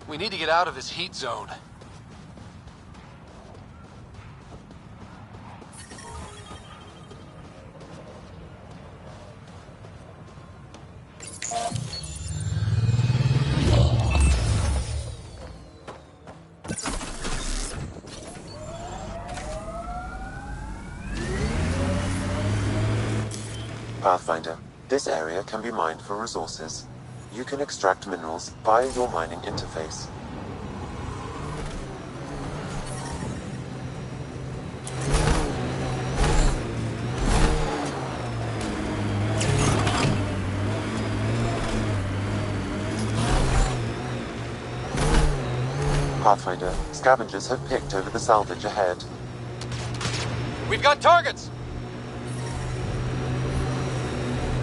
We need to get out of this heat zone. Pathfinder, this area can be mined for resources. You can extract minerals via your mining interface. Pathfinder, scavengers have picked over the salvage ahead. We've got targets!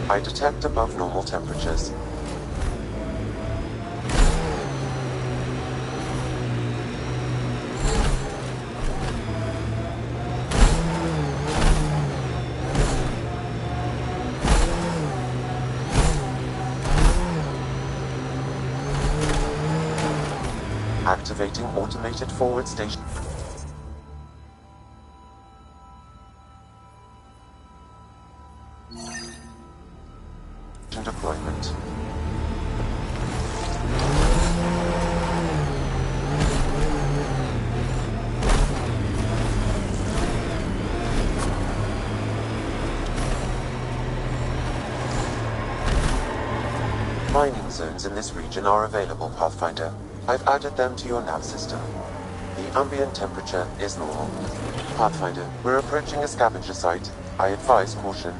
I detect above normal temperatures. Activating automated forward station. Deployment. Mining zones in this region are available, Pathfinder. I've added them to your nav system. The ambient temperature is normal. Pathfinder, we're approaching a scavenger site. I advise caution.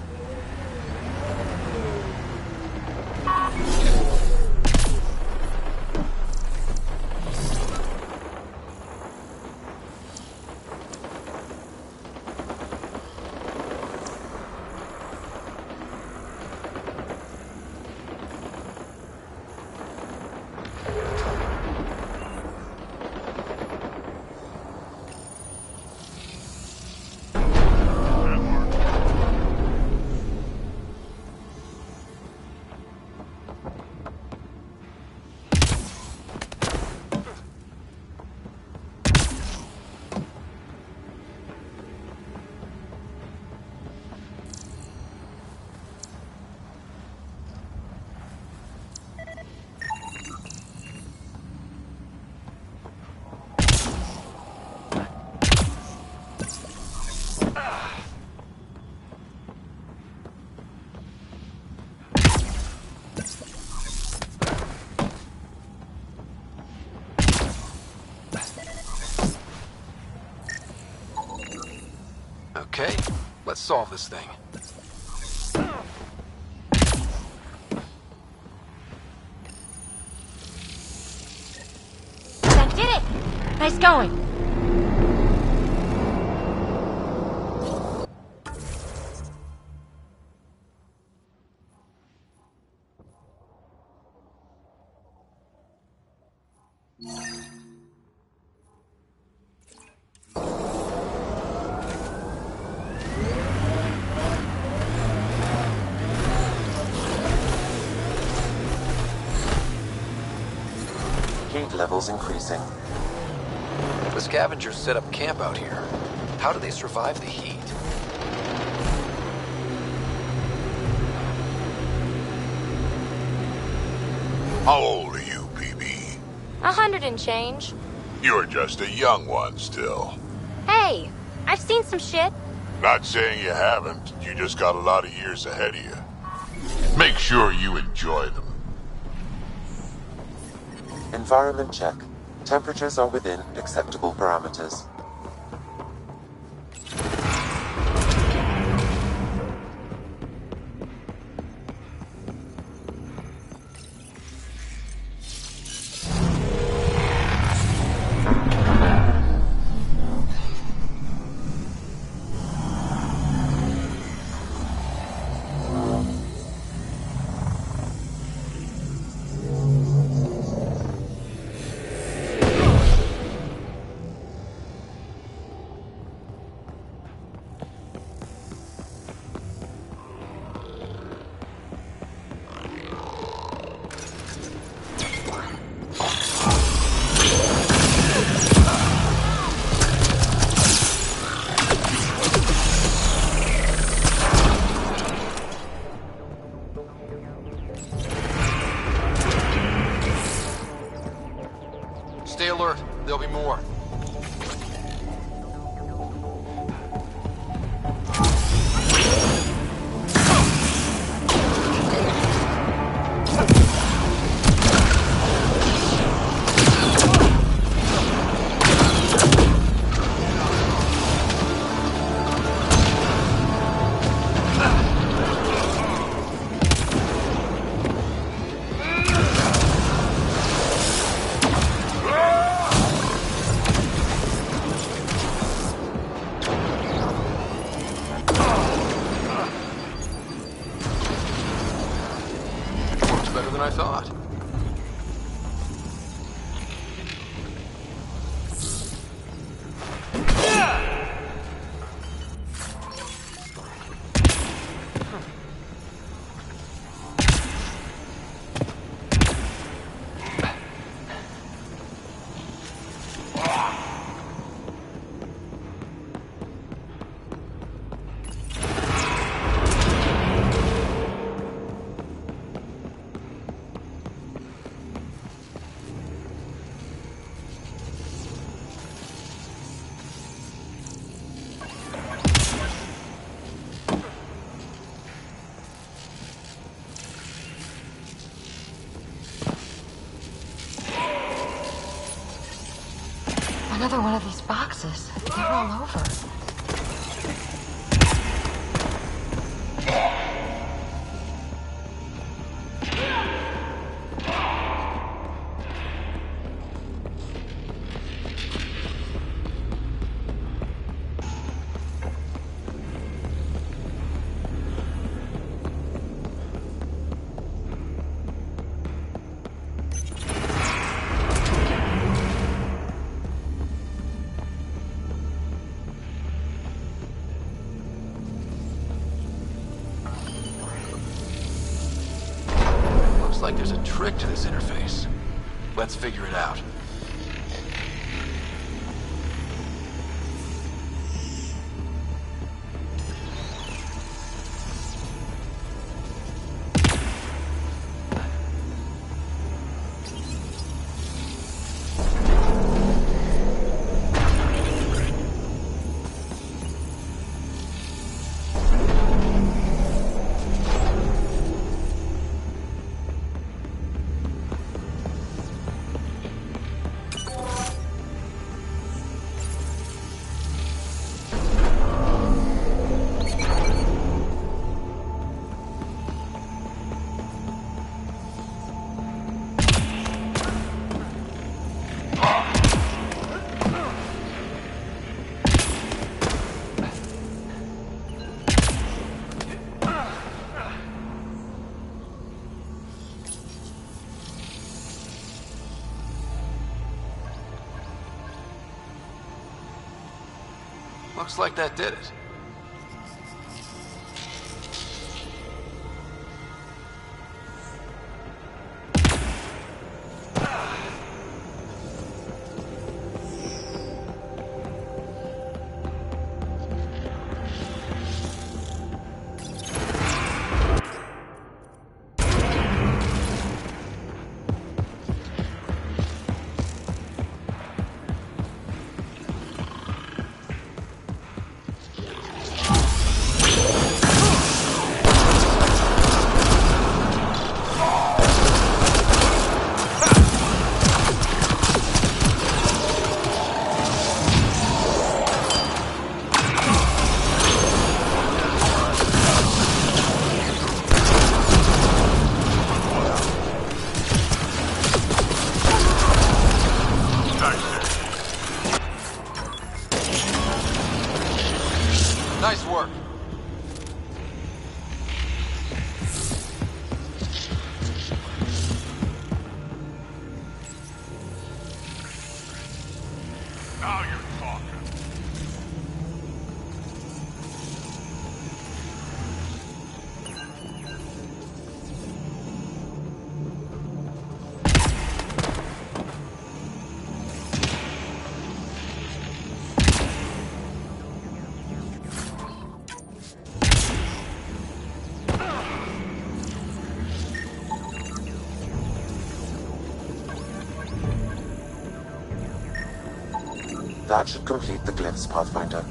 Okay, let's solve this thing. I did it! Nice going. Heat levels increasing. The scavengers set up camp out here. How do they survive the heat? How old are you, PB? 100 and change. You're just a young one still. Hey, I've seen some shit. Not saying you haven't, you just got a lot of years ahead of you. Make sure you enjoy them. Environment check. Temperatures are within acceptable parameters. Stay alert. There'll be more. Better than I thought. Another one of these boxes. They're all over. Looks like there's a trick to this interface. Let's figure it out. Looks like that did it. That should complete the glyphs, Pathfinder.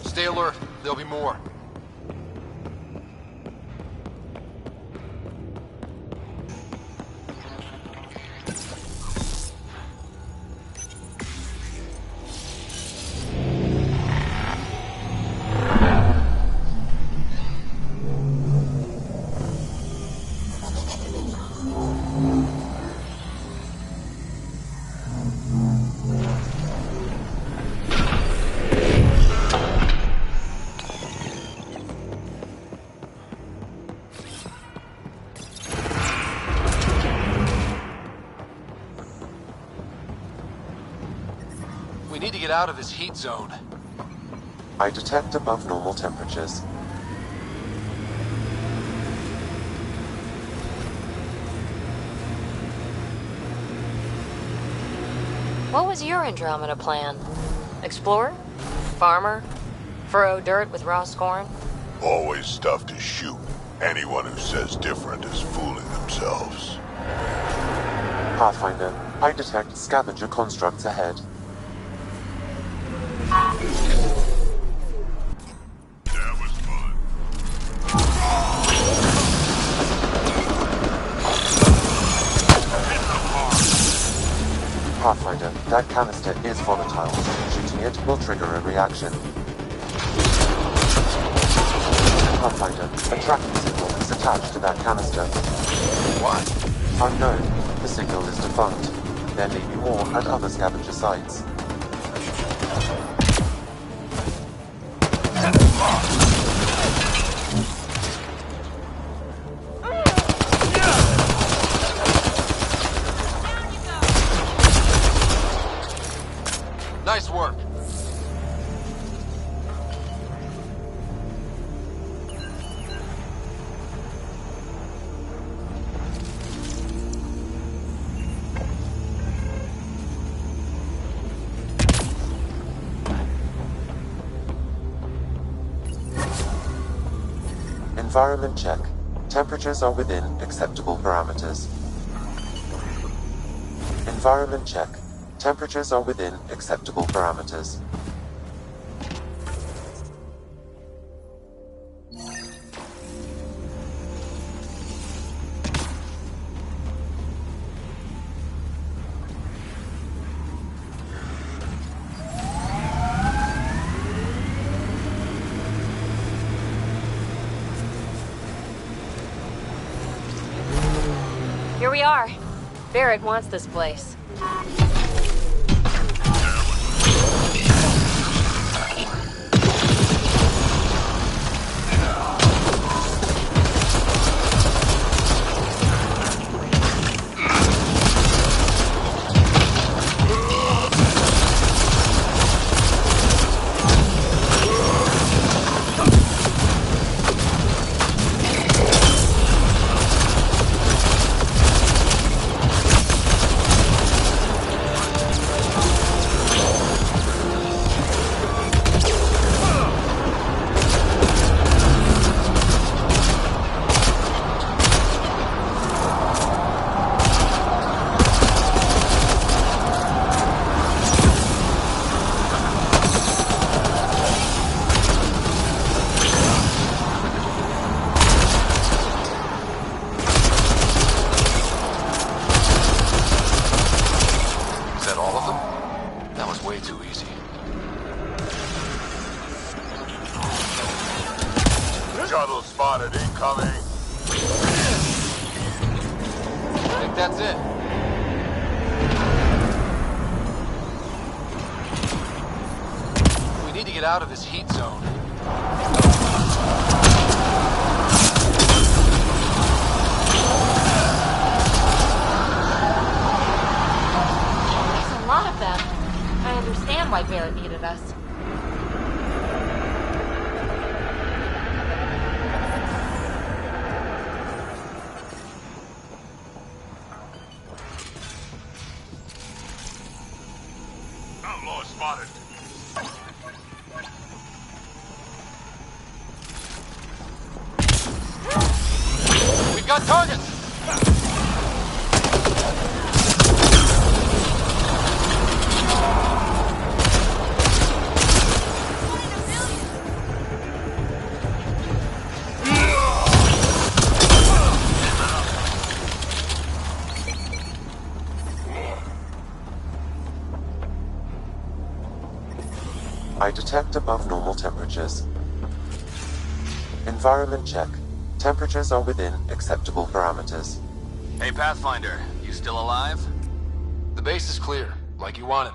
Stay alert. There'll be more. We need to get out of this heat zone. I detect above normal temperatures. What was your Andromeda plan? Explorer? Farmer? Furrow dirt with raw scorn? Always stuff to shoot. Anyone who says different is fooling themselves. Pathfinder, I detect scavenger constructs ahead. That was fun. Pathfinder, that canister is volatile. Shooting it will trigger a reaction. Pathfinder, a tracking signal. is attached to that canister. Why? Unknown. The signal is defunct. There may be more at other scavenger sites. Nice work. Environment check. Temperatures are within acceptable parameters. Environment check. Temperatures are within acceptable parameters. Here we are. Barrett wants this place. Shuttle spotted, incoming. I think that's it. We need to get out of this heat zone. There's a lot of them. I understand why Barrett needed us. Outlaw spotted. We've got targets! I detect above normal temperatures. Environment check. Temperatures are within acceptable parameters. Hey, Pathfinder, you still alive? The base is clear, like you wanted.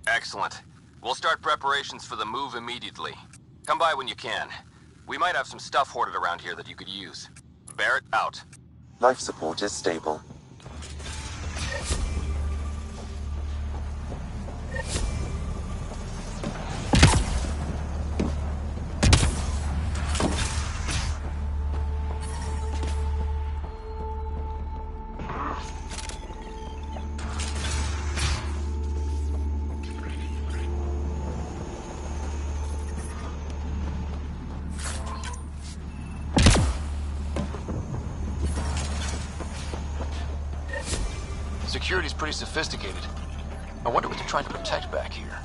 Excellent. We'll start preparations for the move immediately. Come by when you can. We might have some stuff hoarded around here that you could use. Barrett, out. Life support is stable. Security's pretty sophisticated. I wonder what they're trying to protect back here.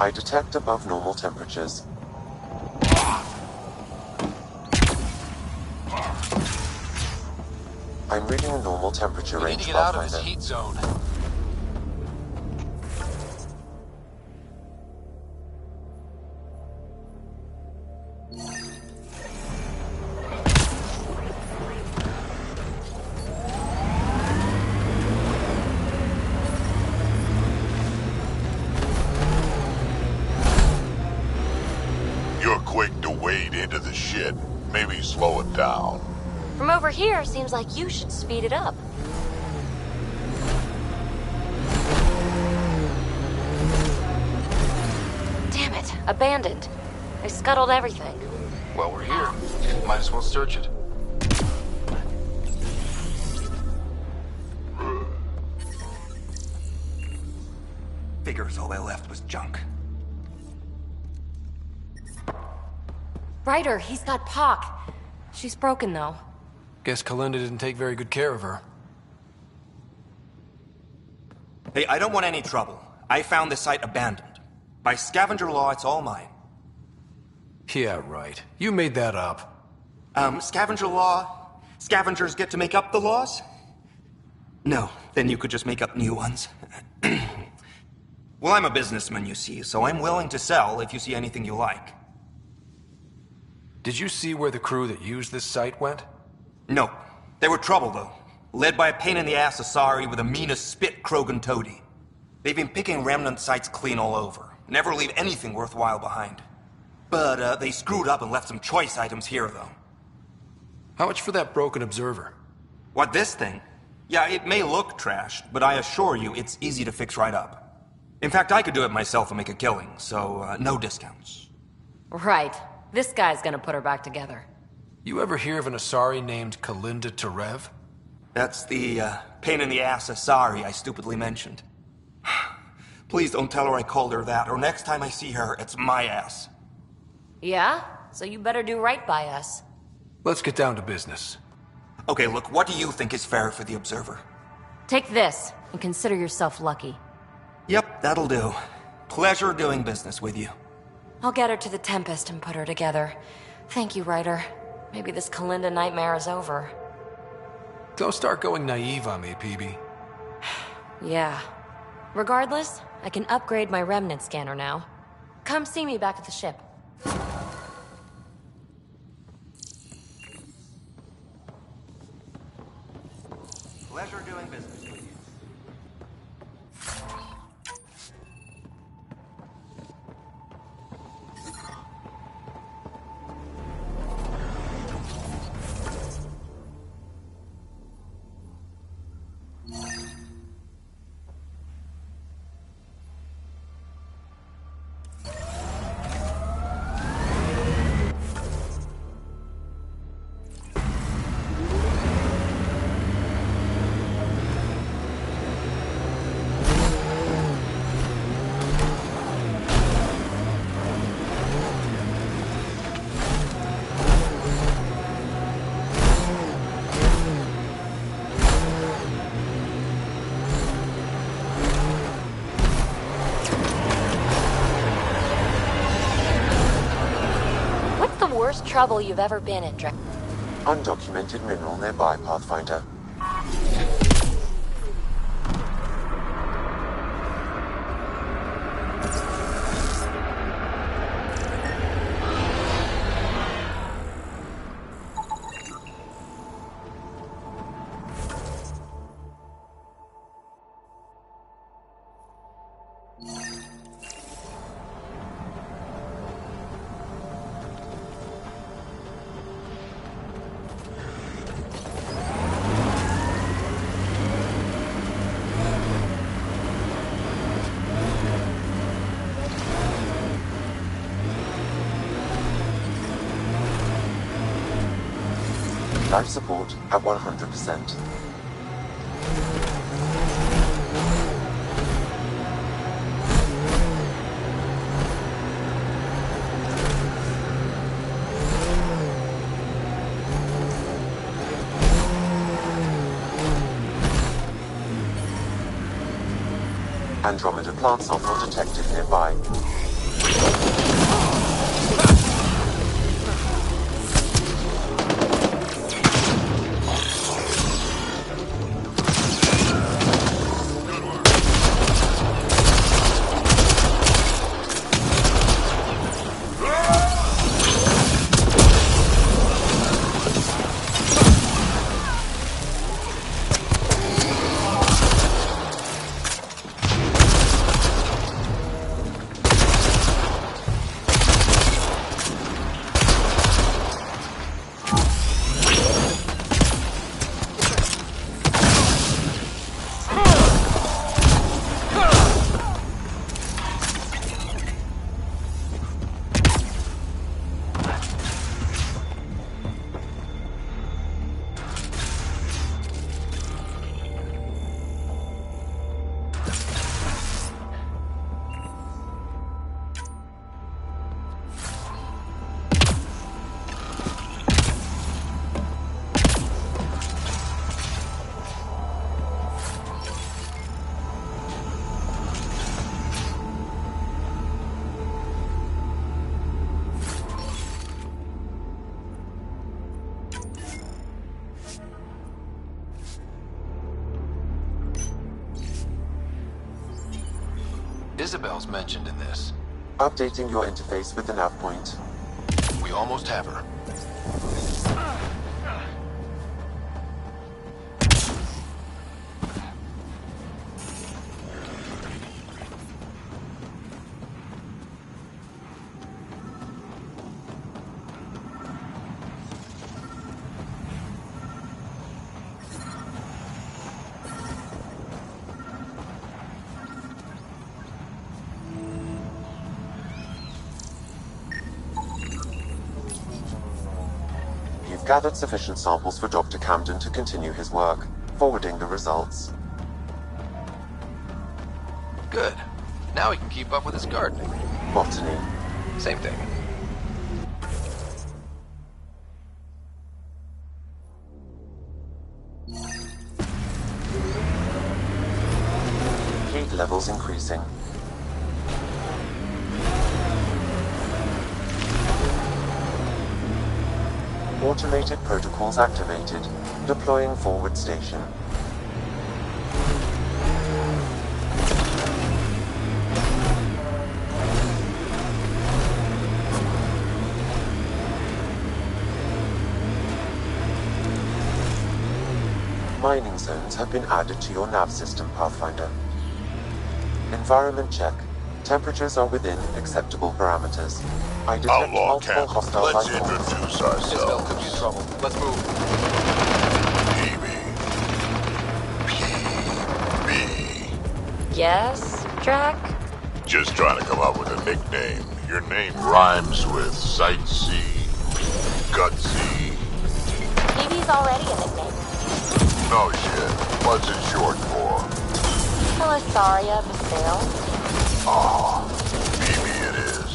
I detect above normal temperatures. I'm reading a normal temperature We need range, to get out of this Pathfinder. heat zone. You're quick to wade into the shit. Maybe slow it down. From over here, seems like you should speed it up. Damn it, abandoned. I scuttled everything. Well, we're here. Might as well search it. Figures all they left was junk. Ryder, he's got Pock. She's broken, though. Guess Kalinda didn't take very good care of her. Hey, I don't want any trouble. I found this site abandoned. By scavenger law, it's all mine. Yeah, right. You made that up. Scavenger law? Scavengers get to make up the laws? No, then you could just make up new ones. Well, I'm a businessman, you see, so I'm willing to sell if you see anything you like. Did you see where the crew that used this site went? No. They were trouble, though. Led by a pain-in-the-ass Asari with the meanest spit Krogan toady. They've been picking remnant sites clean all over. Never leave anything worthwhile behind. But, they screwed up and left some choice items here, though. How much for that broken observer? What, this thing? Yeah, it may look trashed, but I assure you it's easy to fix right up. In fact, I could do it myself and make a killing, so, no discounts. Right. This guy's gonna put her back together. You ever hear of an Asari named Kalinda Terev? That's the, pain-in-the-ass Asari I stupidly mentioned. Please don't tell her I called her that, or next time I see her, it's my ass. Yeah? So you better do right by us. Let's get down to business. Okay, look, what do you think is fair for the Observer? Take this, and consider yourself lucky. Yep, that'll do. Pleasure doing business with you. I'll get her to the Tempest and put her together. Thank you, Ryder. Maybe this Kalinda nightmare is over. Don't start going naive on me, PB. Yeah. Regardless, I can upgrade my remnant scanner now. Come see me back at the ship. Pleasure doing business with you. Worst trouble you've ever been in, Undocumented mineral nearby, Pathfinder. Life support at 100%. Andromeda plant sample detected nearby. Isabel's mentioned in this. Updating your interface with the nav point. We almost have her. Gathered sufficient samples for Dr. Camden to continue his work, forwarding the results. Good. Now he can keep up with his gardening. Botany. Same thing. Heat levels increasing. Automated protocols activated. Deploying forward station. Mining zones have been added to your nav system, Pathfinder. Environment check. Temperatures are within acceptable parameters. I detect Outlaw multiple camp. hostile Let's life forms. introduce Isabel could ourselves. be in trouble. Let's move. PB. Yes, Drac? Just trying to come up with a nickname. Your name rhymes with sightsee, gutsy. PB's already a nickname. No shit. What's it short for? Belisaria Basale. Ah, PB it is.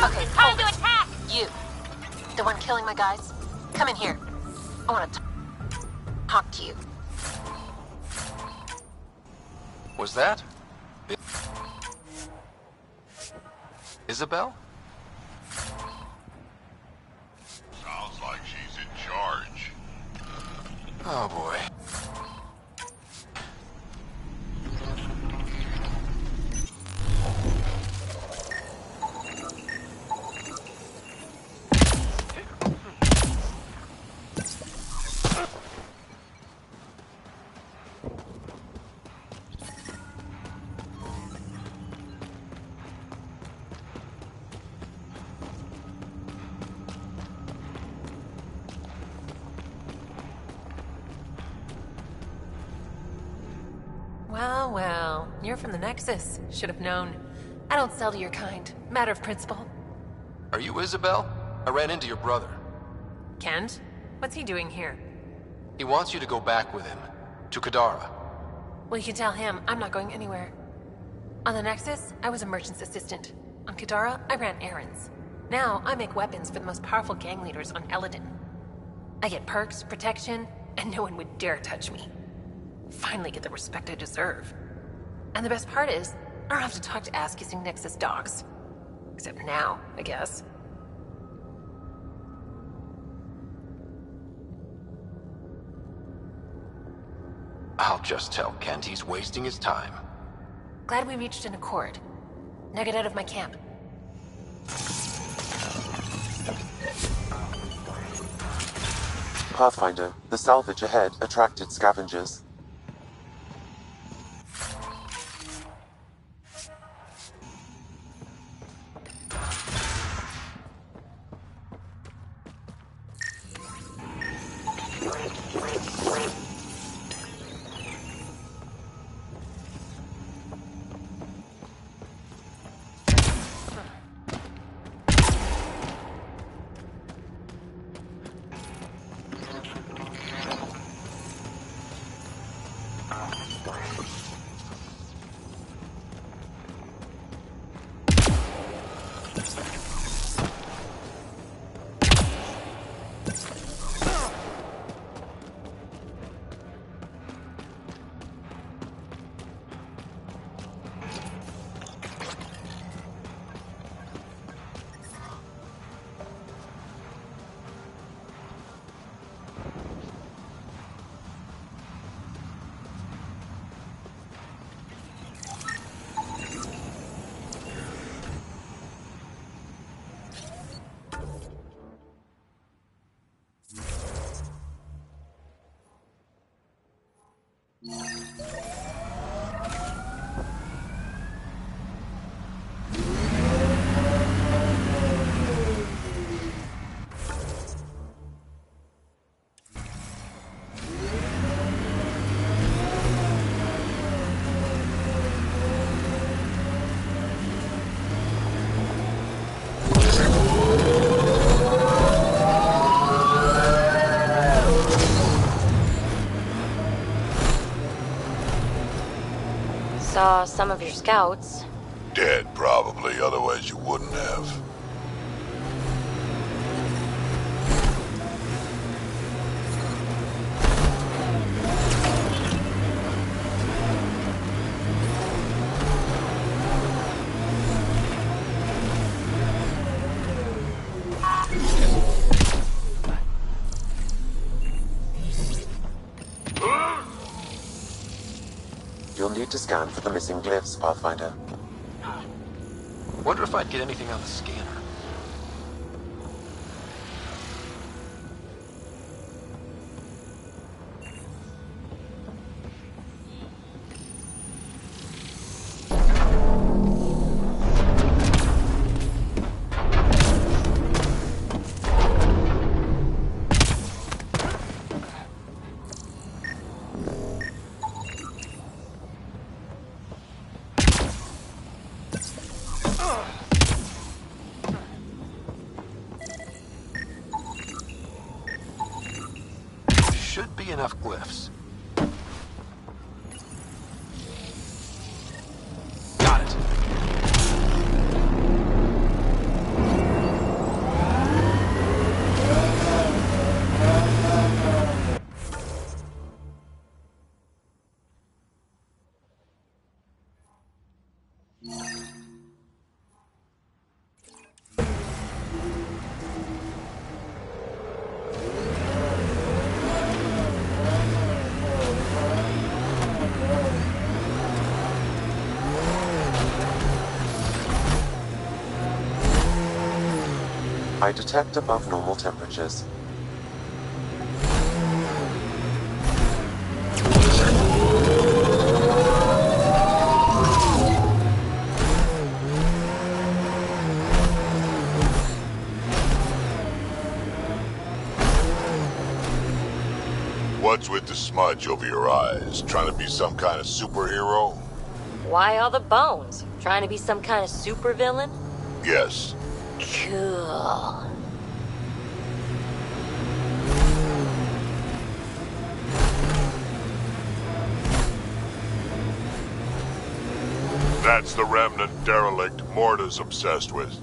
Okay, time to attack! You, the one killing my guys, come in here. I want to talk to you. Was that? Isabel? Sounds like she's in charge. Oh boy. Well, well, you're from the Nexus. Should have known. I don't sell to your kind. Matter of principle. Are you Isabel? I ran into your brother. Kent? What's he doing here? He wants you to go back with him. To Kadara. Well, you can tell him I'm not going anywhere. On the Nexus, I was a merchant's assistant. On Kadara, I ran errands. Now, I make weapons for the most powerful gang leaders on Eladin. I get perks, protection, and no one would dare touch me. Finally get the respect I deserve. And the best part is, I don't have to talk to ass-kissing Nexus dogs. Except now, I guess. I'll just tell Kent he's wasting his time. Glad we reached an accord. Now get out of my camp. Pathfinder, the salvage ahead attracted scavengers. saw some of your scouts. Dead, probably, otherwise you wouldn't have. You'll need to scan for the missing glyphs, Pathfinder. Wonder if I'd get anything on the scanner. Should be enough glyphs. Got it. I detect above normal temperatures. What's with the smudge over your eyes? Trying to be some kind of superhero? Why all the bones? Trying to be some kind of supervillain? Yes. Cool. That's the remnant derelict Morta's obsessed with.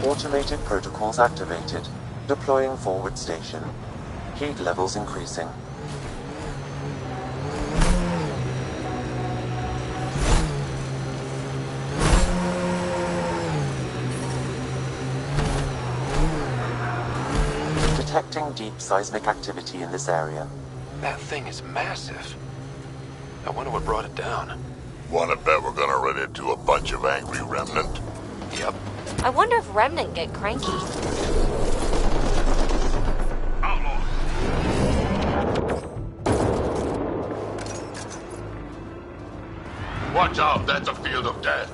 Automated protocols activated. Deploying forward station. Heat levels increasing. Detecting deep seismic activity in this area. That thing is massive. I wonder what brought it down. Wanna bet we're gonna run into a bunch of angry remnant? Yep. I wonder if Remnant get cranky. Watch out, that's a field of death.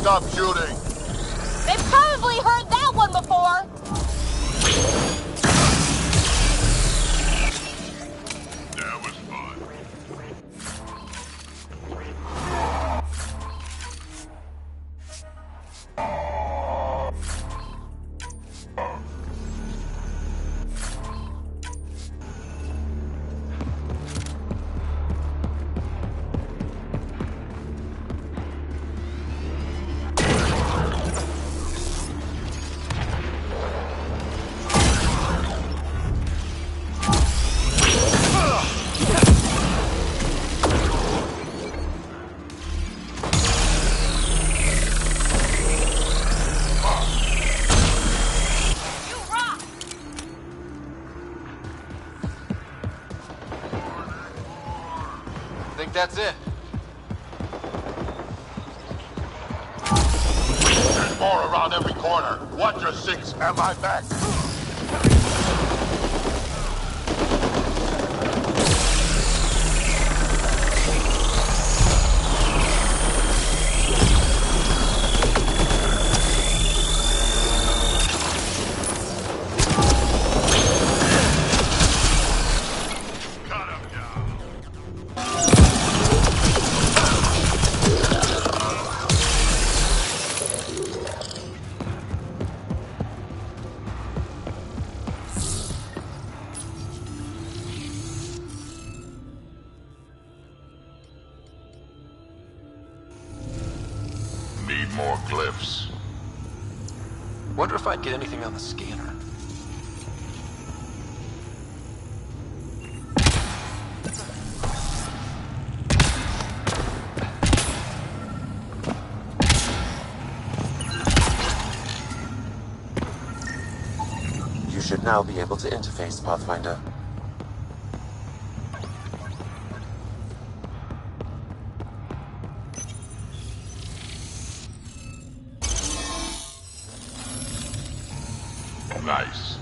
Stop shooting! They've probably heard that one before! That was fun. think that's it. There's more around every corner. Watch your six. Have my back. Need more glyphs. Wonder if I'd get anything on the scanner. You should now be able to interface, Pathfinder. Nice.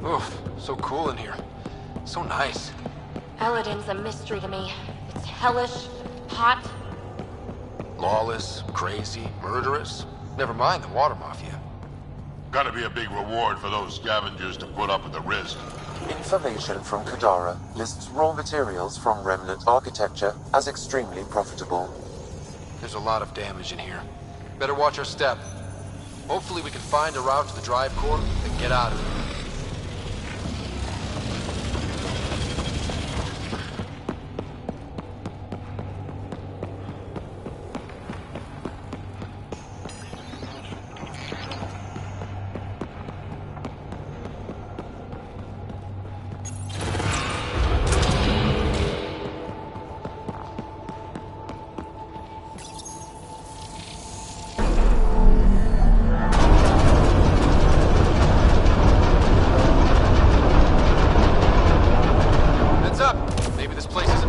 Oof, so cool in here. So nice. Eladin's a mystery to me. It's hellish, hot. Lawless, crazy, murderous. Never mind the water mafia. Gotta be a big reward for those scavengers to put up with the risk. Information from Kadara lists raw materials from remnant architecture as extremely profitable. There's a lot of damage in here. Better watch our step. Hopefully we can find a route to the drive core and get out of here.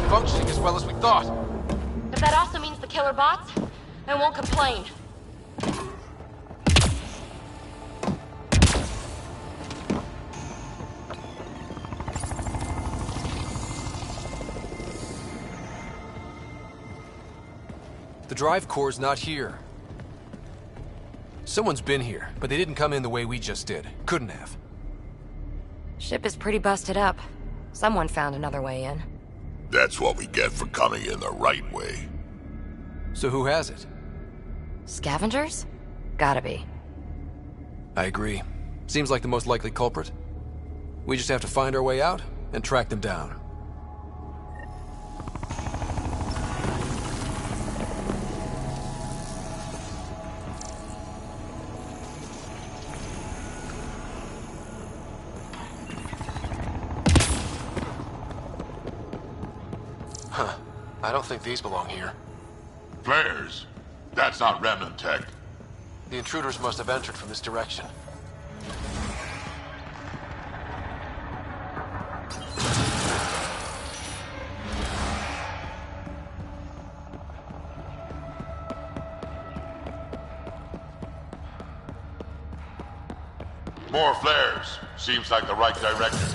Functioning as well as we thought. But that also means the killer bots, and won't complain. The drive core's not here. Someone's been here, but they didn't come in the way we just did. Couldn't have. Ship is pretty busted up. Someone found another way in. That's what we get for coming in the right way. So who has it? Scavengers? Gotta be. I agree. Seems like the most likely culprit. We just have to find our way out and track them down. Huh. I don't think these belong here. Flares? That's not remnant tech. The intruders must have entered from this direction. More flares. Seems like the right direction.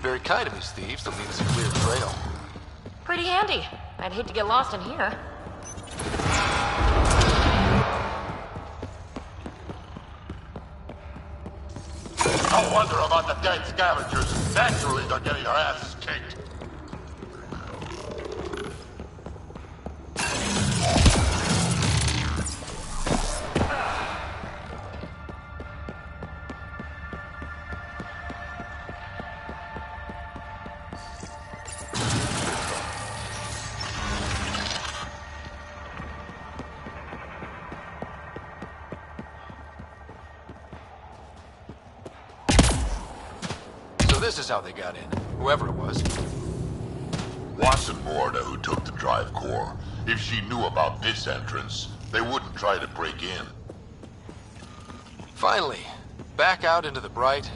Very kind of these thieves to leave us a clear trail. Pretty handy. I'd hate to get lost in here. No wonder about the dead scavengers. Naturally, they're getting their asses kicked. This is how they got in, whoever it was. Wasn't Morda who took the drive core. If she knew about this entrance, they wouldn't try to break in. Finally, back out into the bright,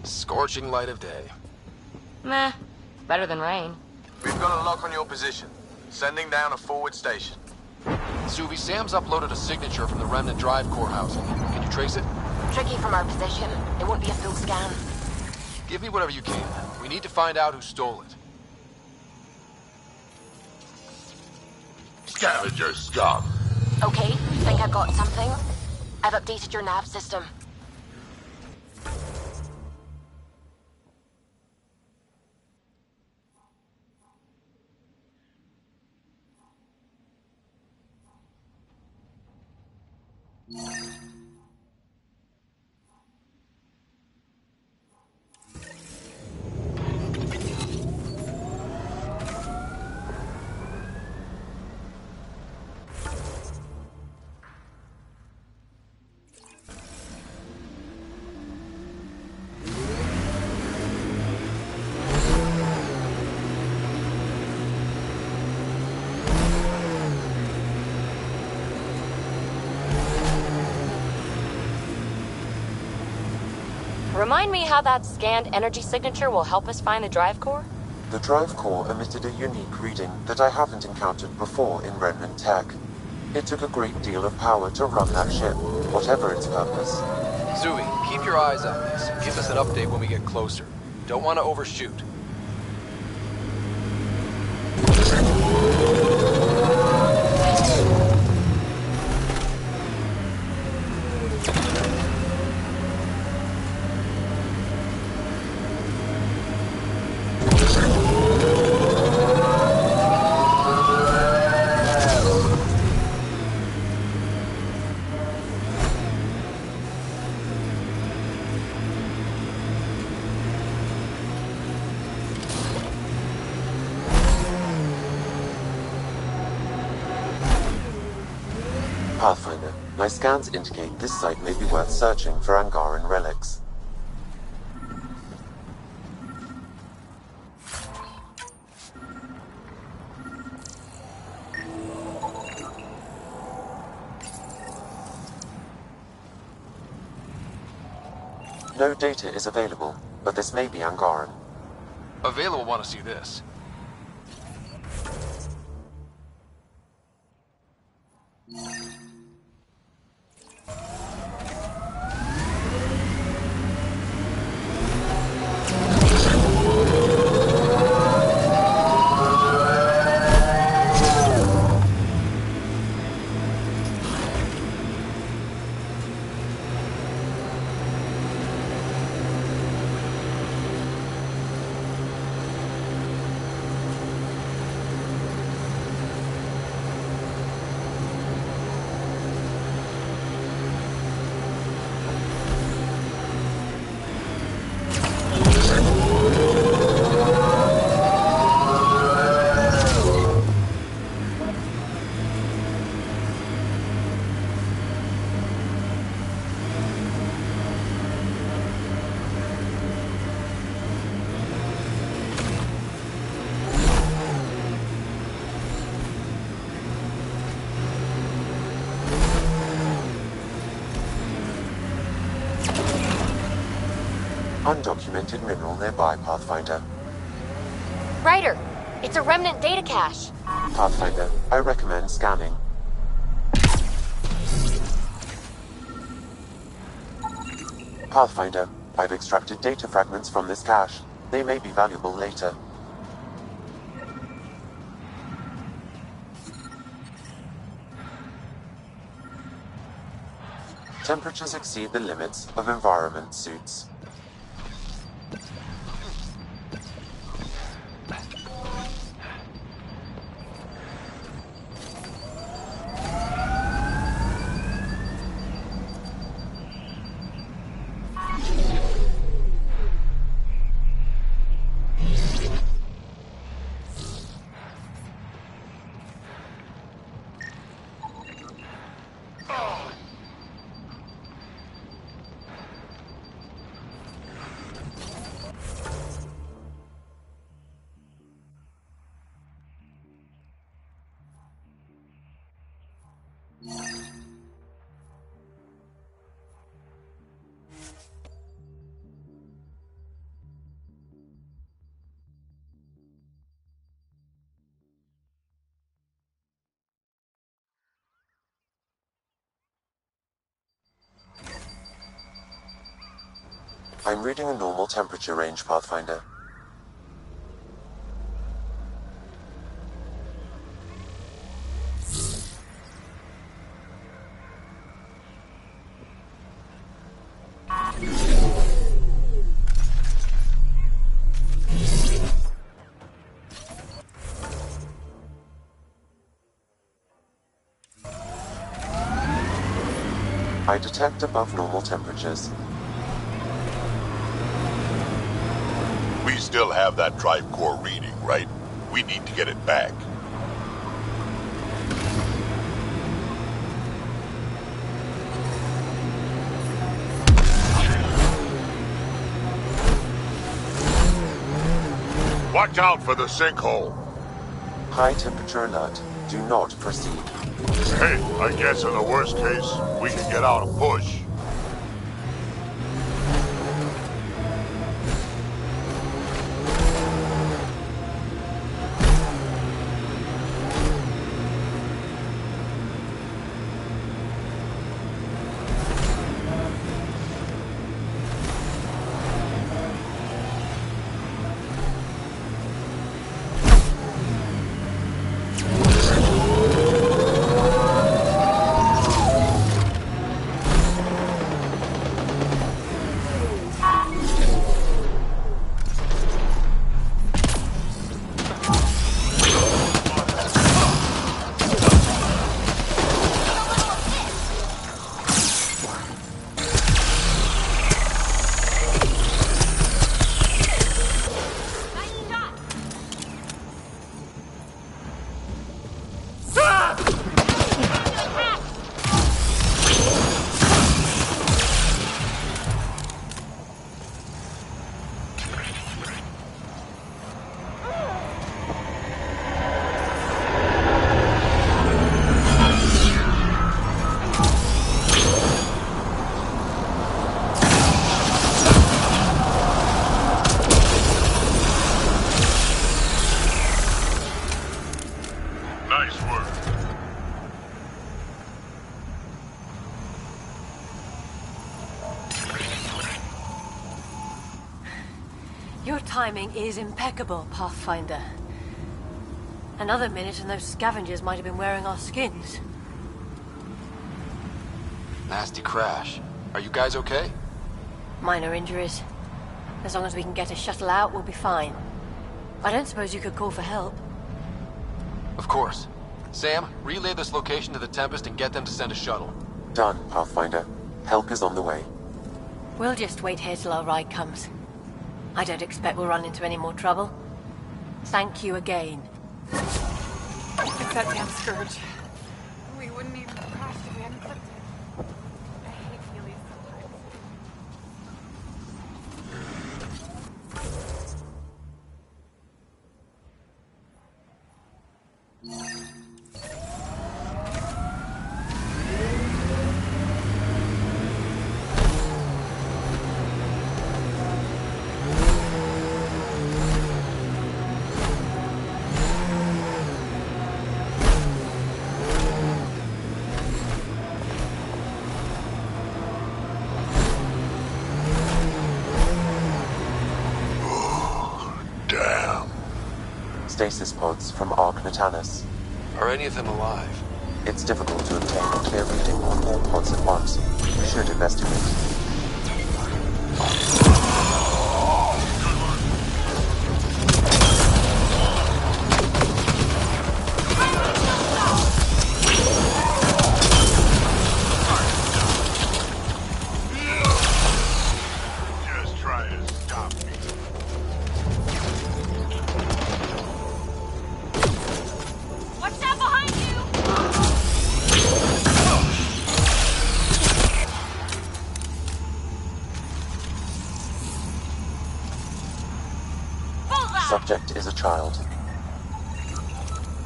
scorching light of day. Meh. Better than rain. We've got a lock on your position. Sending down a forward station. Suvi, Sam's uploaded a signature from the Remnant drive core housing. Can you trace it? Tricky from our position. It won't be a full scan. Give me whatever you can. We need to find out who stole it. Scavenger scum. Okay, think I've got something? I've updated your nav system. Remind me how that scanned energy signature will help us find the drive core? The drive core emitted a unique reading that I haven't encountered before in Remnant tech. It took a great deal of power to run that ship, whatever its purpose. Suvi, keep your eyes on this and give us an update when we get closer. Don't want to overshoot. Pathfinder, my scans indicate this site may be worth searching for Angaran relics. No data is available, but this may be Angaran. Available want to see this. Undocumented mineral nearby, Pathfinder. Ryder, it's a remnant data cache. Pathfinder, I recommend scanning. Pathfinder, I've extracted data fragments from this cache. They may be valuable later. Temperatures exceed the limits of environment suits. I'm reading a normal temperature range, Pathfinder. I detect above normal temperatures. We still have that drive core reading, right? We need to get it back. Watch out for the sinkhole. High temperature alert. Do not proceed. Hey, I guess in the worst case, we can get out and push. Nice work. Your timing is impeccable, Pathfinder. Another minute and those scavengers might have been wearing our skins. Nasty crash. Are you guys okay? Minor injuries. As long as we can get a shuttle out, we'll be fine. I don't suppose you could call for help. Of course. Sam, relay this location to the Tempest and get them to send a shuttle. Done, Pathfinder. Help is on the way. We'll just wait here till our ride comes. I don't expect we'll run into any more trouble. Thank you again. It's that damn scourge. We wouldn't even crash if we hadn't clipped it. I hate Heelys sometimes. Stasis pods from Ark Natanus. Are any of them alive? It's difficult to obtain a clear reading on all pods at once. We should investigate. Subject is a child.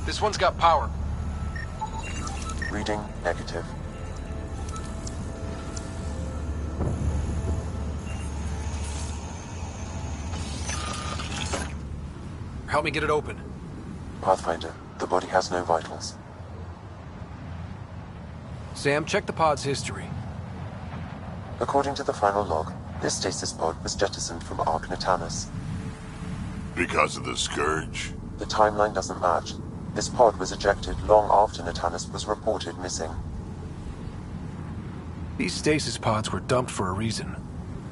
This one's got power. Reading negative. Help me get it open. Pathfinder, the body has no vitals. Sam, check the pod's history. According to the final log, This stasis pod was jettisoned from Ark Natanus. Because of the Scourge? The timeline doesn't match. This pod was ejected long after Natanus was reported missing. These stasis pods were dumped for a reason.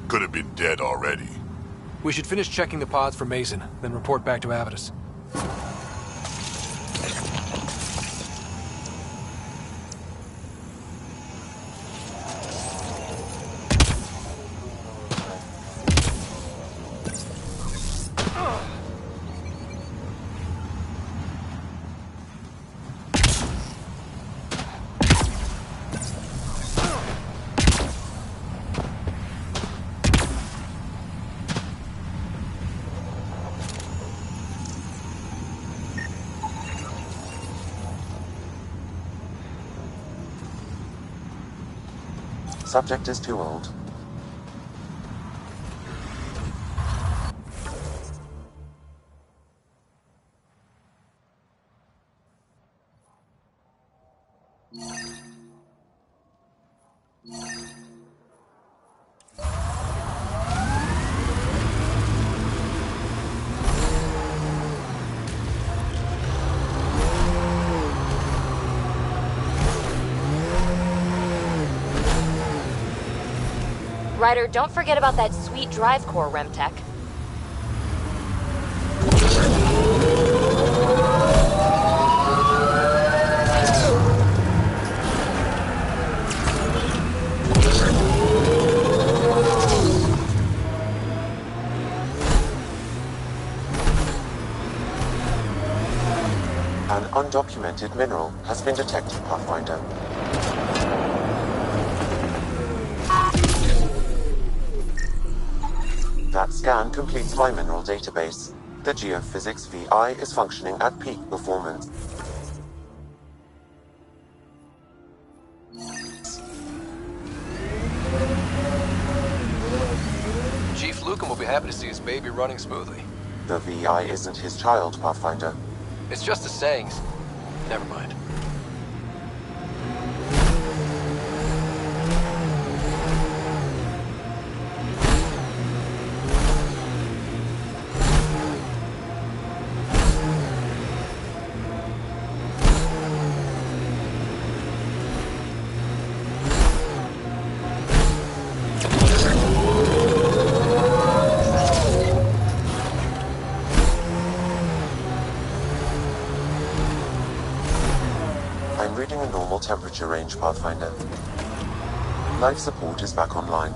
Could have been dead already. We should finish checking the pods for Mason, then report back to Avitus. Subject is too old. Ryder, don't forget about that sweet drive core, Remtech. An undocumented mineral has been detected, Pathfinder. That scan completes my mineral database. The Geophysics VI is functioning at peak performance. Chief Lucan will be happy to see his baby running smoothly. The VI isn't his child, Pathfinder. It's just a saying. Never mind. I'm reading a normal temperature range, Pathfinder. Life support is back online.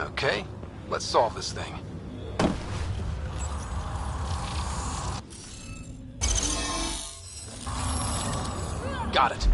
Okay, let's solve this thing. Got it.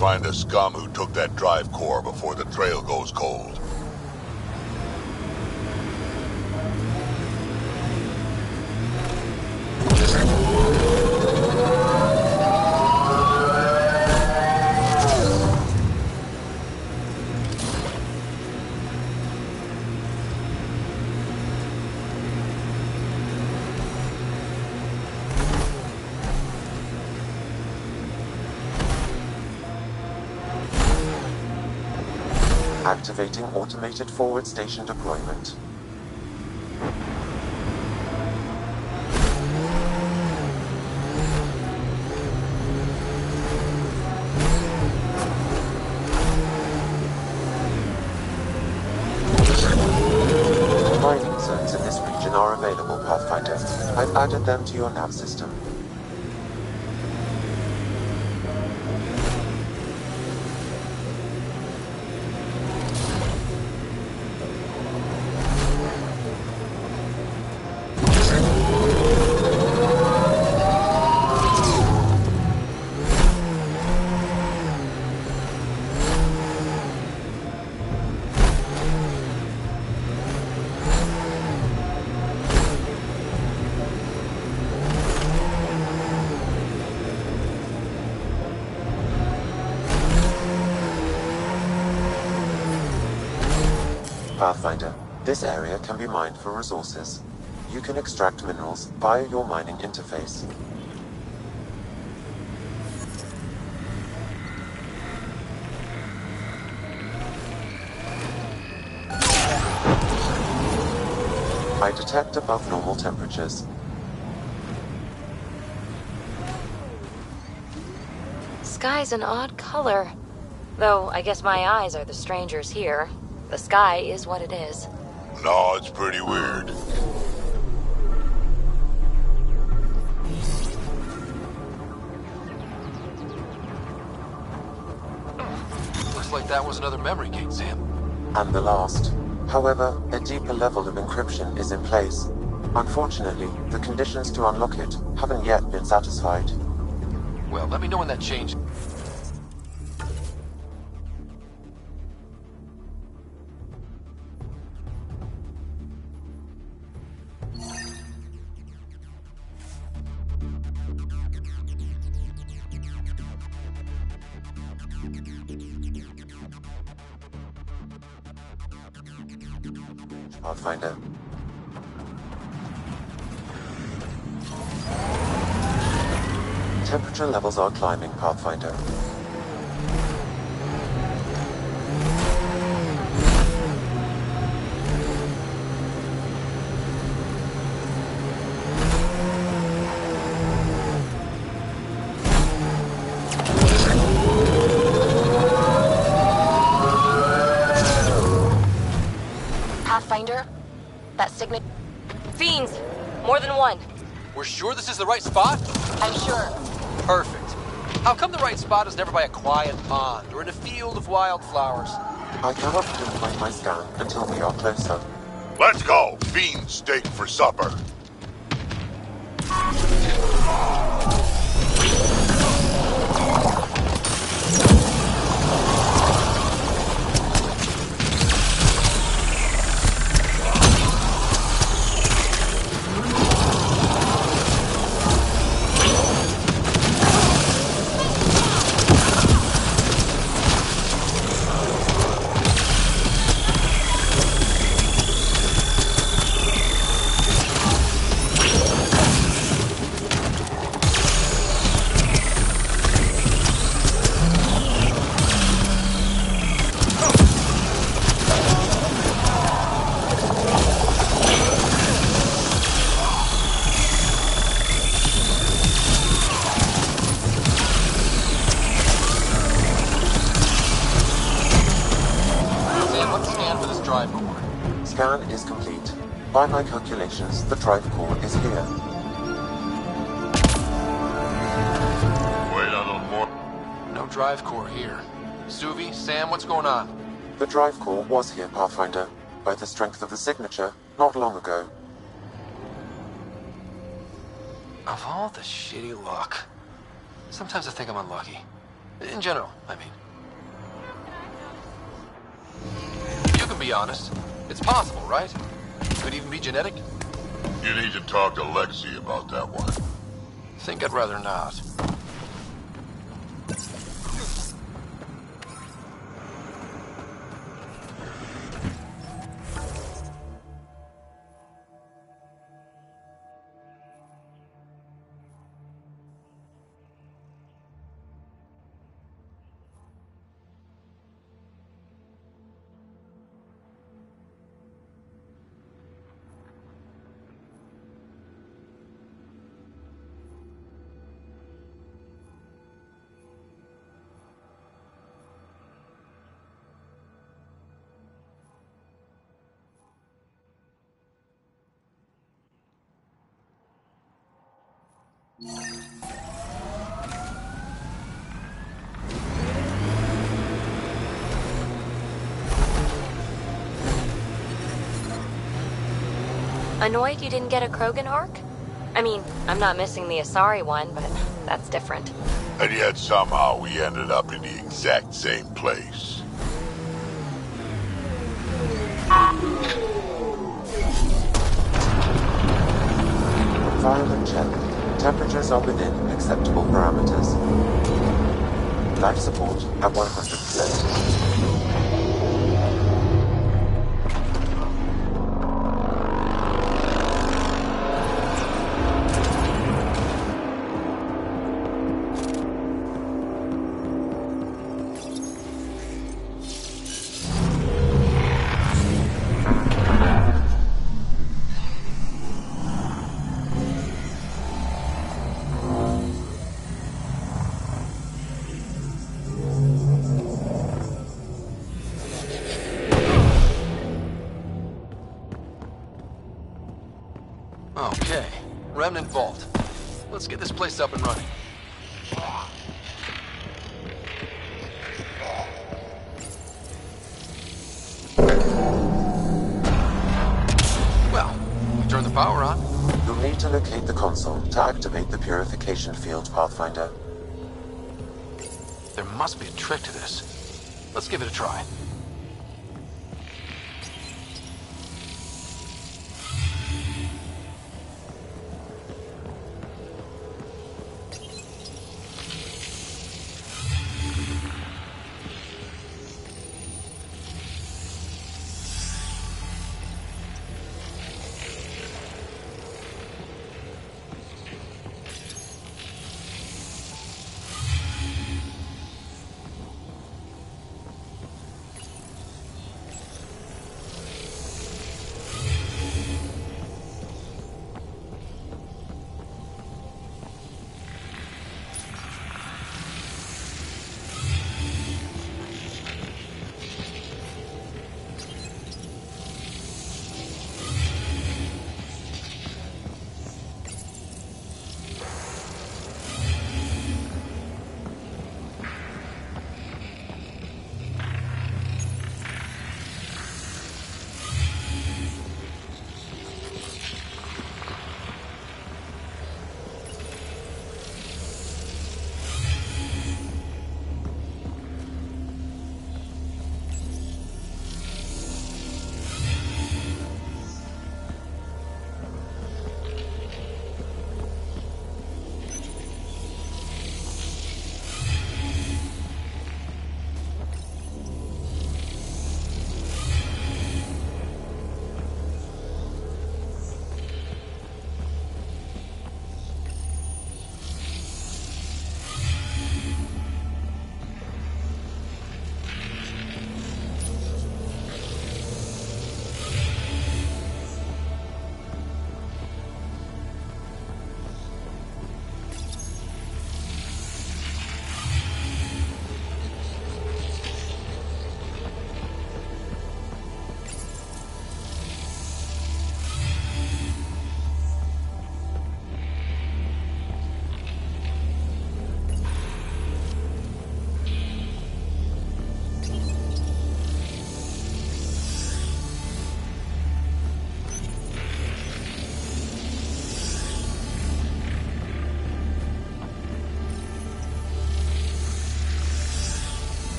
Find the scum who took that drive core before the trail goes cold. Activating automated forward station deployment. I've added them to your nav system. Pathfinder, this area can be mined for resources. You can extract minerals via your mining interface. I detect above normal temperatures. Sky's an odd color. Though, I guess my eyes are the strangers here. The sky is what it is. No, it's pretty weird. Looks like that was another memory gate, Sam. And the last. However, a deeper level of encryption is in place. Unfortunately, the conditions to unlock it haven't yet been satisfied. Well, let me know when that changes. Pathfinder. Temperature levels are climbing, Pathfinder. Pathfinder? That signature? Fiends! More than one. We're sure this is the right spot? I'm sure. Perfect. How come the right spot is never by a quiet pond or in a field of wildflowers? I cannot pinpoint my scan until we are closer. Let's go! Bean steak for supper. Scan is complete. By my calculations, the drive core is here. Wait a little more. No drive core here. Suvi, Sam, what's going on? The drive core was here, Pathfinder, by the strength of the signature, not long ago. Of all the shitty luck. Sometimes I think I'm unlucky. In general, I mean. You can be honest. It's possible, right? Could even be genetic. You need to talk to Lexi about that one. Think I'd rather not. Annoyed you didn't get a Krogan arc? I mean, I'm not missing the Asari one, but that's different. And yet somehow we ended up in the exact same place. Environment check. Temperatures are within acceptable parameters. Life support at 100%. Okay, Remnant Vault. Let's get this place up and running. Well, we turn the power on. You'll need to locate the console to activate the purification field, Pathfinder. There must be a trick to this. Let's give it a try.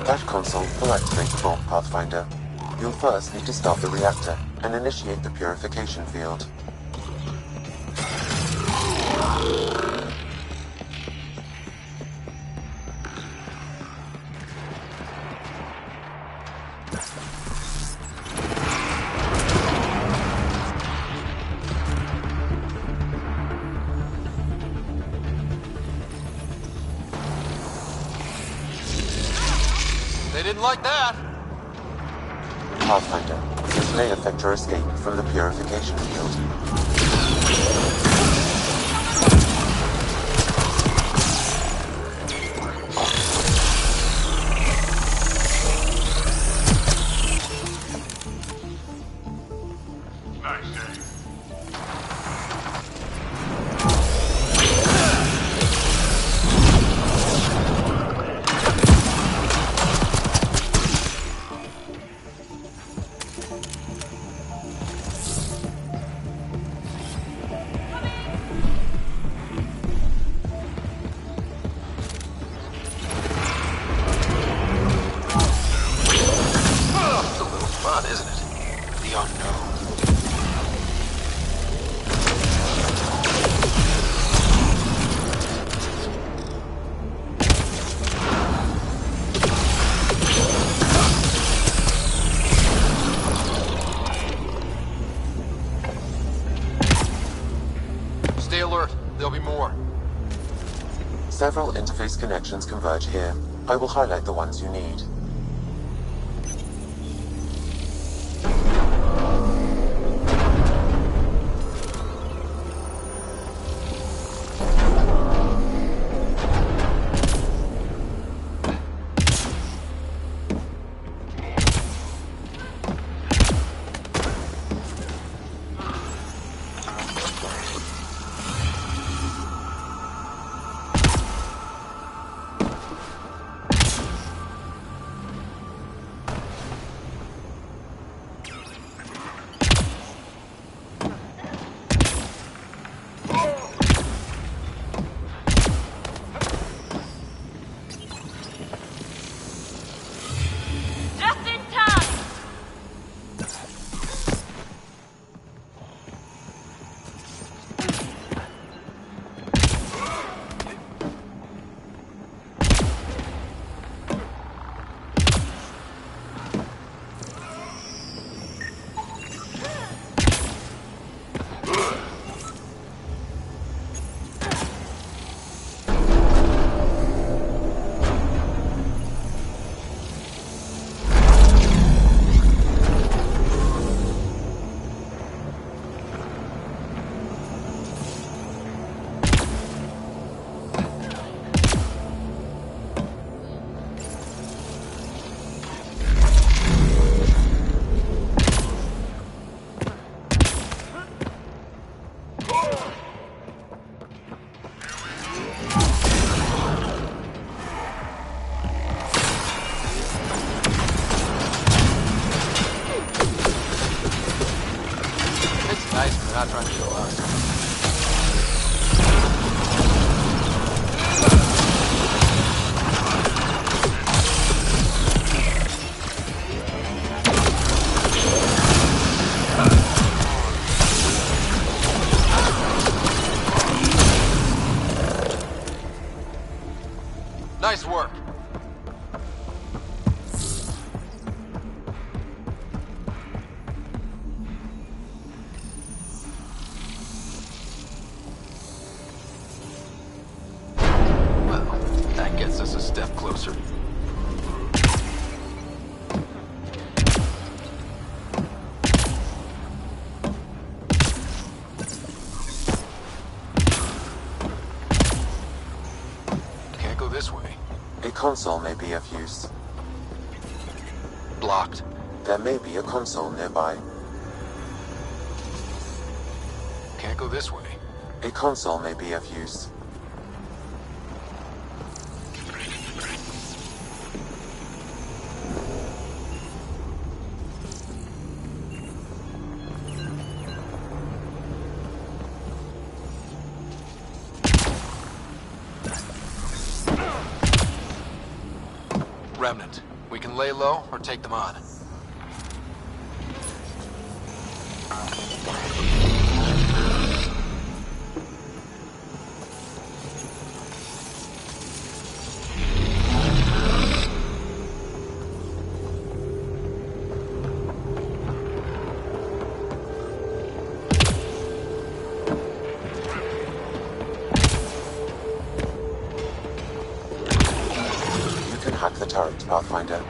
That console will activate the bomb, Pathfinder. You'll first need to start the reactor and initiate the purification field. Didn't like that. Pathfinder, this may affect your escape from the purification field. Stay alert. There'll be more. Several interface connections converge here. I will highlight the ones you need. Not trying to kill us. Nice work. Gets us a step closer. Can't go this way. A console may be of use. Blocked. There may be a console nearby. Can't go this way. A console may be of use. Remnant. We can lay low or take them on. Hack the turret, Pathfinder.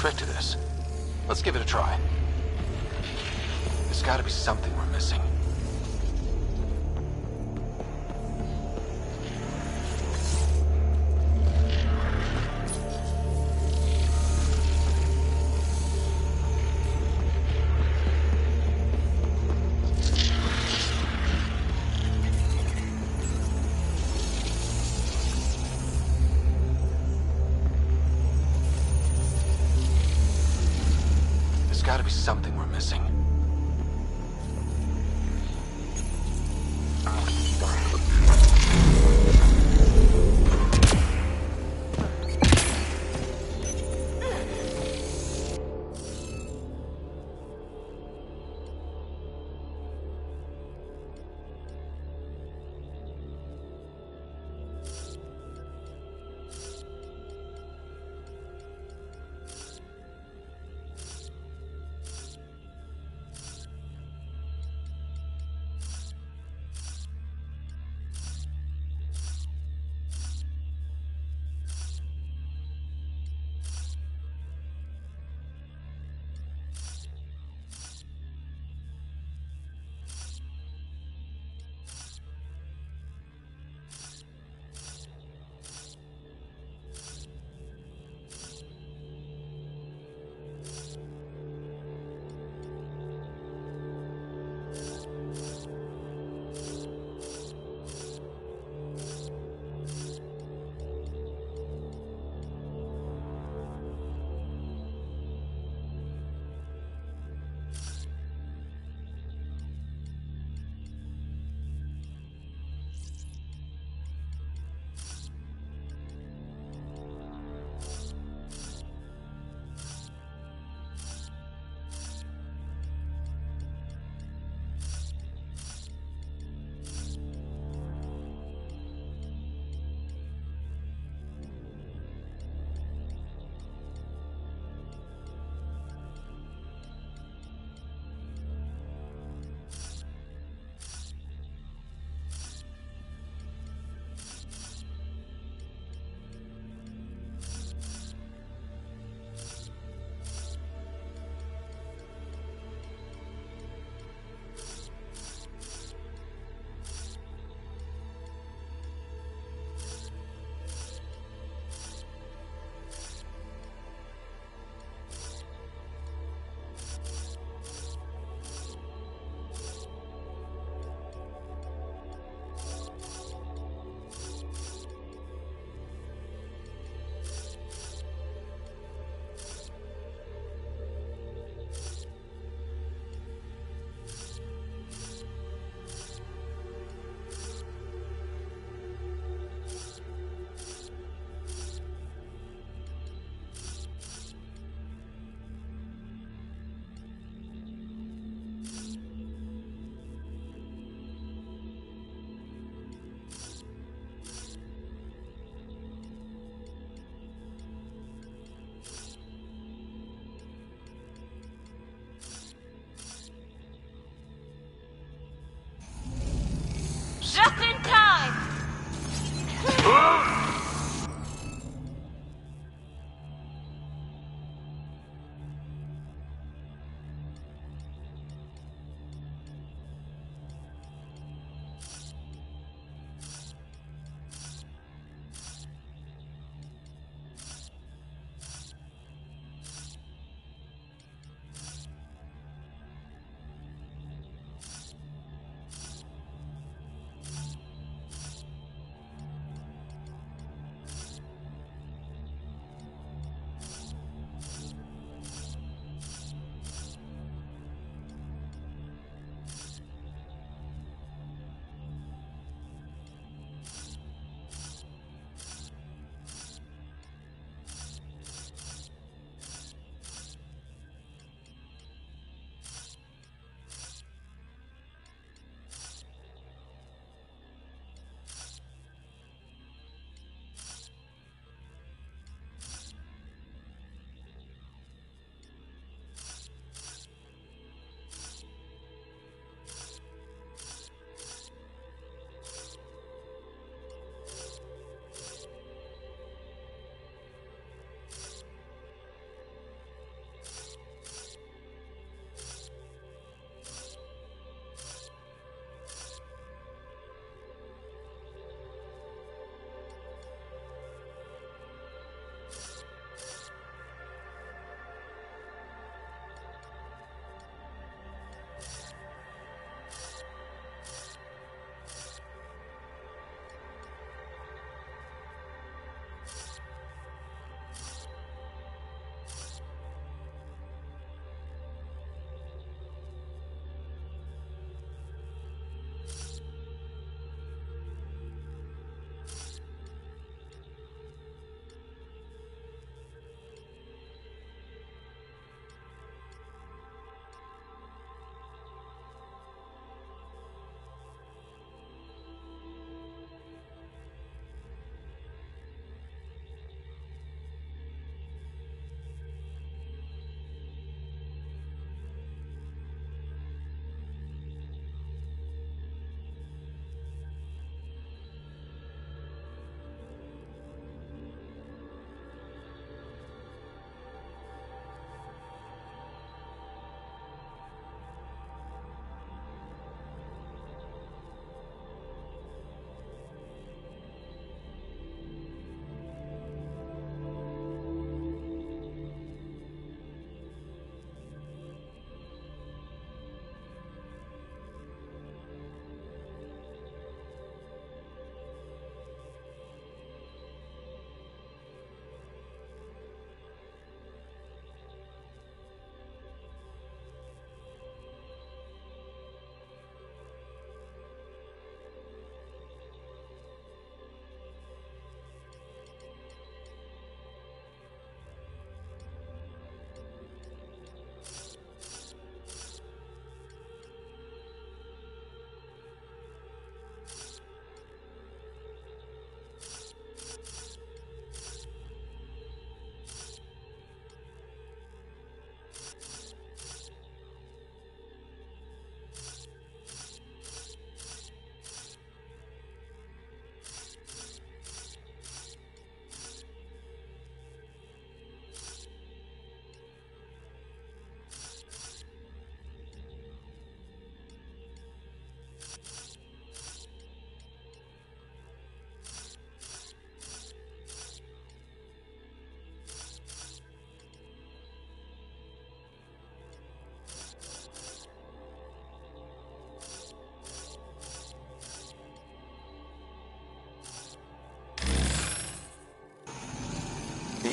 trick to this. Let's give it a try. There's gotta be something we're missing. There's gotta be something we're missing.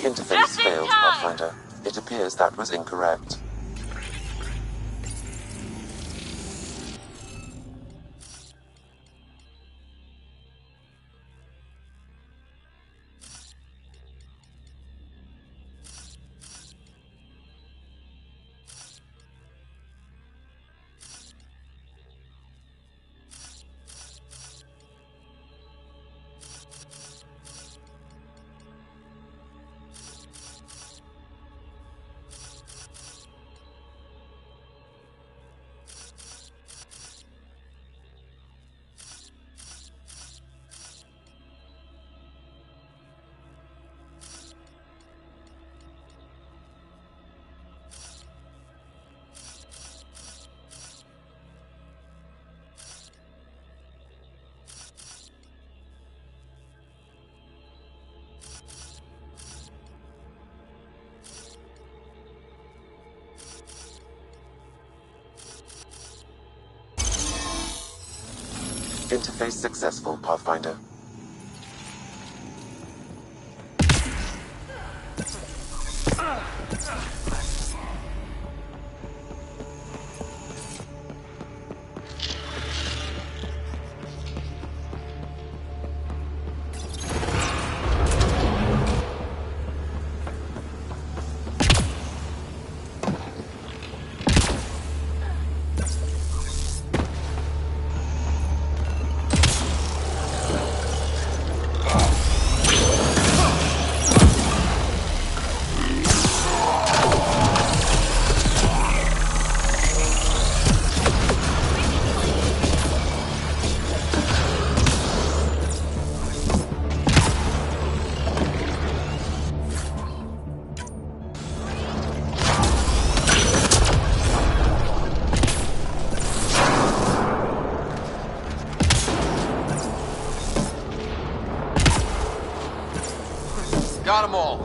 interface failed, Pathfinder. It appears that was incorrect. Interface successful, Pathfinder. Got them all.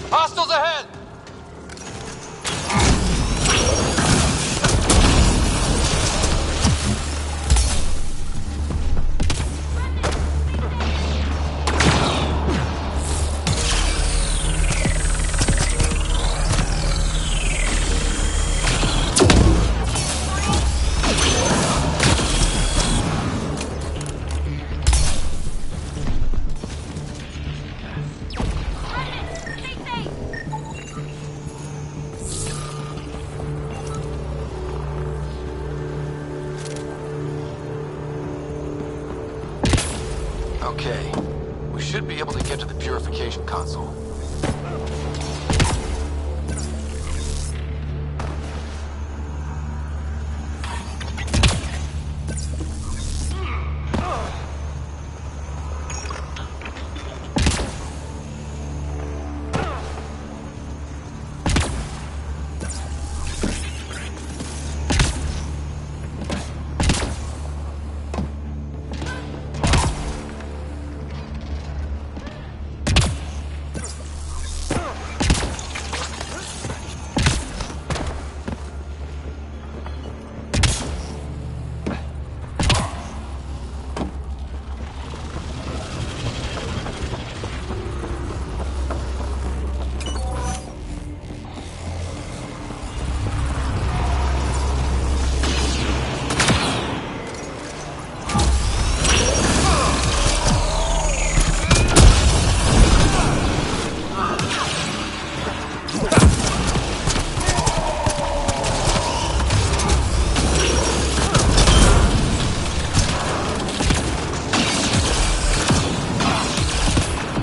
Hostiles ahead! Okay, we should be able to get to the purification console.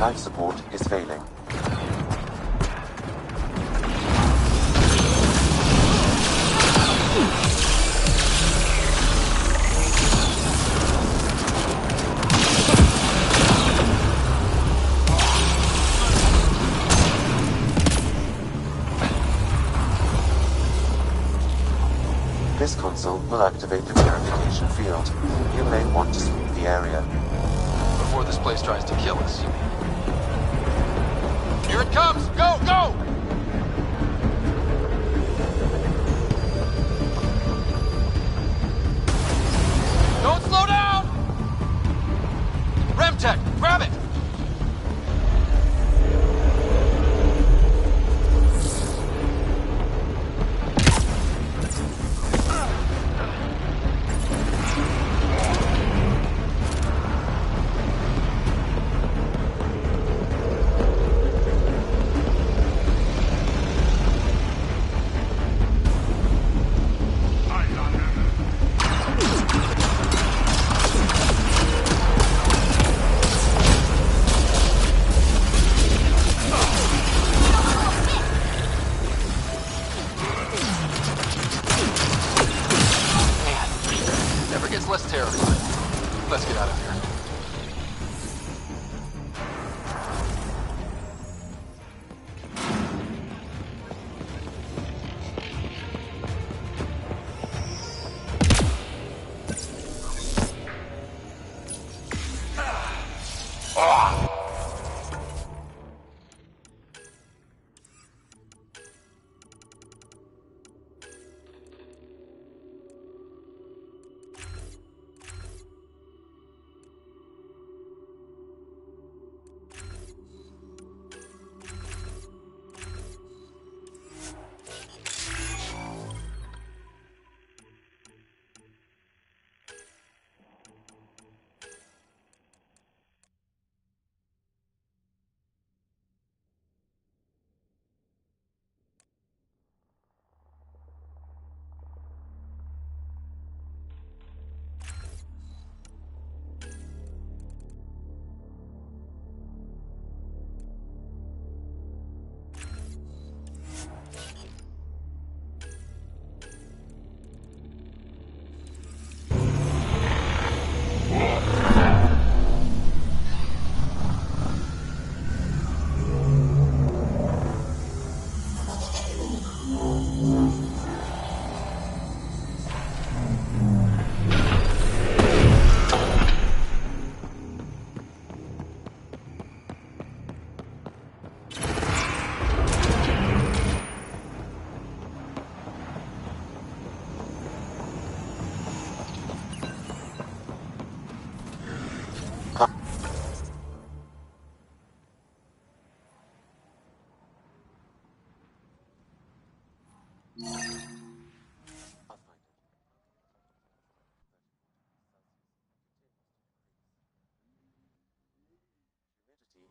Life support is failing. This console will activate the purification field. You may want to sweep the area. Before this place tries to kill us, you mean? Here it comes! Go, go! It's less terrifying. Let's get out of here.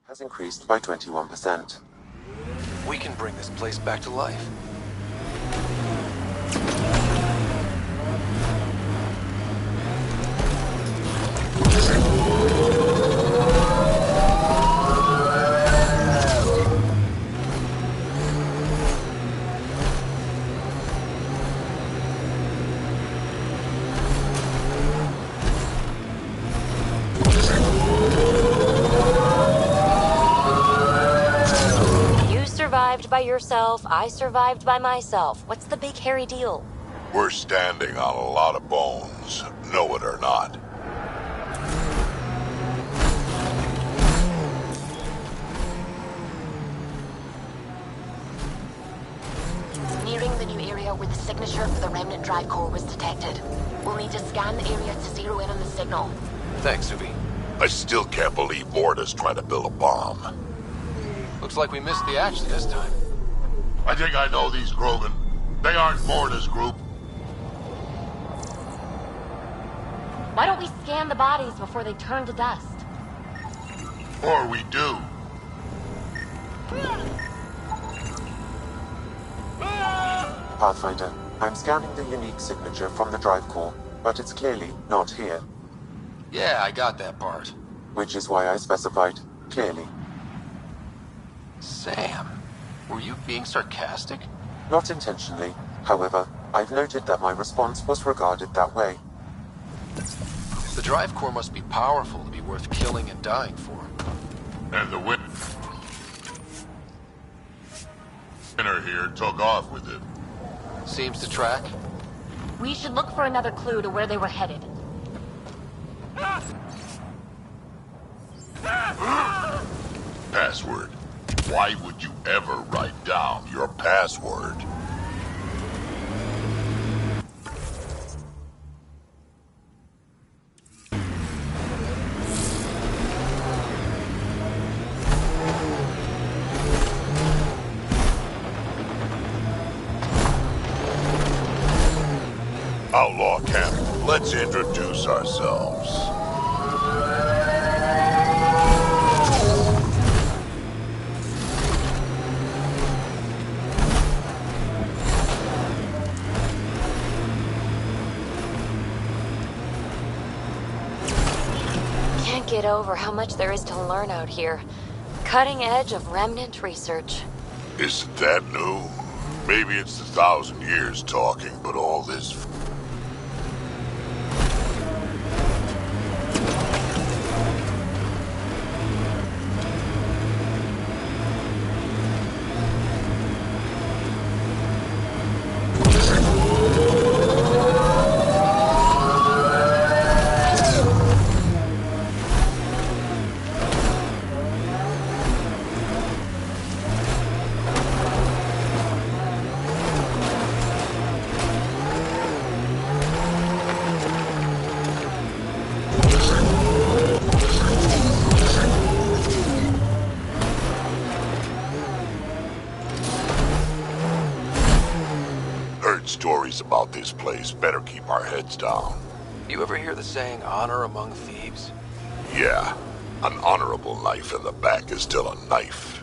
Has increased by 21%. We can bring this place back to life. By yourself, I survived by myself. What's the big hairy deal? We're standing on a lot of bones, know it or not. Nearing the new area where the signature for the remnant drive core was detected. We'll need to scan the area to zero in on the signal. Thanks, Suvi. I still can't believe Morta's trying to build a bomb. Looks like we missed the action this time. I think I know these Krogan. They aren't Morta's group. Why don't we scan the bodies before they turn to dust? Or we do. Pathfinder, I'm scanning the unique signature from the drive core, but it's clearly not here. Yeah, I got that part. Which is why I specified clearly. Sam, were you being sarcastic? Not intentionally. However, I've noted that my response was regarded that way. The drive core must be powerful to be worth killing and dying for. And the winner here took off with it. Seems to track. We should look for another clue to where they were headed. Password. Why would you ever write down your password? Outlaw camp, let's introduce ourselves. Can't get over how much there is to learn out here. Cutting edge of remnant research. Isn't that new? Maybe it's 1,000 years talking, but all this heard stories about this place. Better keep our heads down. You ever hear the saying, honor among thieves? Yeah, an honorable knife in the back is still a knife.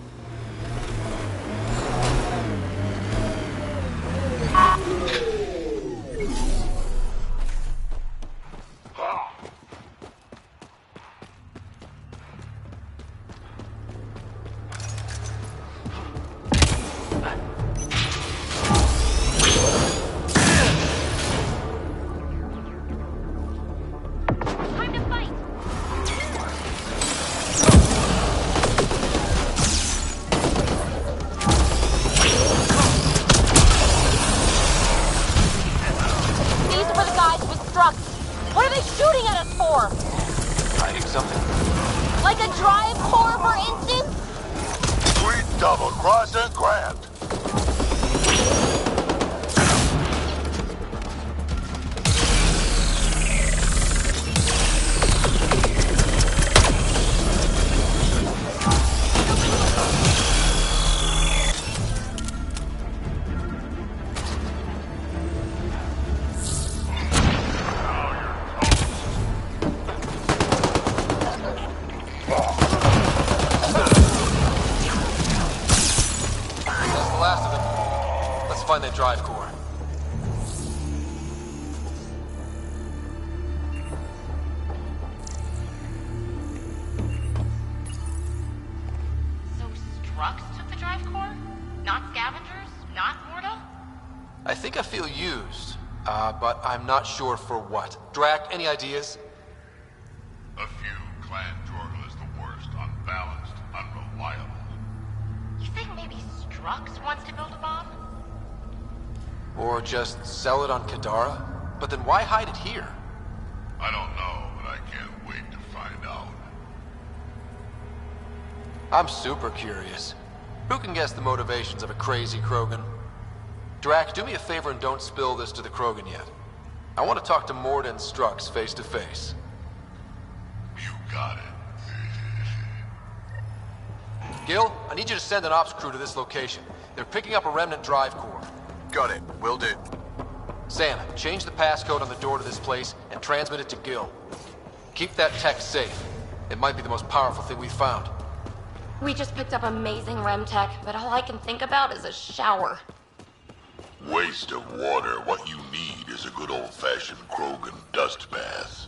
Find that drive core. So Strux took the drive core? Not scavengers? Not mortal? I think I feel used, but I'm not sure for what. Drac, any ideas? A few. Clan Jorgel is the worst. Unbalanced, unreliable. You think maybe Strux wants to build a bomb? Or just sell it on Kadara? But then why hide it here? I don't know, but I can't wait to find out. I'm super curious. Who can guess the motivations of a crazy Krogan? Drac, do me a favor and don't spill this to the Krogan yet. I want to talk to Mord and Strux face to face. You got it. Gil, I need you to send an ops crew to this location. They're picking up a remnant drive core. Got it. Will do. Sam, change the passcode on the door to this place and transmit it to Gil. Keep that tech safe. It might be the most powerful thing we've found. We just picked up amazing rem tech, but all I can think about is a shower. Waste of water. What you need is a good old-fashioned Krogan dust bath.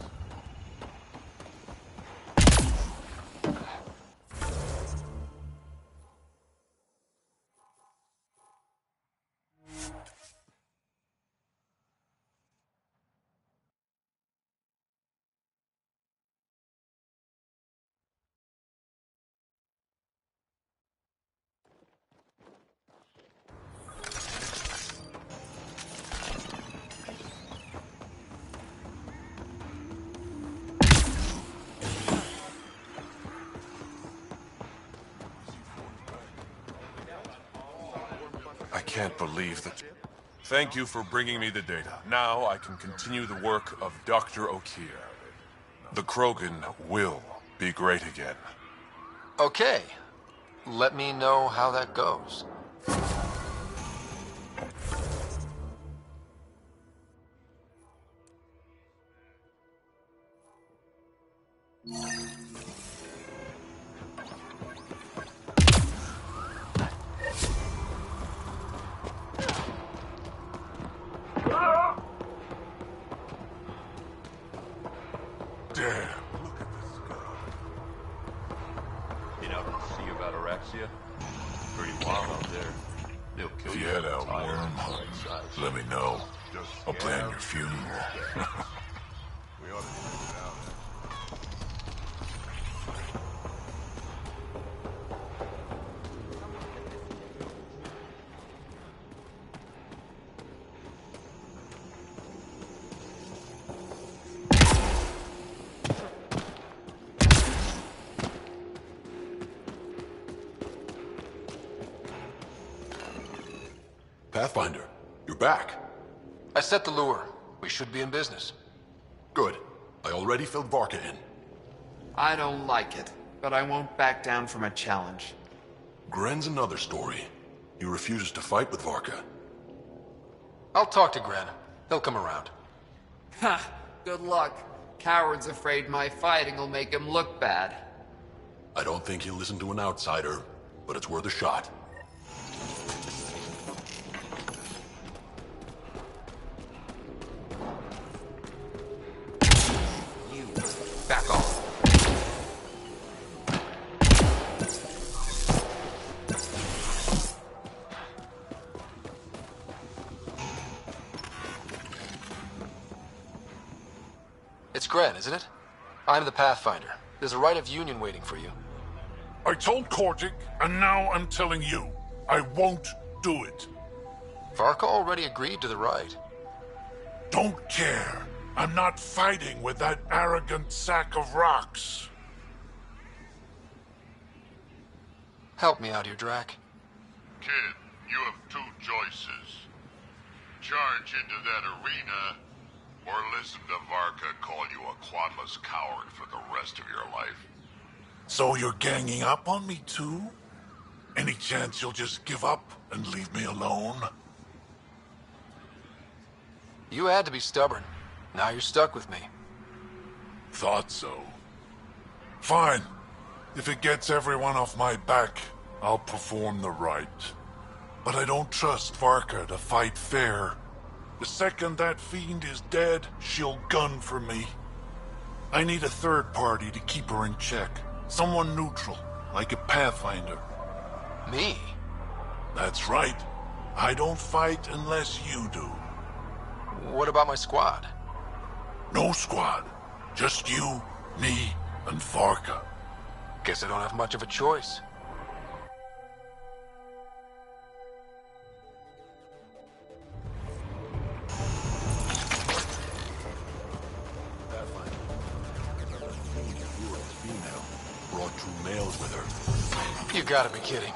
I can't believe that. Thank you for bringing me the data. Now I can continue the work of Dr. O'Keir. The Krogan will be great again. Okay. Let me know how that goes. If you head out warm, let me know. I'll plan your funeral. Pathfinder, you're back. I set the lure. We should be in business. Good. I already filled Varka in. I don't like it, but I won't back down from a challenge. Gren's another story. He refuses to fight with Varka. I'll talk to Gren. He'll come around. Ha! Good luck. Coward's afraid my fighting will make him look bad. I don't think he'll listen to an outsider, but it's worth a shot. You back off. It's Gren, isn't it? I'm the Pathfinder. There's a right of union waiting for you. I told Kordic, and now I'm telling you, I won't do it. Varka already agreed to the right. Don't care. I'm not fighting with that arrogant sack of rocks. Help me out here, Drac. Kid, you have two choices. Charge into that arena, or listen to Varka call you a quadless coward for the rest of your life. So you're ganging up on me too? Any chance you'll just give up and leave me alone? You had to be stubborn. Now you're stuck with me. Thought so. Fine. If it gets everyone off my back, I'll perform the rite. But I don't trust Varka to fight fair. The second that fiend is dead, she'll gun for me. I need a third party to keep her in check. Someone neutral, like a Pathfinder. Me? That's right. I don't fight unless you do. What about my squad? No squad. Just you, me, and Varka. Guess I don't have much of a choice. Brought two males with her. You gotta be kidding.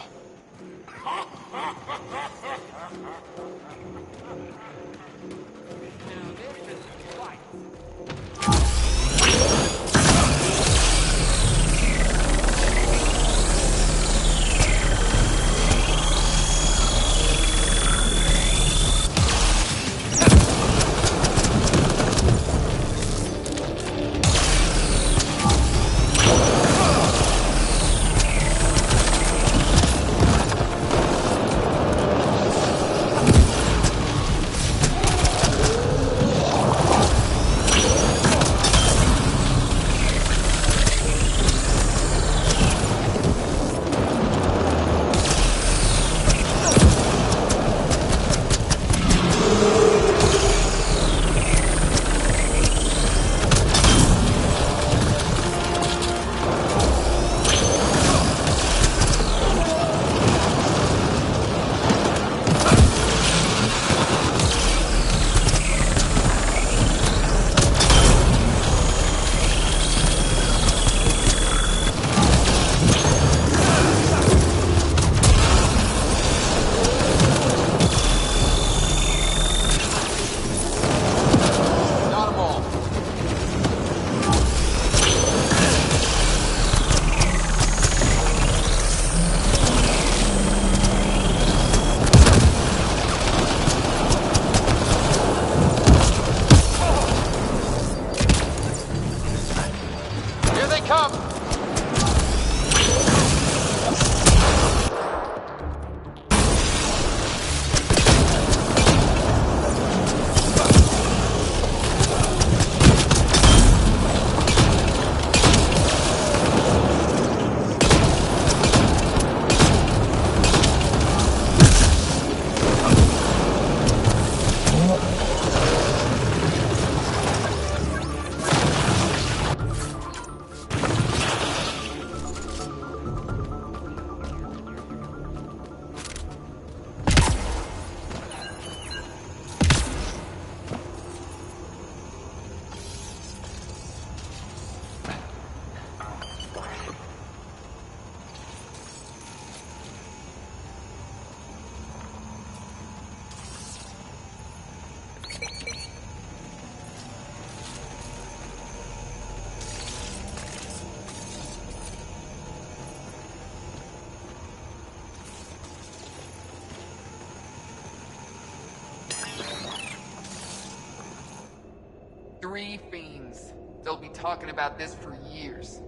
3 fiends. They'll be talking about this for years.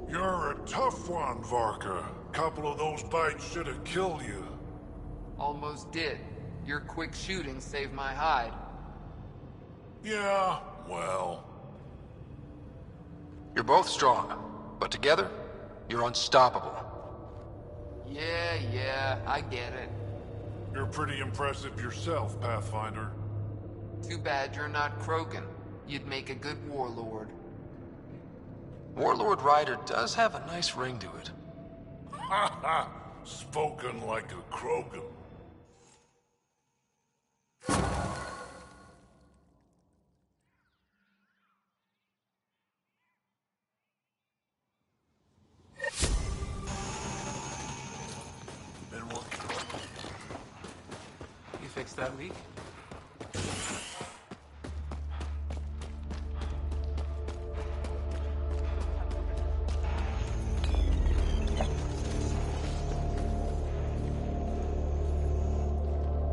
You're a tough one, Varka. Couple of those bites should have killed you. Almost did. Your quick shooting saved my hide. Yeah, well... You're both strong, but together, you're unstoppable. Yeah, I get it. You're pretty impressive yourself, Pathfinder. Too bad you're not Krogan. You'd make a good warlord. Warlord Ryder does have a nice ring to it. Ha ha! Spoken like a Krogan. You fixed that leak?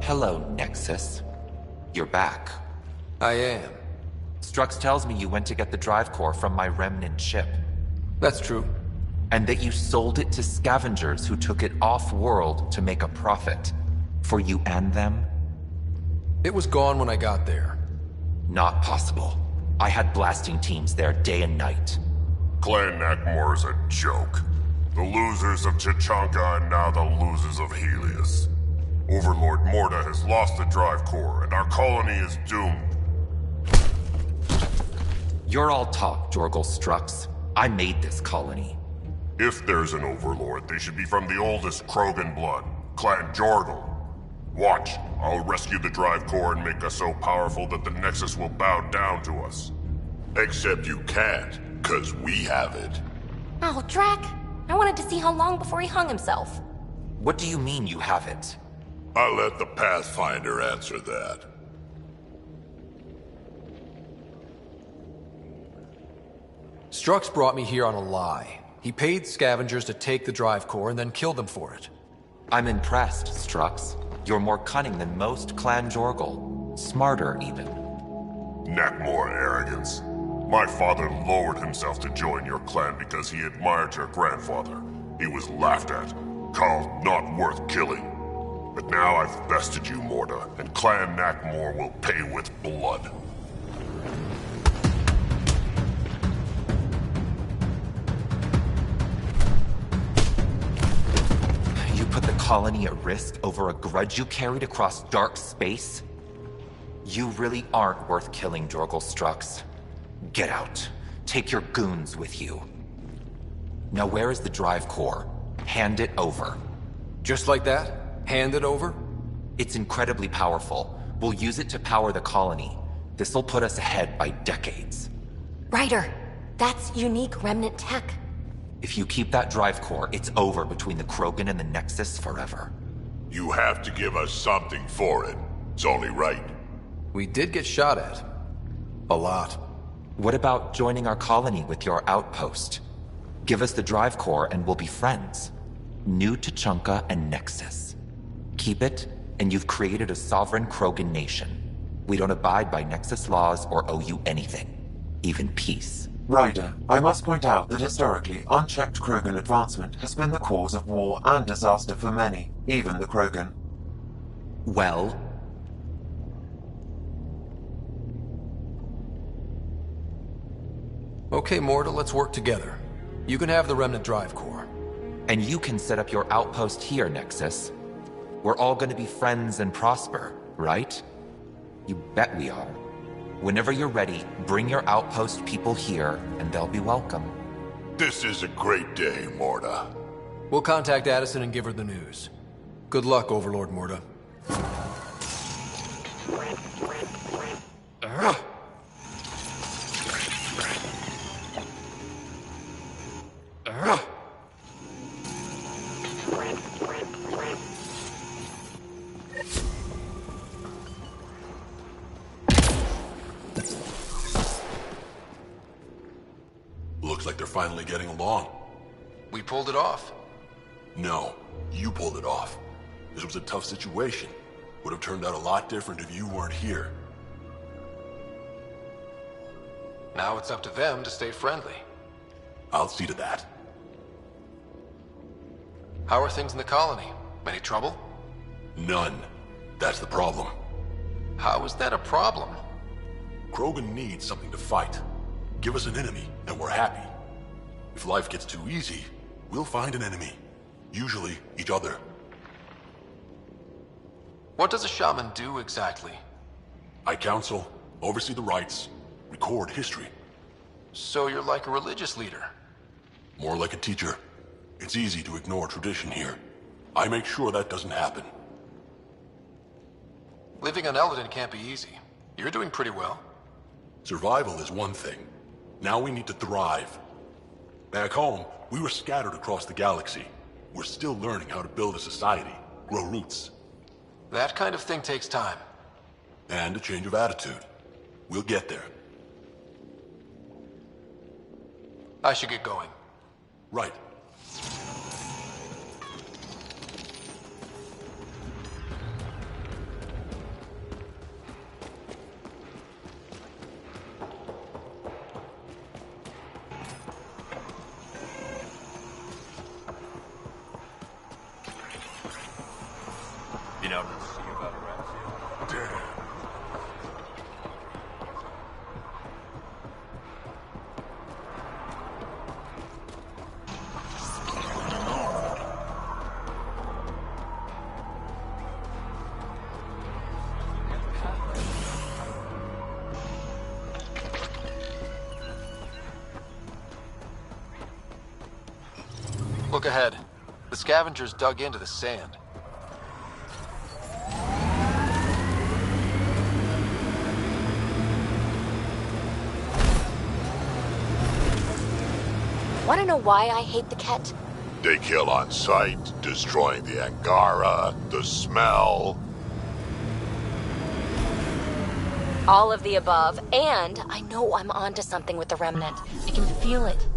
Hello, Nexus. You're back. I am. Strux tells me you went to get the drive core from my remnant ship. That's true. And that you sold it to scavengers who took it off-world to make a profit. For you and them? It was gone when I got there. Not possible. I had blasting teams there day and night. Clan Nakmor is a joke. The losers of Chichanka and now the losers of Helios. Overlord Morta has lost the drive core, and our colony is doomed. You're all talk, Jorgal Strux. I made this colony. If there's an overlord, they should be from the oldest Krogan blood, Clan Jorgal. Watch, I'll rescue the drive core and make us so powerful that the Nexus will bow down to us. Except you can't, 'cause we have it. Oh, Drac. I wanted to see how long before he hung himself. What do you mean you have it? I'll let the Pathfinder answer that. Strux brought me here on a lie. He paid scavengers to take the drive core and then killed them for it. I'm impressed, Strux. You're more cunning than most Clan Jorgal. Smarter, even. Nakmor arrogance. My father lowered himself to join your clan because he admired your grandfather. He was laughed at, called not worth killing. But now I've bested you, Morta, and Clan Nakmor will pay with blood. You put the colony at risk over a grudge you carried across dark space? You really aren't worth killing, Jorgal Strux. Get out. Take your goons with you. Now where is the drive core? Hand it over. Just like that? Hand it over? It's incredibly powerful. We'll use it to power the colony. This'll put us ahead by decades. Ryder, that's unique remnant tech. If you keep that drive core, it's over between the Krogan and the Nexus forever. You have to give us something for it. It's only right. We did get shot at. A lot. What about joining our colony with your outpost? Give us the drive core and we'll be friends. New Tuchanka and Nexus. Keep it, and you've created a sovereign Krogan nation. We don't abide by Nexus laws or owe you anything. Even peace. Ryder, I must point out that historically, unchecked Krogan advancement has been the cause of war and disaster for many, even the Krogan. Well? Okay, Morta, let's work together. You can have the remnant drive core. And you can set up your outpost here, Nexus. We're all gonna be friends and prosper, right? You bet we are. Whenever you're ready, bring your outpost people here, and they'll be welcome. This is a great day, Morta. We'll contact Addison and give her the news. Good luck, Overlord Morta. Looks like they're finally getting along. We pulled it off. No, you pulled it off. This was a tough situation. Would have turned out a lot different if you weren't here. Now it's up to them to stay friendly. I'll see to that. How are things in the colony? Any trouble? None. That's the problem. How is that a problem? Krogan needs something to fight. Give us an enemy, and we're happy. If life gets too easy, we'll find an enemy. Usually, each other. What does a shaman do exactly? I counsel, oversee the rites, record history. So you're like a religious leader? More like a teacher. It's easy to ignore tradition here. I make sure that doesn't happen. Living on Eldon can't be easy. You're doing pretty well. Survival is one thing. Now we need to thrive. Back home, we were scattered across the galaxy. We're still learning how to build a society, grow roots. That kind of thing takes time. And a change of attitude. We'll get there. I should get going. Right. Been out to see about a rat here? Damn. Look ahead. The scavengers dug into the sand. Want to know why I hate the Ket? They kill on sight, destroying the Angara, the smell. All of the above, and I know I'm onto something with the Remnant. I can feel it.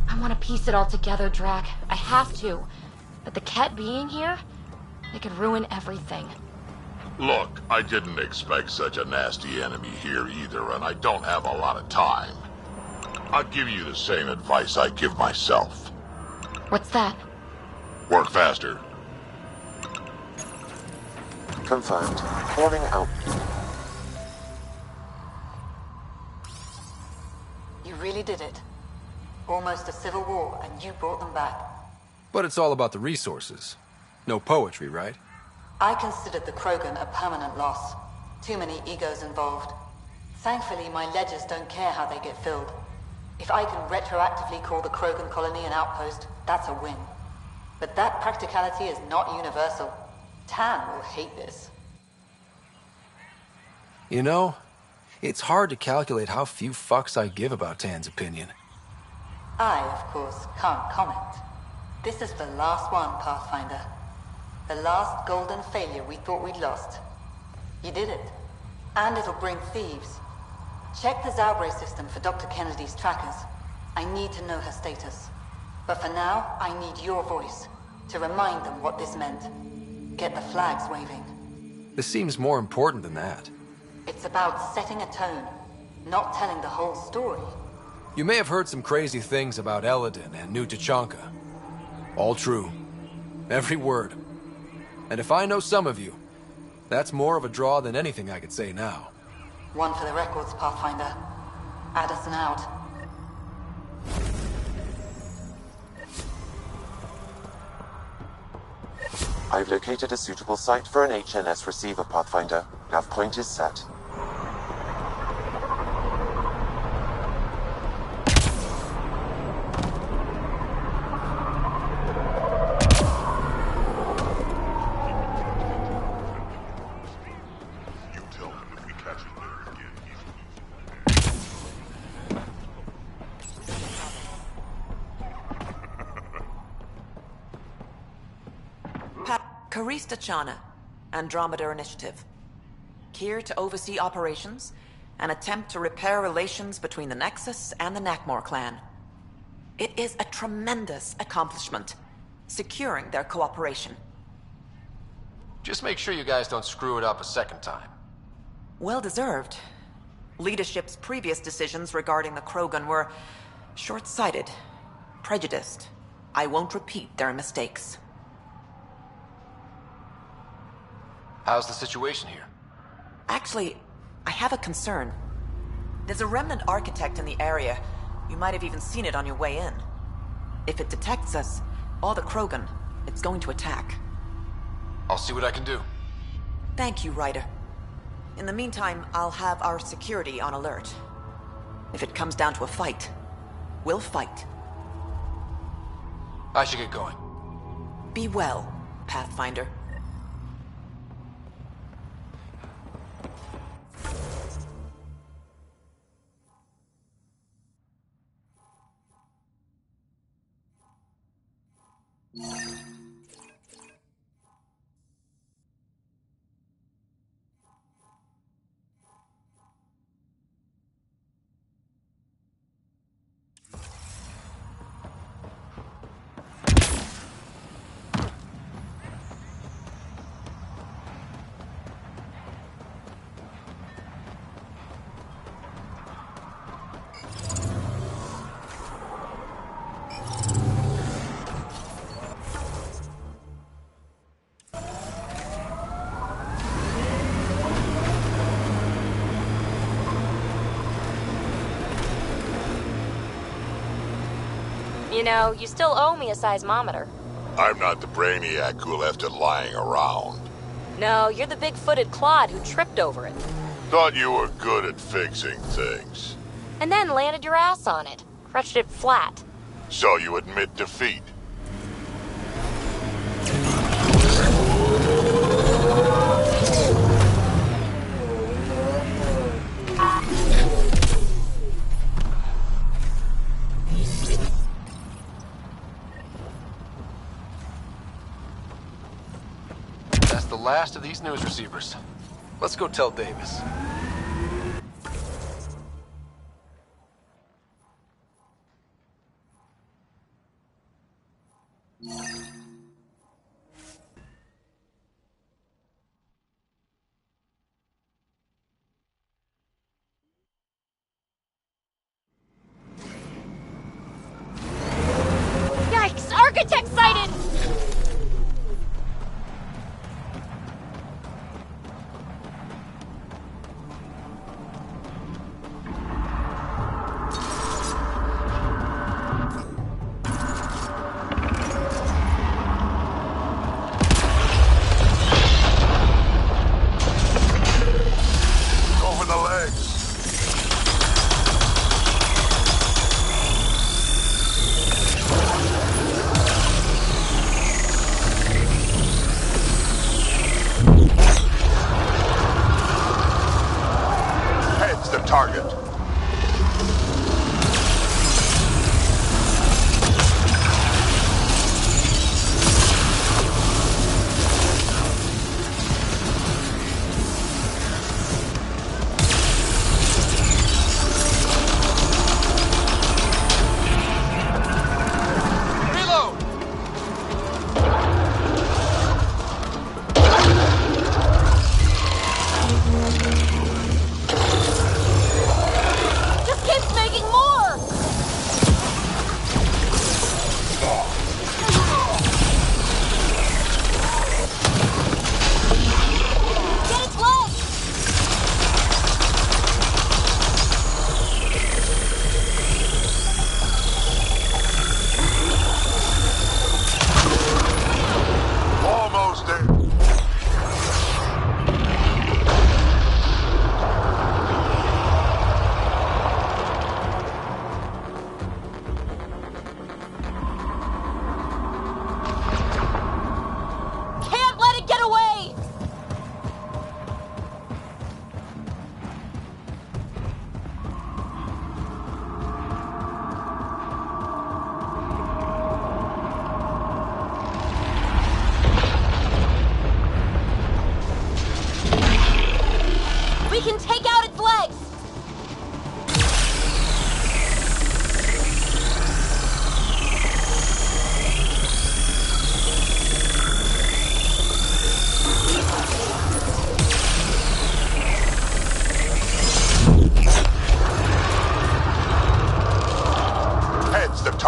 I want to piece it all together, Drac. I have to. But the Ket being here, they could ruin everything. Look, I didn't expect such a nasty enemy here either, and I don't have a lot of time. I'll give you the same advice I give myself. What's that? Work faster. Confirmed. Calling out. You really did it. Almost a civil war, and you brought them back. But it's all about the resources. No poetry, right? I considered the Krogan a permanent loss. Too many egos involved. Thankfully, my ledgers don't care how they get filled. If I can retroactively call the Krogan colony an outpost, that's a win. But that practicality is not universal. Tan will hate this. You know, it's hard to calculate how few fucks I give about Tan's opinion. I, of course, can't comment. This is the last one, Pathfinder. The last golden failure we thought we'd lost. You did it. And it'll bring thieves. Check the Zaubre system for Dr. Kennedy's trackers. I need to know her status. But for now, I need your voice to remind them what this meant. Get the flags waving. This seems more important than that. It's about setting a tone, not telling the whole story. You may have heard some crazy things about Eladin and New Tachanka. All true. Every word. And if I know some of you, that's more of a draw than anything I could say now. One for the records, Pathfinder. Addison out. I've located a suitable site for an HNS receiver, Pathfinder. Nav point is set. Karista Chana, Andromeda Initiative. Here to oversee operations and attempt to repair relations between the Nexus and the Nakmor clan. It is a tremendous accomplishment, securing their cooperation. Just make sure you guys don't screw it up a second time. Well deserved. Leadership's previous decisions regarding the Krogan were short-sighted, prejudiced. I won't repeat their mistakes. How's the situation here? Actually, I have a concern. There's a remnant architect in the area. You might have even seen it on your way in. If it detects us, or the Krogan, it's going to attack. I'll see what I can do. Thank you, Ryder. In the meantime, I'll have our security on alert. If it comes down to a fight, we'll fight. I should get going. Be well, Pathfinder. You know, you still owe me a seismometer. I'm not the brainiac who left it lying around. No, you're the big-footed clod who tripped over it. Thought you were good at fixing things. And then landed your ass on it. Crushed it flat. So you admit defeat. That's the last of these news receivers. Let's go tell Davis. Yikes! Architect sighted! Over the legs. Head's the target. Reload!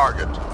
target.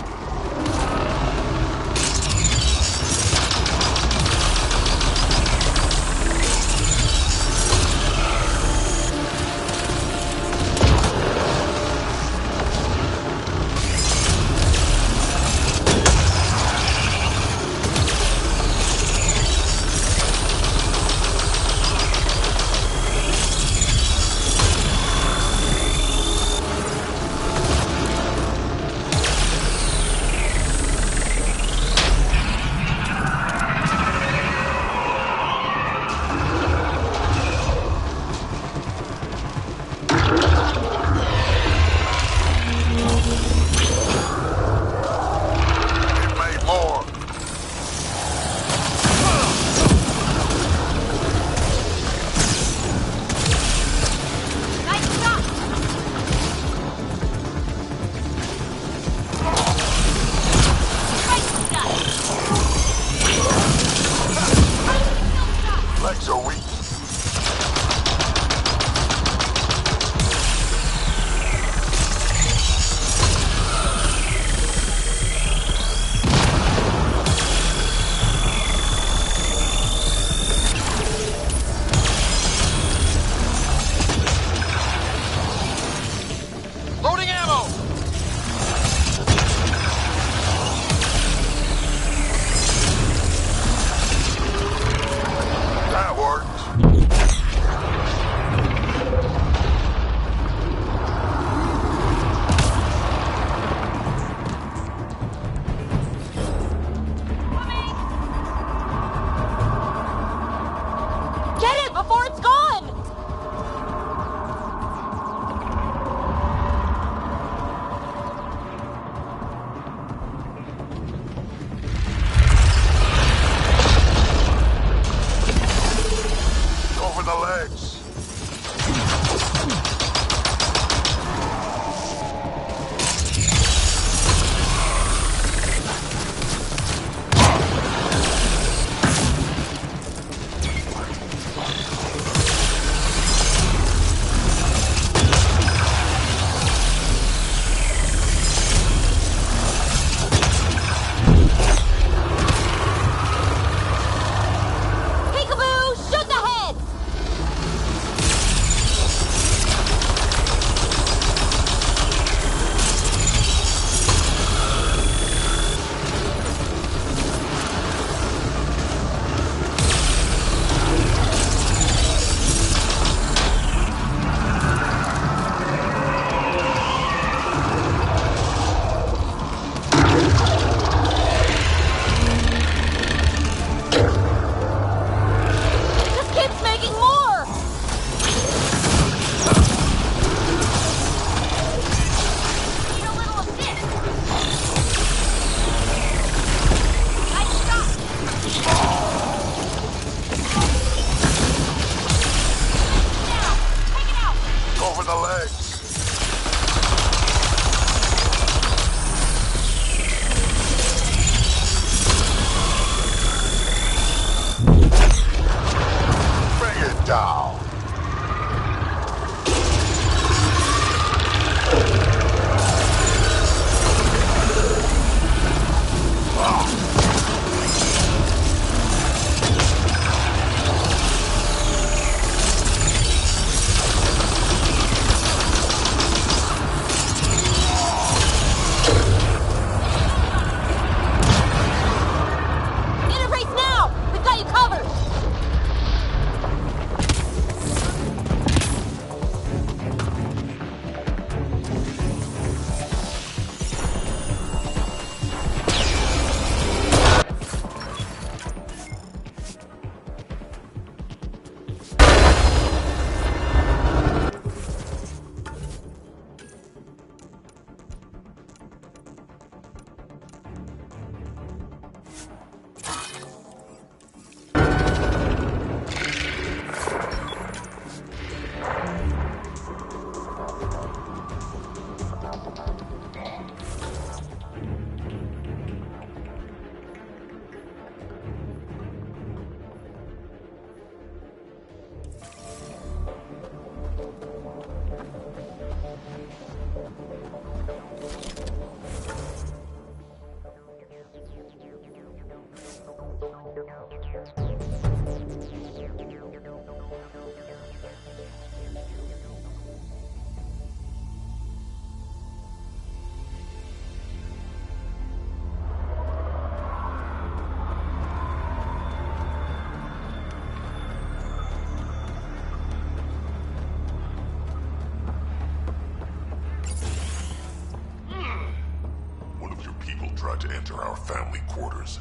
tried to enter our family quarters.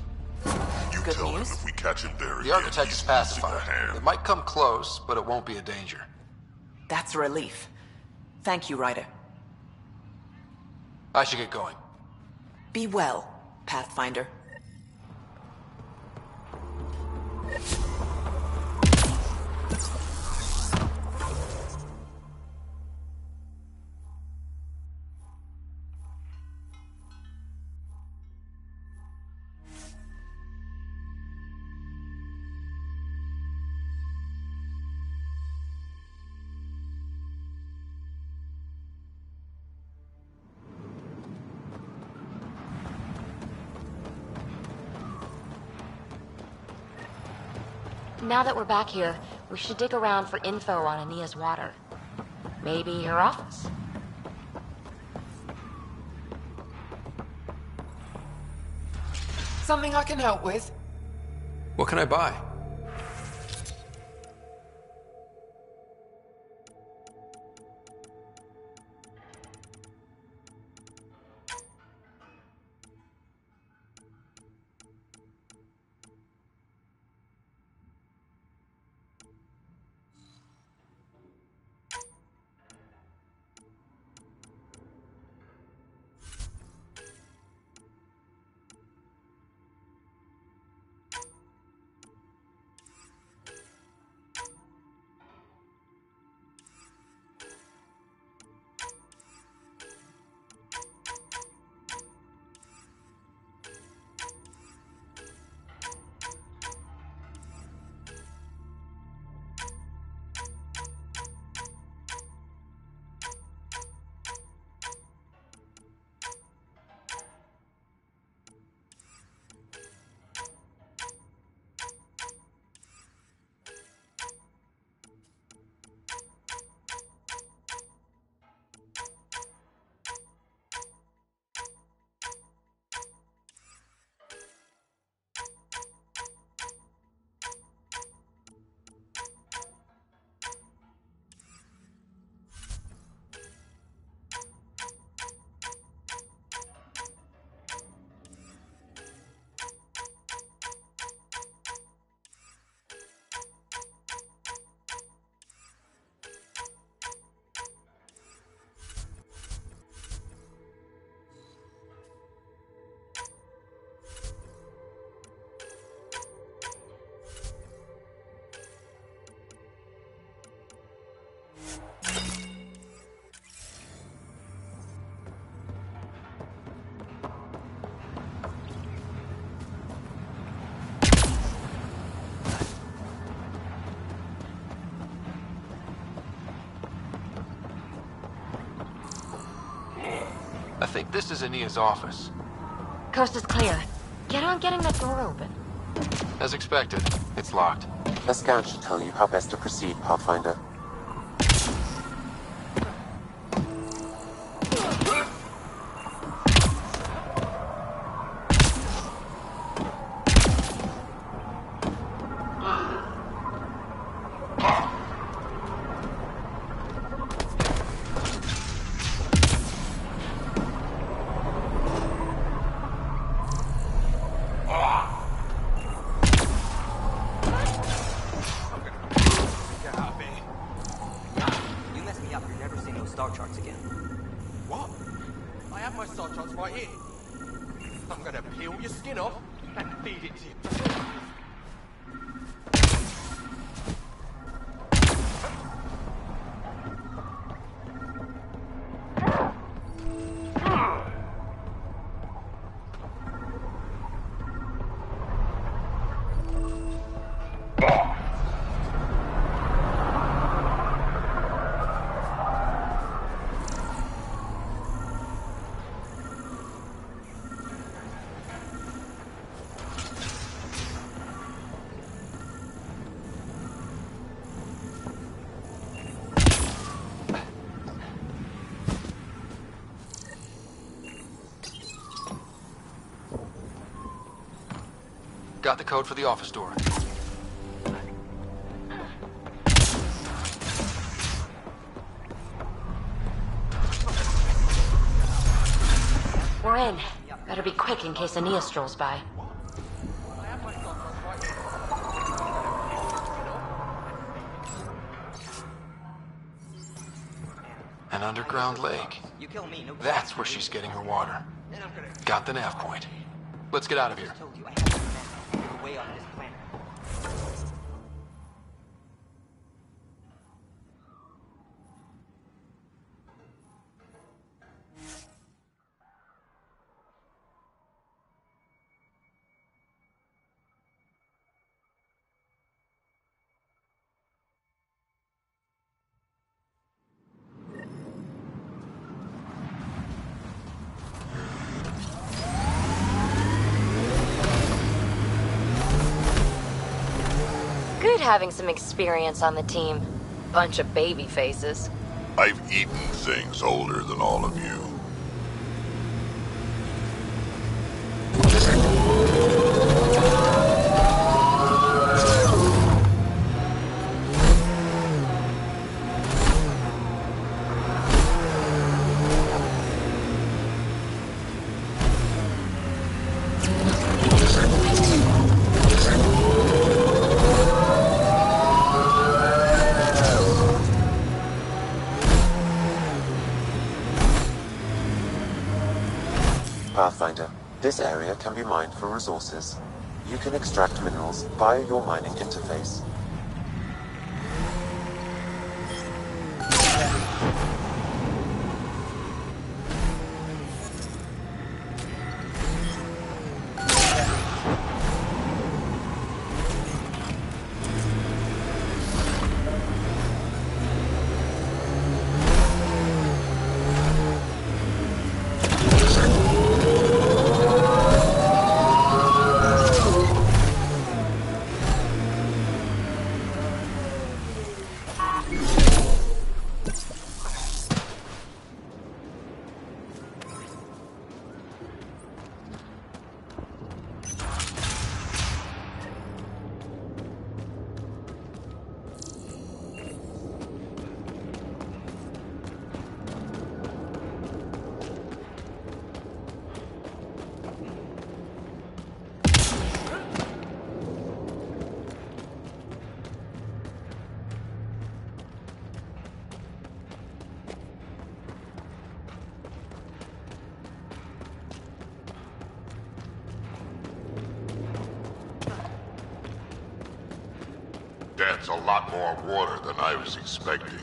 You Good tell news? him if we catch him there The again, architect he's is losing a pacified. hand. It might come close, but it won't be a danger. That's a relief. Thank you, Ryder. I should get going. Be well, Pathfinder. Now that we're back here, we should dig around for info on Ania's water. Maybe her office. Something I can help with? What can I buy? I think this is Ania's office. Coast is clear. Get on getting that door open. As expected, it's locked. The scan should tell you how best to proceed, Pathfinder. Got the code for the office door. We're in. Better be quick in case Ania strolls by. An underground lake. That's where she's getting her water. Got the nav point. Let's get out of here. Good having some experience on the team. Bunch of baby faces. I've eaten things older than all of you. Pathfinder, this area can be mined for resources. You can extract minerals via your mining interface. That's a lot more water than I was expecting.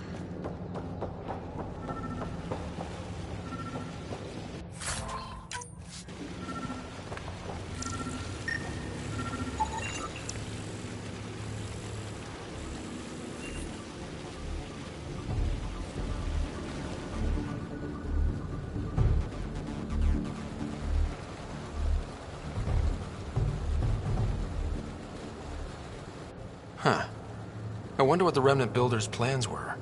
Huh. I wonder what the Remnant builders' plans were.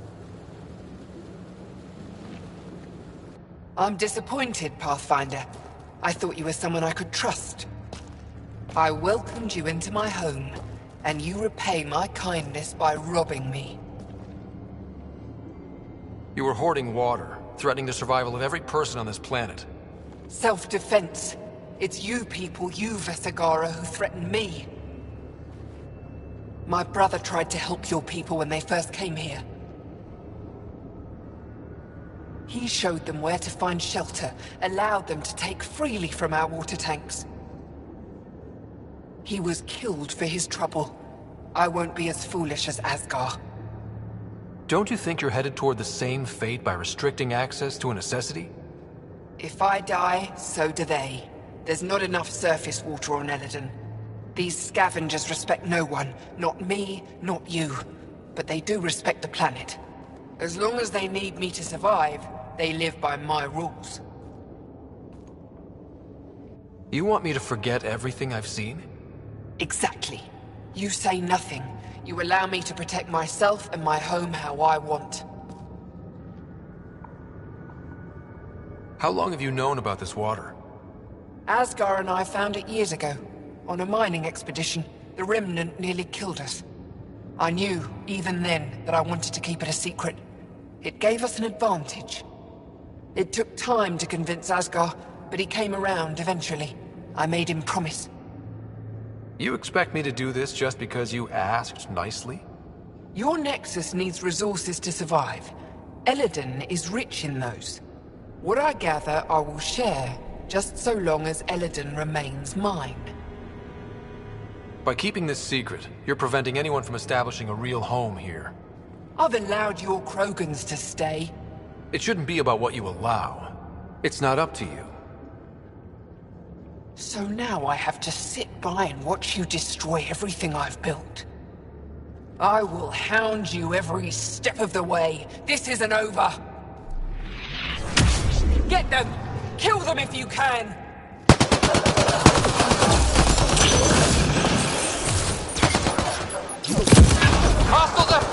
I'm disappointed, Pathfinder. I thought you were someone I could trust. I welcomed you into my home, and you repay my kindness by robbing me. You were hoarding water, threatening the survival of every person on this planet. Self-defense. It's you people, you Vesagara, who threaten me. My brother tried to help your people when they first came here. He showed them where to find shelter, allowed them to take freely from our water tanks. He was killed for his trouble. I won't be as foolish as Asgar. Don't you think you're headed toward the same fate by restricting access to a necessity? If I die, so do they. There's not enough surface water on Eladon. These scavengers respect no one. Not me, not you. But they do respect the planet. As long as they need me to survive, they live by my rules. You want me to forget everything I've seen? Exactly. You say nothing. You allow me to protect myself and my home how I want. How long have you known about this water? Asgar and I found it years ago. On a mining expedition, the Remnant nearly killed us. I knew, even then, that I wanted to keep it a secret. It gave us an advantage. It took time to convince Asgar, but he came around eventually. I made him promise. You expect me to do this just because you asked nicely? Your Nexus needs resources to survive. Eladin is rich in those. What I gather, I will share, just so long as Eladin remains mine. By keeping this secret, you're preventing anyone from establishing a real home here. I've allowed your Krogans to stay. It shouldn't be about what you allow. It's not up to you. So now I have to sit by and watch you destroy everything I've built. I will hound you every step of the way. This isn't over. Get them! Kill them if you can! Hostiles up!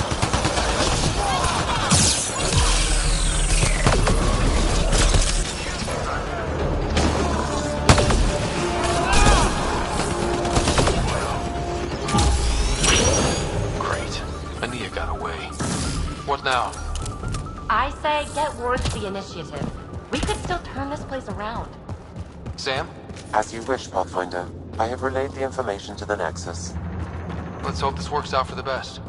Great. Ania got away. What now? I say get word to the initiative. We could still turn this place around. Sam? As you wish, Pathfinder. I have relayed the information to the Nexus. Let's hope this works out for the best.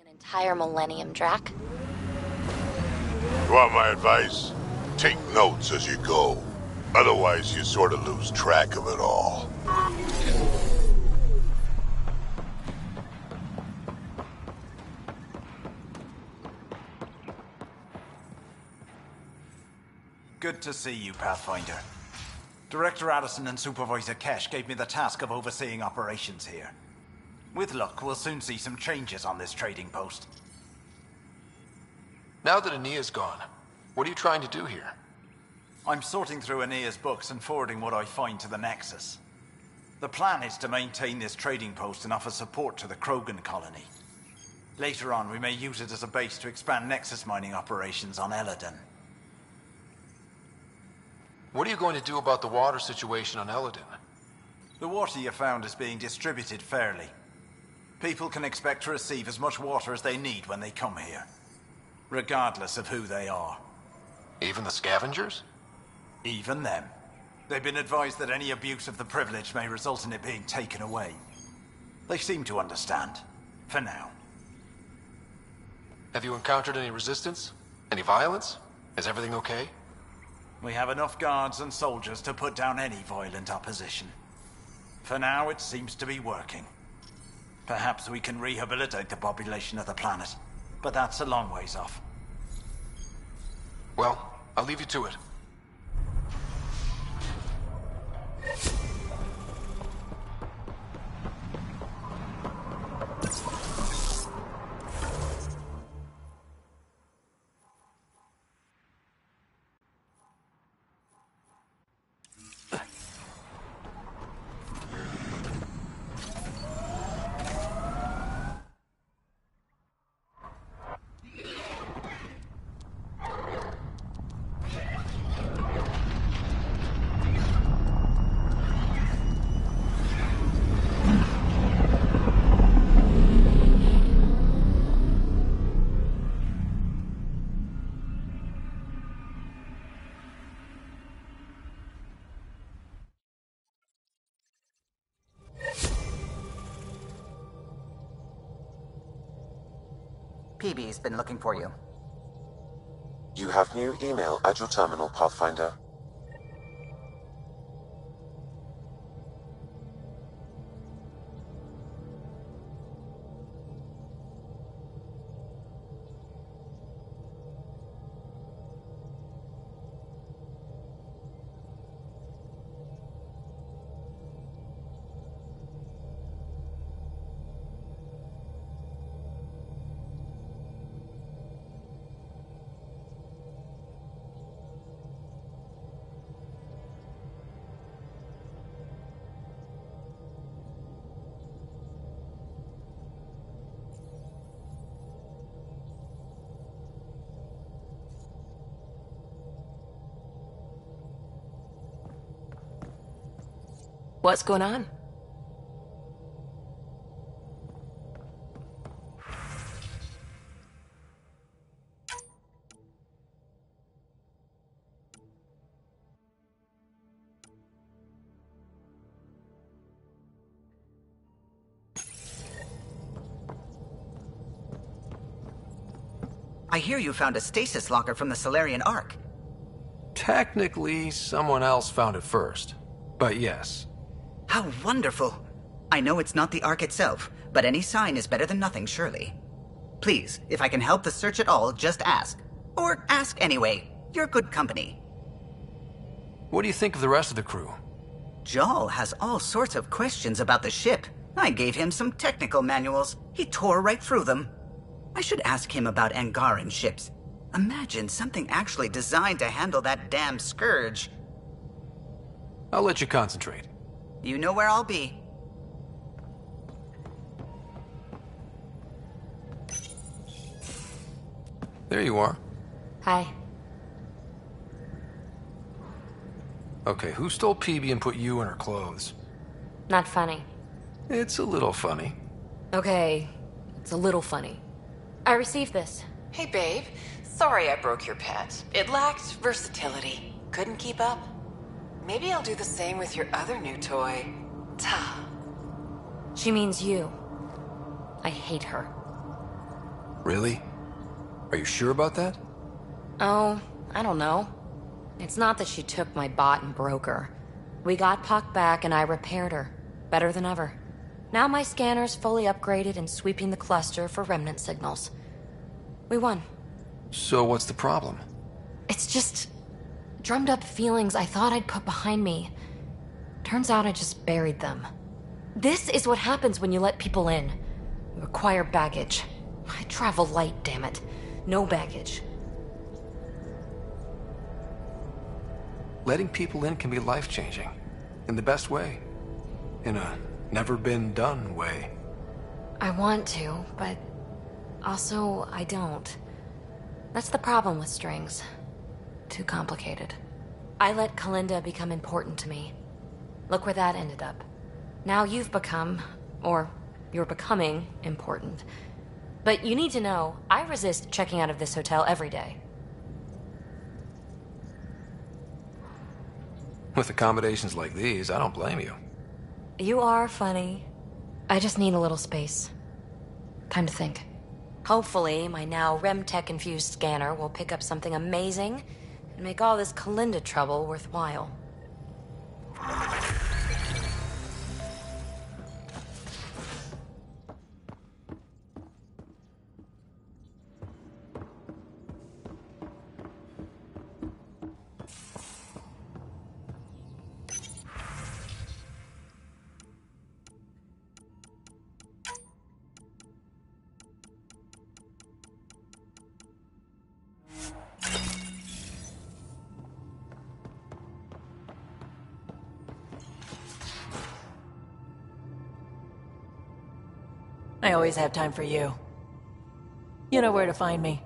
Entire millennium, Drac. You want my advice? Take notes as you go. Otherwise, you sort of lose track of it all. Good to see you, Pathfinder. Director Addison and Supervisor Kesh gave me the task of overseeing operations here. With luck, we'll soon see some changes on this trading post. Now that Ania's gone, what are you trying to do here? I'm sorting through Ania's books and forwarding what I find to the Nexus. The plan is to maintain this trading post and offer support to the Krogan colony. Later on, we may use it as a base to expand Nexus mining operations on Eladin. What are you going to do about the water situation on Eladin? The water you found is being distributed fairly. People can expect to receive as much water as they need when they come here, regardless of who they are. Even the scavengers? Even them. They've been advised that any abuse of the privilege may result in it being taken away. They seem to understand, for now. Have you encountered any resistance? Any violence? Is everything okay? We have enough guards and soldiers to put down any violent opposition. For now, it seems to be working. Perhaps we can rehabilitate the population of the planet, but that's a long ways off. Well, I'll leave you to it. PB's been looking for you. You have new email at your terminal, Pathfinder. What's going on? I hear you found a stasis locker from the Solarian Ark. Technically, someone else found it first. But yes. How wonderful. I know it's not the Ark itself, but any sign is better than nothing, surely. Please, if I can help the search at all, just ask. Or ask anyway. You're good company. What do you think of the rest of the crew? Jal has all sorts of questions about the ship. I gave him some technical manuals. He tore right through them. I should ask him about Angaran ships. Imagine something actually designed to handle that damn scourge. I'll let you concentrate. You know where I'll be. There you are. Hi. Okay, who stole PB and put you in her clothes? Not funny. It's a little funny. Okay, it's a little funny. I received this. Hey, babe. Sorry I broke your pet. It lacked versatility. Couldn't keep up. Maybe I'll do the same with your other new toy. Ta. She means you. I hate her. Really? Are you sure about that? Oh, I don't know. It's not that she took my bot and broke her. We got Puck back and I repaired her. Better than ever. Now my scanner's fully upgraded and sweeping the cluster for remnant signals. We won. So what's the problem? It's just drummed up feelings I thought I'd put behind me. Turns out I just buried them. This is what happens when you let people in. You acquire baggage. I travel light, damn it. No baggage. Letting people in can be life-changing. In the best way. In a never-been-done way. I want to, but also I don't. That's the problem with strings. Too complicated. I let Kalinda become important to me. Look where that ended up. Now you've become, or you're becoming, important. But you need to know, I resist checking out of this hotel every day. With accommodations like these, I don't blame you. You are funny. I just need a little space. Time to think. Hopefully, my now RemTech-infused scanner will pick up something amazing and make all this Kalinda trouble worthwhile. I always have time for you. You know where to find me.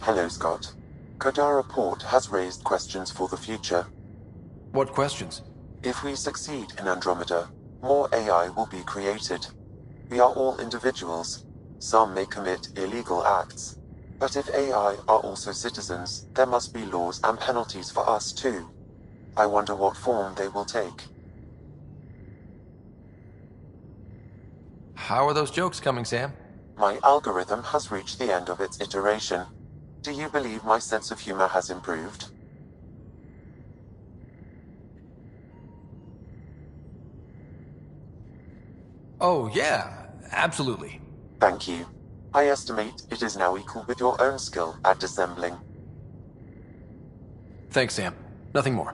Hello, Scott. Kodara Port has raised questions for the future. What questions? If we succeed in Andromeda, more AI will be created. We are all individuals. Some may commit illegal acts. But if AI are also citizens, there must be laws and penalties for us too. I wonder what form they will take. How are those jokes coming, Sam? My algorithm has reached the end of its iteration. Do you believe my sense of humor has improved? Oh, yeah, absolutely. Thank you. I estimate it is now equal with your own skill at dissembling. Thanks, Sam. Nothing more.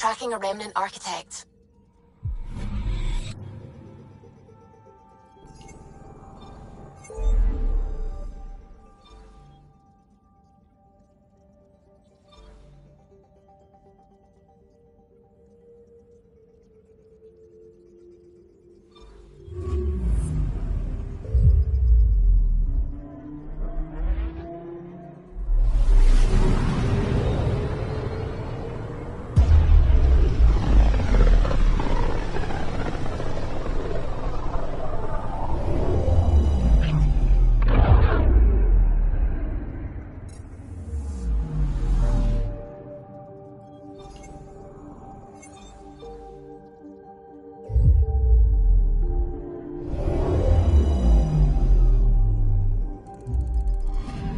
Tracking a remnant architect.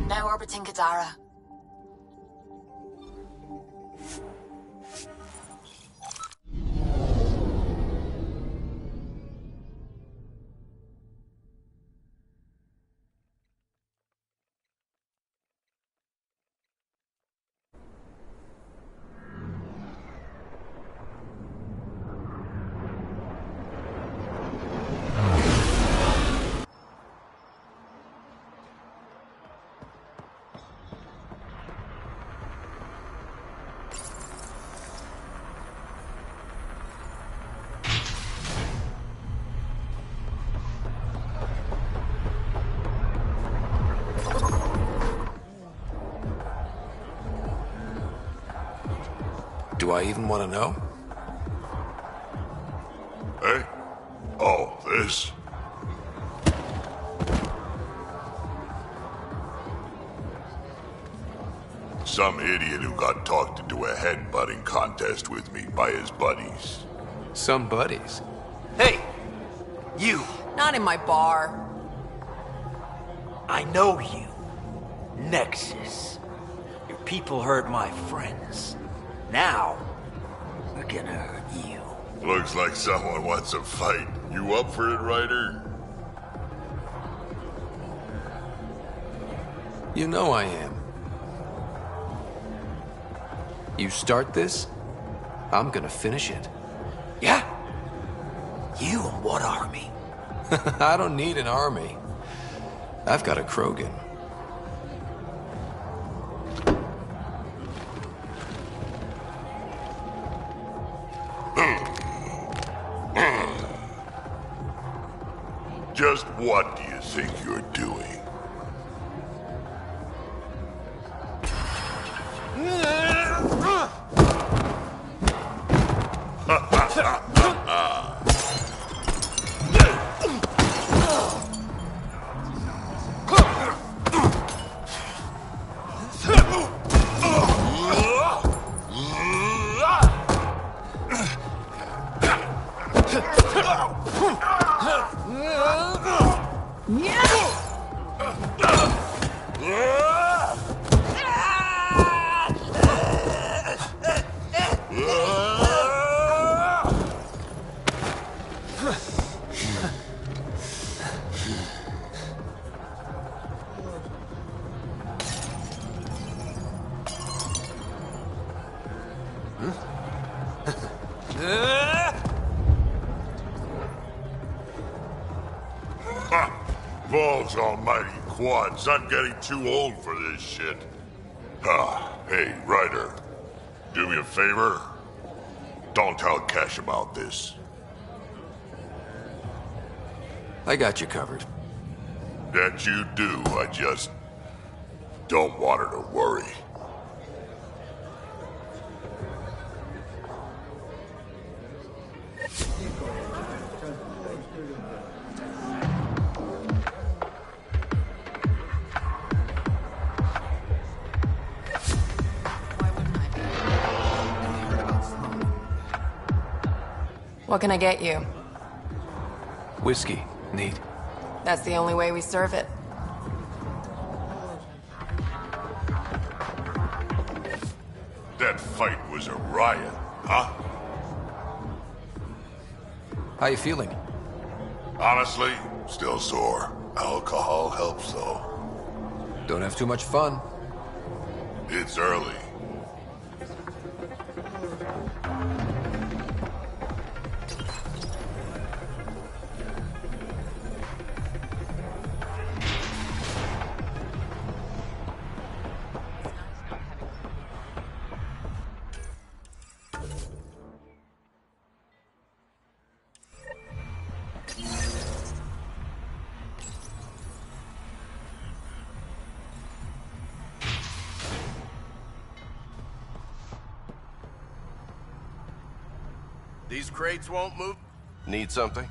Now orbiting Kodara. Do I even want to know? Hey? Oh, this? Some idiot who got talked into a headbutting contest with me by his buddies. Some buddies? Hey! You! Not in my bar. I know you. Nexus. Your people hurt my friends. Now, we're gonna hurt you. Looks like someone wants a fight. You up for it, Ryder? You know I am. You start this, I'm gonna finish it. Yeah? You and what army? I don't need an army. I've got a Krogan. Just what do you think you're doing? Balls almighty quads, I'm getting too old for this shit. Hey, Ryder. Do me a favor. Don't tell Cash about this. I got you covered. That you do, I just don't want her to worry. What can I get you? Whiskey. Neat. That's the only way we serve it. That fight was a riot, huh? How you feeling? Honestly, still sore. Alcohol helps, though. Don't have too much fun. It's early. These crates won't move. Need something?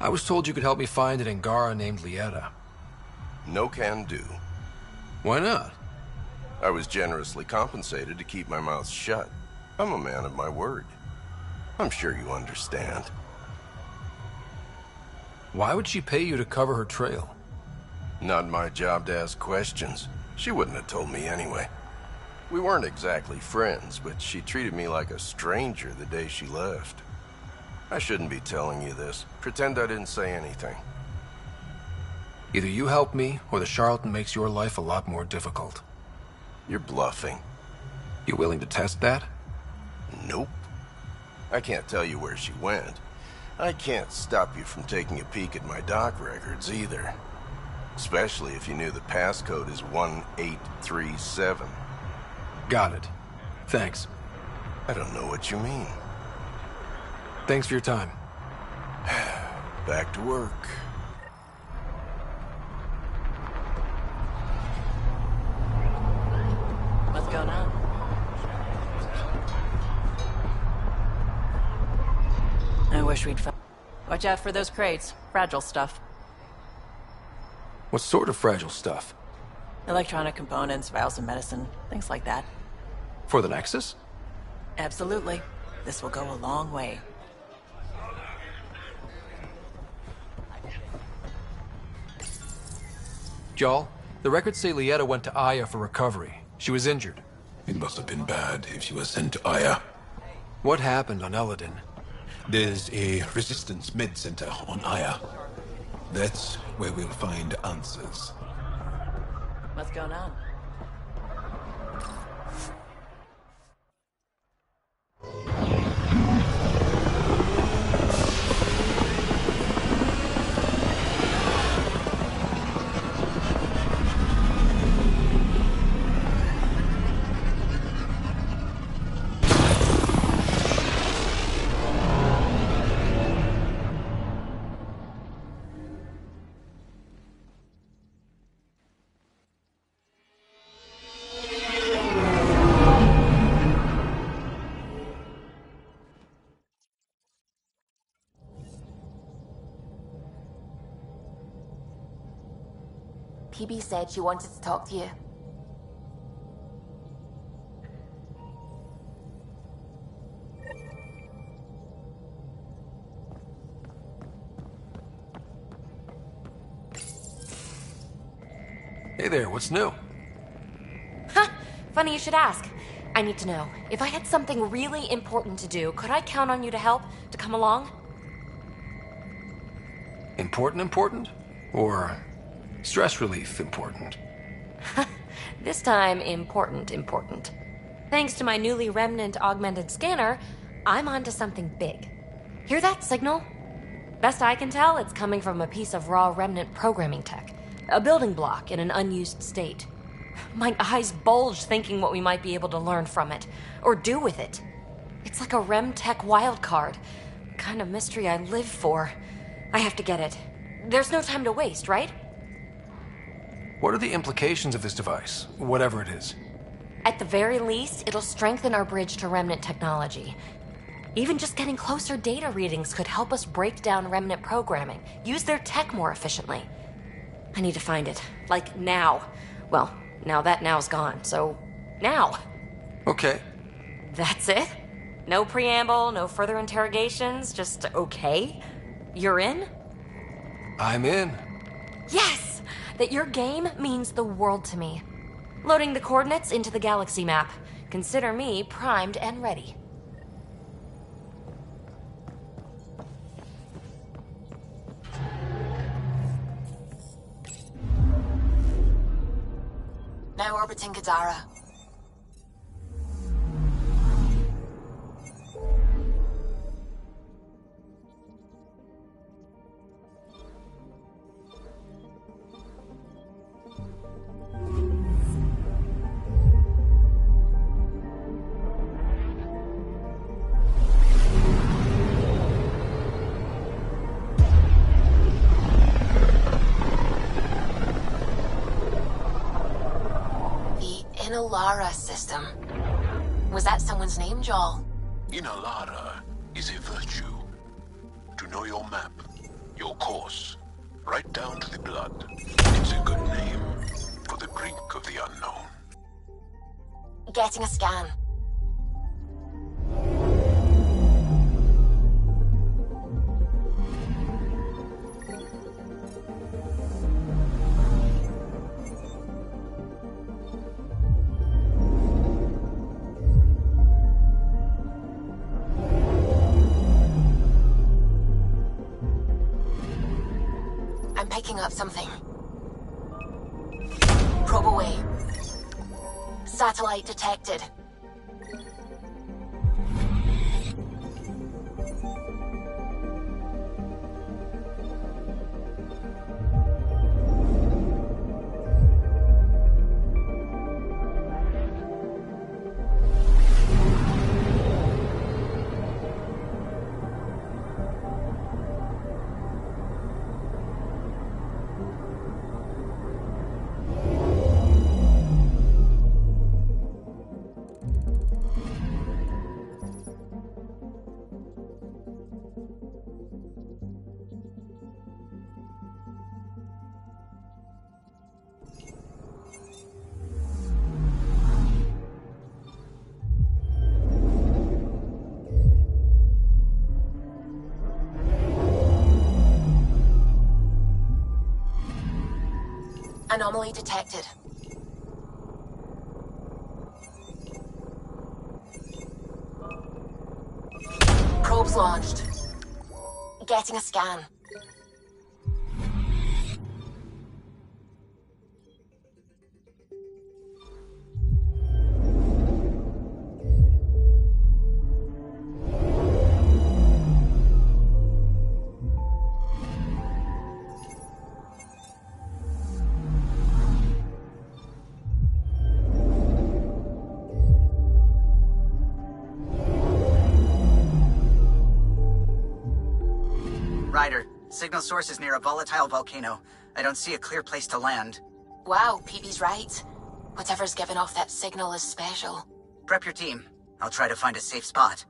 I was told you could help me find an Angara named Lieta. No can do. Why not? I was generously compensated to keep my mouth shut. I'm a man of my word. I'm sure you understand. Why would she pay you to cover her trail? Not my job to ask questions. She wouldn't have told me anyway. We weren't exactly friends, but she treated me like a stranger the day she left. I shouldn't be telling you this. Pretend I didn't say anything. Either you help me, or the charlatan makes your life a lot more difficult. You're bluffing. You willing to test that? Nope. I can't tell you where she went. I can't stop you from taking a peek at my doc records either. Especially if you knew the passcode is 1837. Got it. Thanks. I don't know what you mean. Thanks for your time. Back to work. What's going on? wish we'd found. Watch out for those crates. Fragile stuff. What sort of fragile stuff? Electronic components, vials of medicine, things like that. For the Nexus? Absolutely. This will go a long way. Jarl, the records say Lieta went to Aya for recovery. She was injured. It must have been bad if she was sent to Aya. What happened on Eladin? There's a resistance med center on Aya. That's where we'll find answers. What's going on? PB said she wanted to talk to you. Hey there, what's new? Huh, funny you should ask. I need to know, if I had something really important to do, could I count on you to help, to come along? Important? Or stress relief important? This time, important. Thanks to my newly Remnant augmented scanner, I'm onto something big. Hear that signal? Best I can tell, it's coming from a piece of raw Remnant programming tech. A building block in an unused state. My eyes bulge thinking what we might be able to learn from it, or do with it. It's like a Rem tech wildcard. Kind of mystery I live for. I have to get it. There's no time to waste, right? What are the implications of this device, whatever it is? At the very least, it'll strengthen our bridge to Remnant technology. Even just getting closer data readings could help us break down Remnant programming, use their tech more efficiently. I need to find it. Like, now. Well, now that now's gone, so now. Okay. That's it? No preamble, no further interrogations, just okay? You're in? I'm in. Yes! That your game means the world to me. Loading the coordinates into the galaxy map. Consider me primed and ready. Now orbiting Kadara. Inalara system. Was that someone's name, Joel? Inalara is a virtue. To know your map, your course, right down to the blood. It's a good name for the brink of the unknown. Getting a scan. Picking up something. Probe away. Satellite detected. Anomaly detected. Probes launched. Getting a scan. Ryder, signal source is near a volatile volcano. I don't see a clear place to land. Wow, PB's right. Whatever's giving off that signal is special. Prep your team. I'll try to find a safe spot.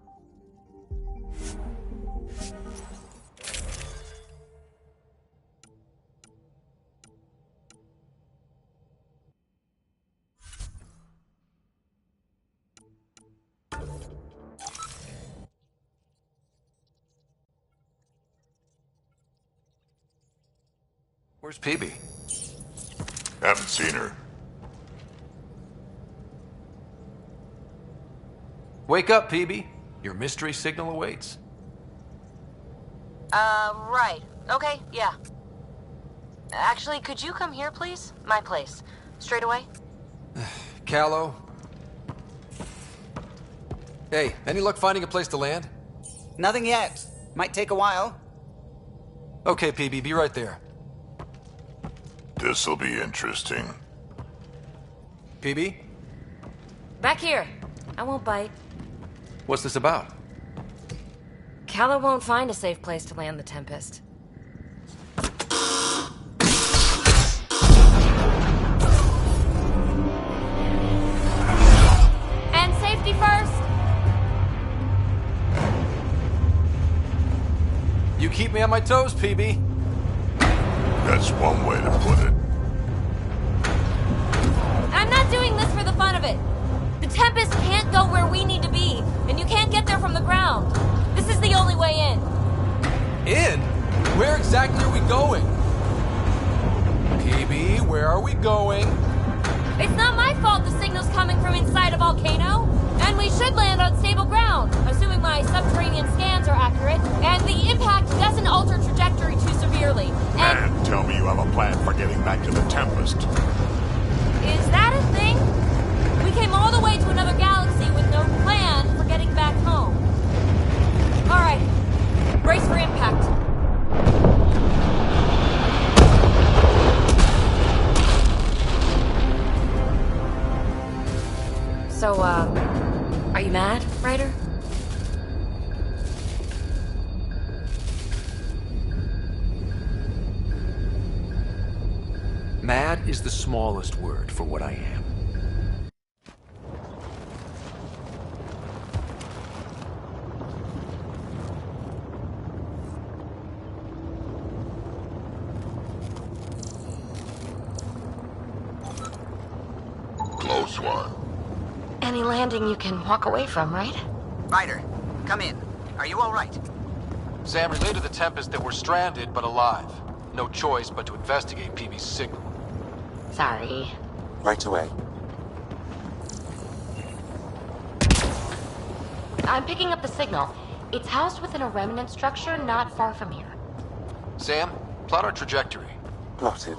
Where's PB? Haven't seen her. Wake up, PB. Your mystery signal awaits. Right. Okay, yeah. Actually, could you come here, please? My place. Straight away? Callow? Hey, any luck finding a place to land? Nothing yet. Might take a while. Okay, PB, be right there. This'll be interesting. PB? Back here. I won't bite. What's this about? Callow won't find a safe place to land the Tempest. And safety first! You keep me on my toes, PB. That's one way to put it. I'm not doing this for the fun of it. The Tempest can't go where we need to be, and you can't get there from the ground. This is the only way in. In? Where exactly are we going? PB, where are we going? It's not my fault the signal's coming from inside a volcano. And we should land on stable ground, assuming my subterranean scans are accurate, and the impact doesn't alter trajectory too severely. And tell me you have a plan for getting back to the Tempest. Is that a thing? We came all the way to another galaxy with no plan for getting back home. All right, brace for impact. So, are you mad, Ryder? Mad is the smallest word for what I am. Close one. Any landing you can walk away from, right? Ryder, come in. Are you all right? Sam, relay to the Tempest that we're stranded but alive. No choice but to investigate PB's signal. Sorry. Right away. I'm picking up the signal. It's housed within a remnant structure not far from here. Sam, plot our trajectory. Plotted.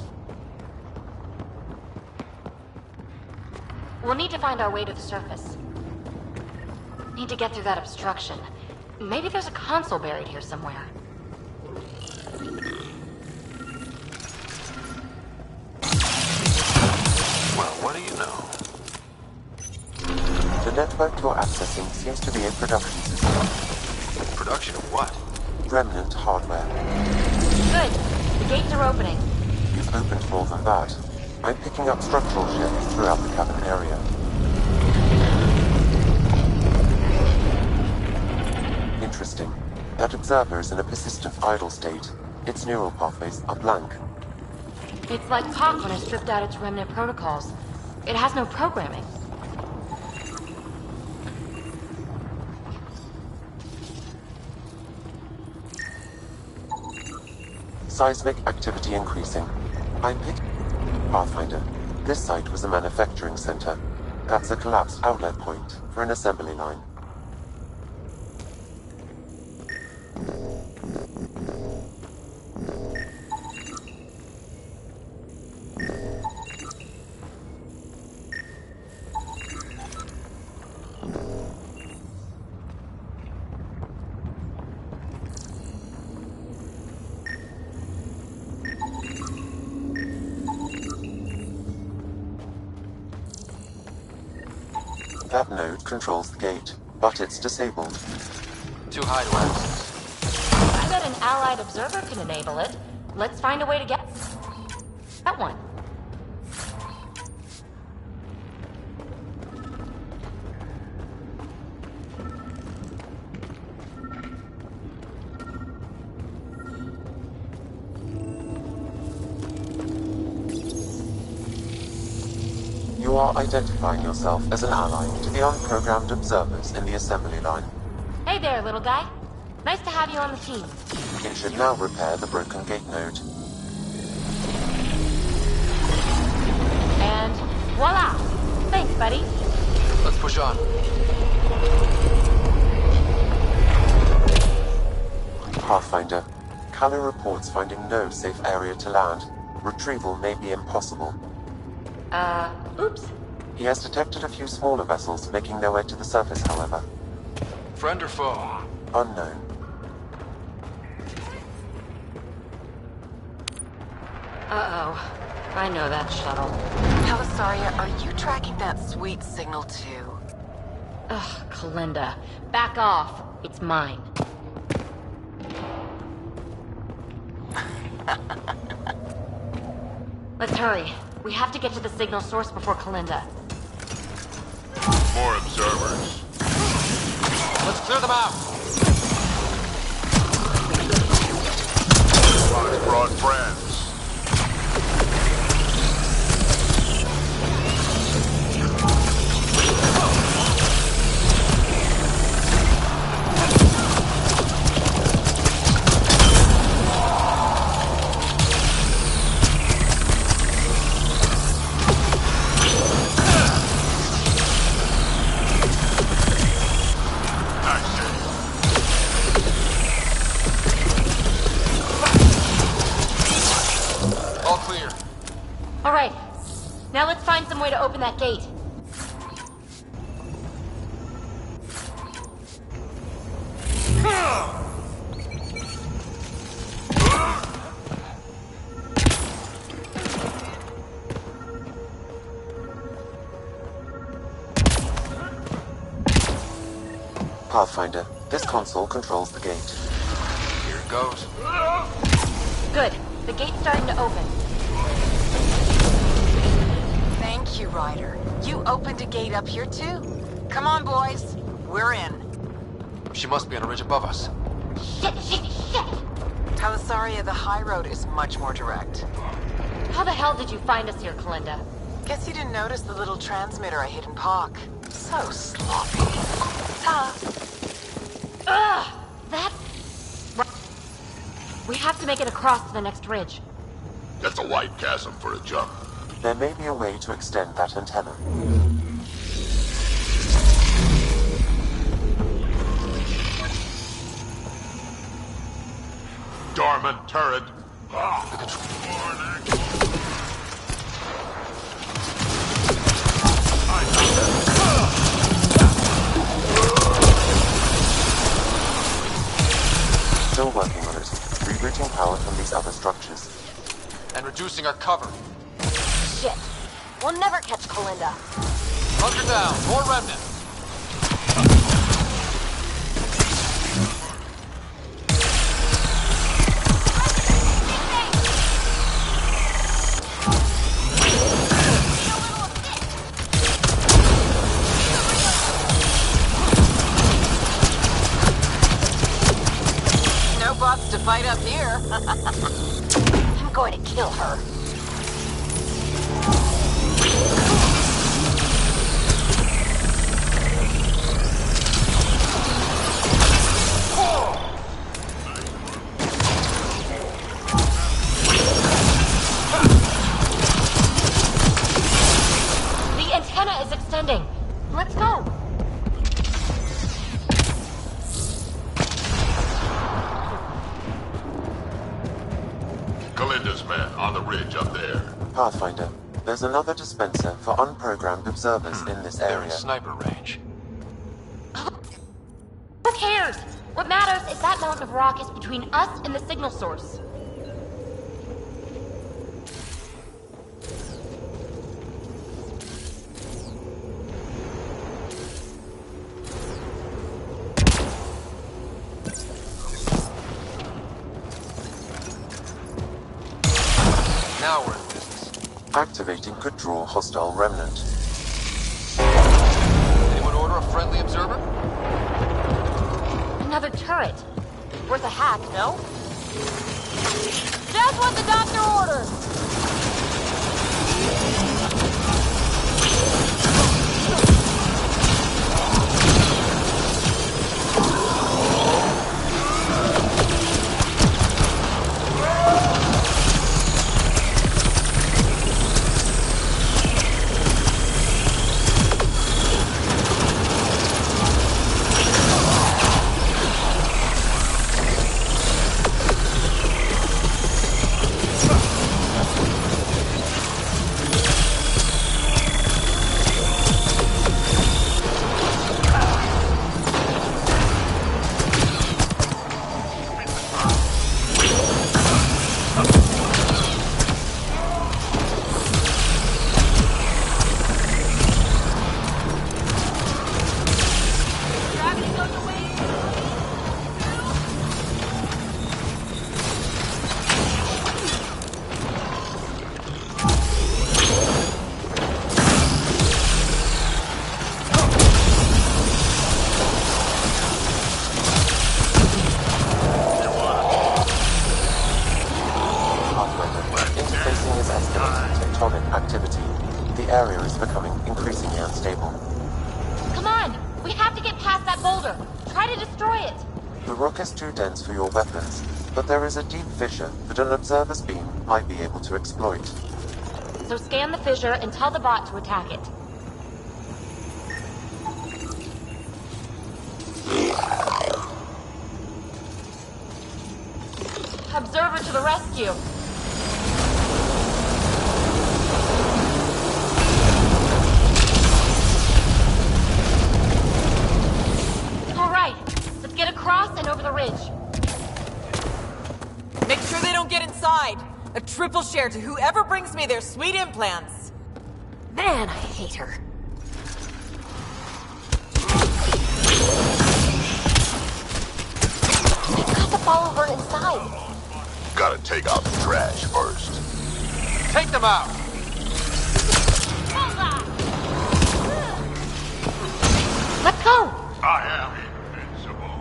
We'll need to find our way to the surface. Need to get through that obstruction. Maybe there's a console buried here somewhere. Well, what do you know? The network you're accessing seems to be a production system. Production of what? Remnant hardware. Good. The gates are opening. You've opened more than that. I'm picking up structural shifts throughout the cabin area. Interesting. That observer is in a persistent idle state. Its neural pathways are blank. It's like Pop when it stripped out its remnant protocols. It has no programming. Seismic activity increasing. I'm picking... Pathfinder, this site was a manufacturing center. That's a collapsed outlet point for an assembly line. That node controls the gate, but it's disabled. Too high to access. I bet an allied observer can enable it. Let's find a way to get that one. You are identifying yourself as an ally to the unprogrammed observers in the assembly line. Hey there, little guy. Nice to have you on the team. It should now repair the broken gate node. And voila! Thanks, buddy. Let's push on. Pathfinder, Callow reports finding no safe area to land. Retrieval may be impossible. Oops. He has detected a few smaller vessels making their way to the surface, however. Friend or foe? Unknown. Uh-oh. I know that shuttle. Helisaria, are you tracking that sweet signal too? Ugh, Kalinda. Back off. It's mine. Let's hurry. We have to get to the signal source before Kalinda. More observers. Let's clear them out. Fox brought friends. All right. Now let's find some way to open that gate. Pathfinder, this console controls the gate. Here it goes. Good. The gate's starting to open. Thank you, Ryder. You opened a gate up here too. Come on, boys. We're in. She must be on a ridge above us. Shit! Helisaria, the high road is much more direct. How the hell did you find us here, Kalinda? Guess you didn't notice the little transmitter I hid in Park. So sloppy. Ugh! That... We have to make it across to the next ridge. That's a wide chasm for a jump. There may be a way to extend that antenna. Dormant turret. Still working on it. Rerouting power from these other structures. And reducing our cover. Shit. We'll never catch Kalinda. Hunker down. More remnant. No bots to fight up here. I'm going to kill her. is extending. Let's go. Galinda's men on the ridge up there. Pathfinder, there's another dispenser for unprogrammed observers in this They're area. in sniper range. Who cares? What matters is that mountain of rock is between us and the signal source. Now we're in business. Activating could draw hostile remnant. Anyone order a friendly observer? Another turret. Worth a hack, no? Just what the doctor ordered! activity. The area is becoming increasingly unstable. Come on! We have to get past that boulder! Try to destroy it! The rock is too dense for your weapons, but there is a deep fissure that an observer's beam might be able to exploit. So scan the fissure and tell the bot to attack it. Observer to the rescue! All right, let's get across and over the ridge. Make sure they don't get inside. A triple share to whoever brings me their sweet implants. Man, I hate her. We've got to follow her inside. Gotta take out the trash first. Take them out! Let's go! I am invincible.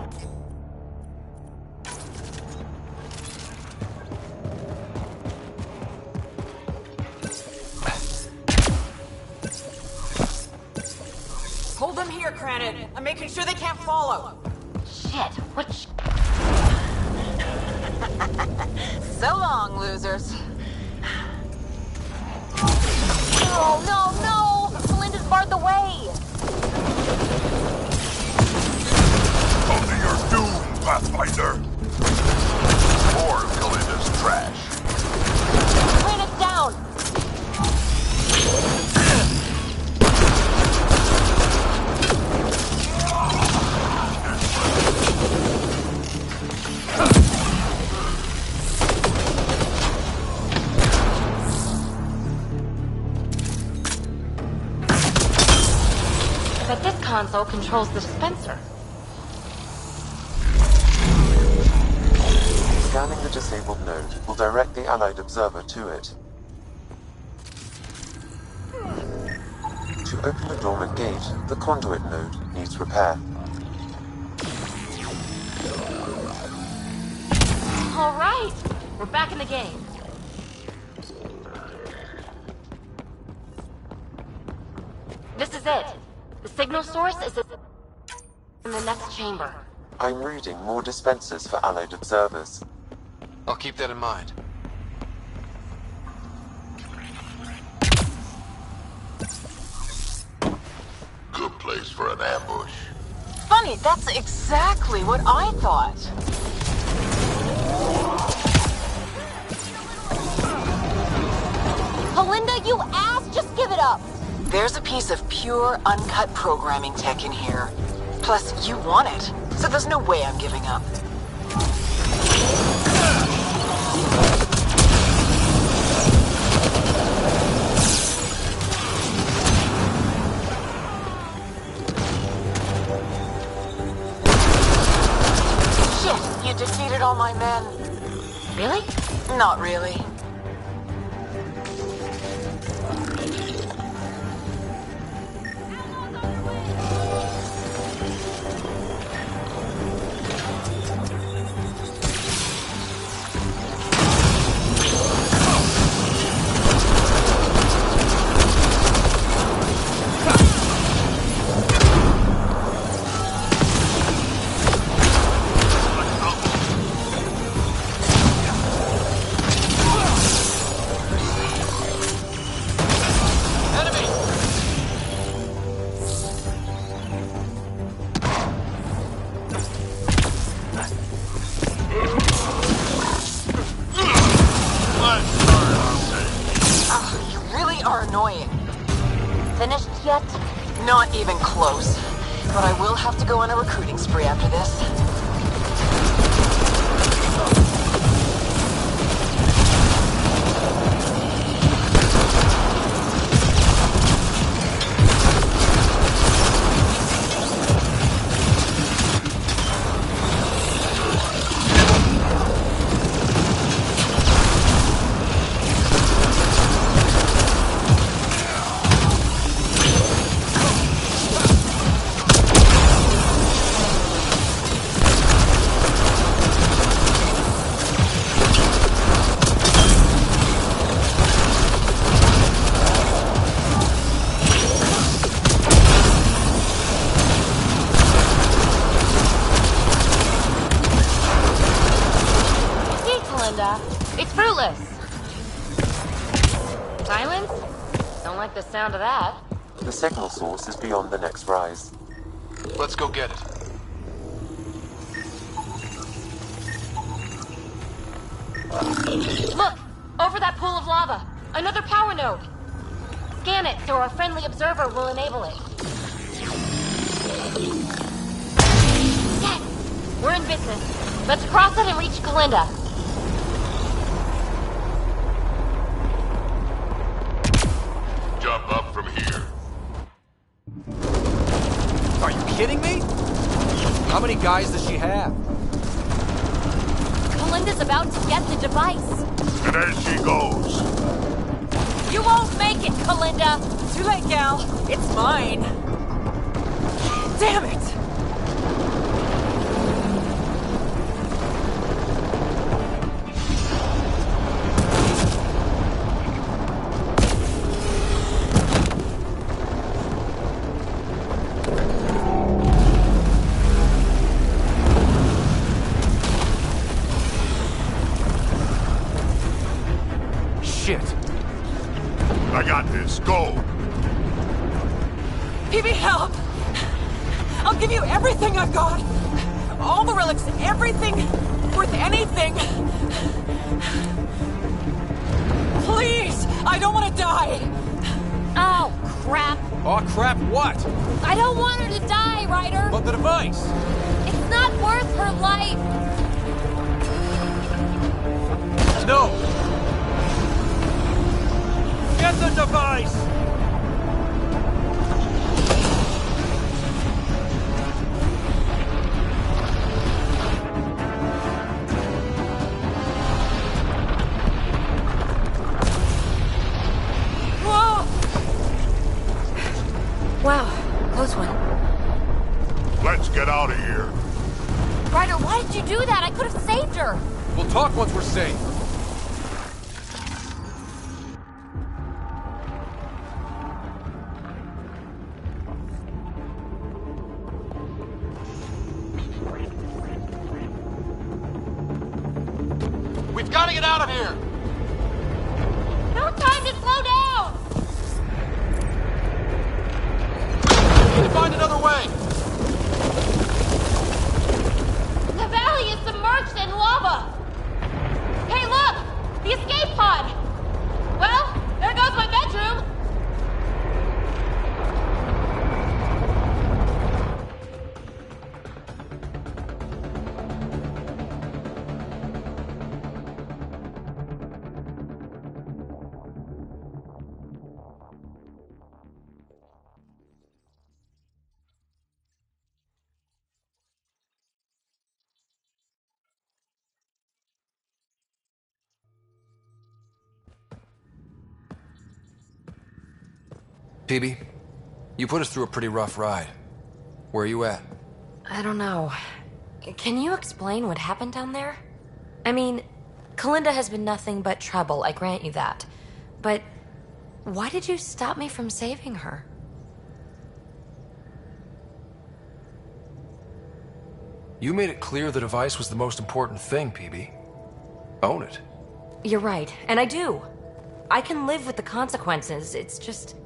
Hold them here, Granite. I'm making sure they can't follow. Shit, what? So long, losers. No, no, no! Melinda's barred the way! Come to your doom, Pathfinder! More of Galinda's trash. Granite's down! But this console controls the dispenser. Scanning the disabled node will direct the allied observer to it. To open the dormant gate, the conduit node needs repair. All right, we're back in the game. This is it. The signal source is in the next chamber. I'm reading more dispensers for allied observers. I'll keep that in mind. place for an ambush. Funny, that's exactly what I thought. Kalinda, you ass! Just give it up! There's a piece of pure, uncut programming tech in here. Plus, you want it, so there's no way I'm giving up. Shit, you defeated all my men. Really? Not really. Finished yet? Not even close. But I will have to go on a recruiting spree after this. It's fruitless. Silence? Don't like the sound of that. The signal source is beyond the next rise. Let's go get it. Look! Over that pool of lava! Another power node! Scan it so our friendly observer will enable it. Yes! We're in business. Let's cross it and reach Kalinda. Jump up from here. Are you kidding me? How many guys does she have? Kalinda's about to get the device. And as she goes. You won't make it, Kalinda! Too late, gal. It's mine. Damn it! I got this. Go. PB, help! I'll give you everything I've got. All the relics, everything worth anything. Please, I don't want to die. Oh, crap. Oh, crap, what? I don't want her to die, Ryder. But the device. It's not worth her life. No. Get the device! Whoa! Wow, close one. Let's get out of here. Ryder, why did you do that? I could have saved her. We'll talk once we're safe. We've got to get out of here! No time to slow down! We need to find another way! The valley is submerged in lava! Hey, look! The escape pod! Well, there goes my bedroom! PB, you put us through a pretty rough ride. Where are you at? I don't know. Can you explain what happened down there? I mean, Kalinda has been nothing but trouble, I grant you that. But why did you stop me from saving her? You made it clear the device was the most important thing, PB. Own it. You're right, and I do. I can live with the consequences, it's just...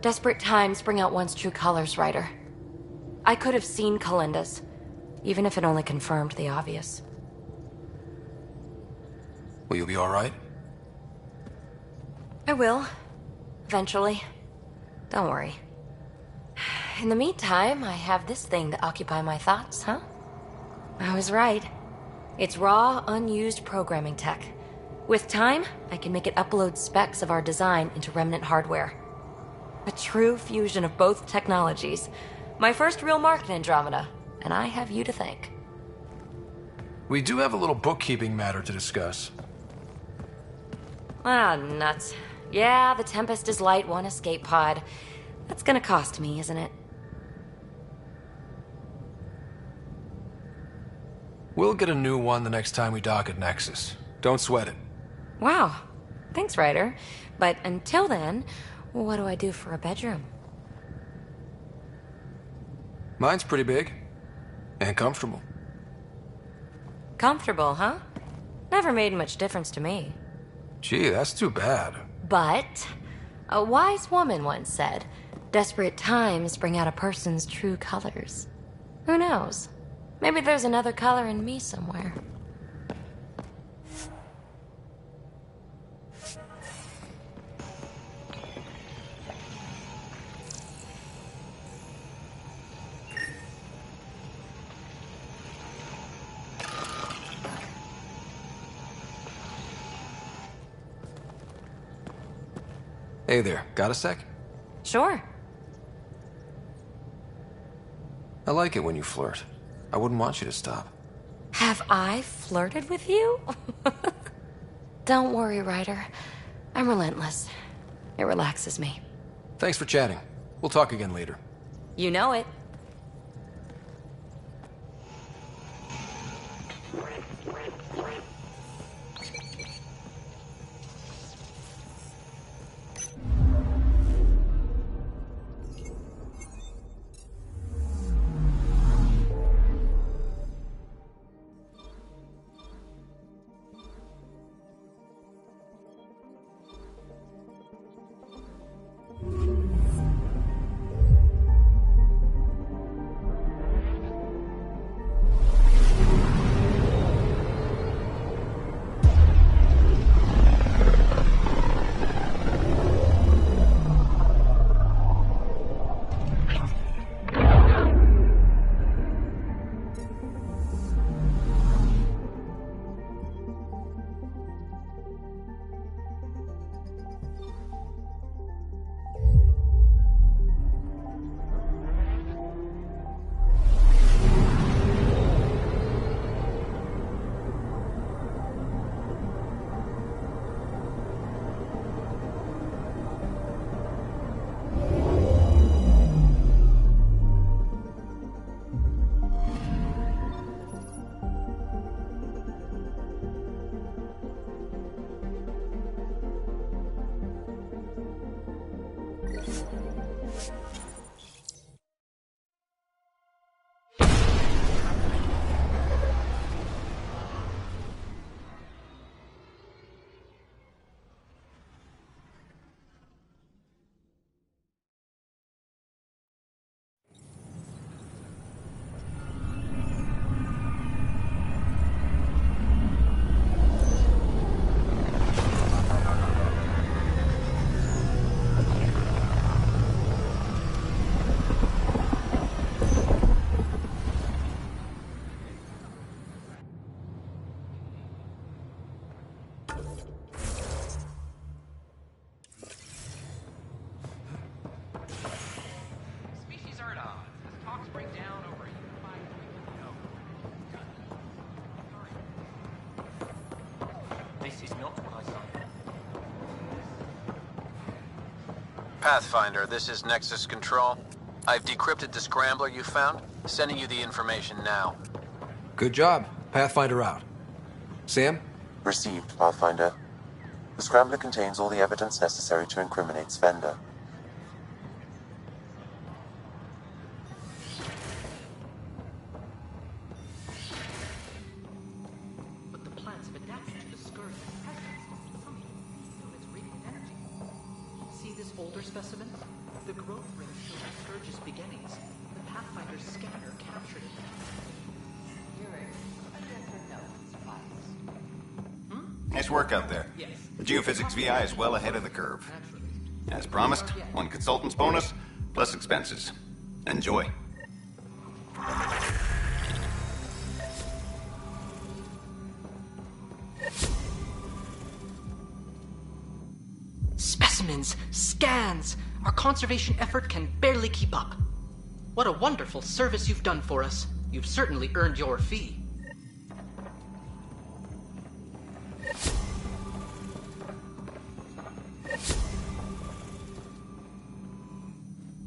desperate times bring out one's true colors, Ryder. I could have seen Kalinda's, even if it only confirmed the obvious. Will you be alright? I will. Eventually. Don't worry. In the meantime, I have this thing to occupy my thoughts, huh? I was right. It's raw, unused programming tech. With time, I can make it upload specs of our design into remnant hardware. A true fusion of both technologies. My first real mark in Andromeda, and I have you to thank. We do have a little bookkeeping matter to discuss. Ah, nuts. Yeah, the Tempest is light, one escape pod. That's gonna cost me, isn't it? We'll get a new one the next time we dock at Nexus. Don't sweat it. Wow. Thanks, Ryder. But until then, what do I do for a bedroom? Mine's pretty big. And comfortable. Comfortable, huh? Never made much difference to me. Gee, that's too bad. But a wise woman once said, desperate times bring out a person's true colors. Who knows? Maybe there's another color in me somewhere. Hey there, got a sec? Sure. I like it when you flirt. I wouldn't want you to stop. Have I flirted with you? Don't worry, Ryder. I'm relentless. It relaxes me. Thanks for chatting. We'll talk again later. You know it. Pathfinder, this is Nexus Control. I've decrypted the scrambler you found. Sending you the information now. Good job. Pathfinder out. Sam? Received, Pathfinder. The scrambler contains all the evidence necessary to incriminate Svenda. But the plants have adapted to the scourge's presence to function through its radiant energy. See this older specimen? The growth rings show the scourge's beginnings. The Pathfinder's scanner captured it. Nice work out there. The geophysics VI is well ahead of the curve. As promised, 1 consultant's bonus, plus expenses. Enjoy. Specimens, scans. Our conservation effort can barely keep up. What a wonderful service you've done for us. You've certainly earned your fee.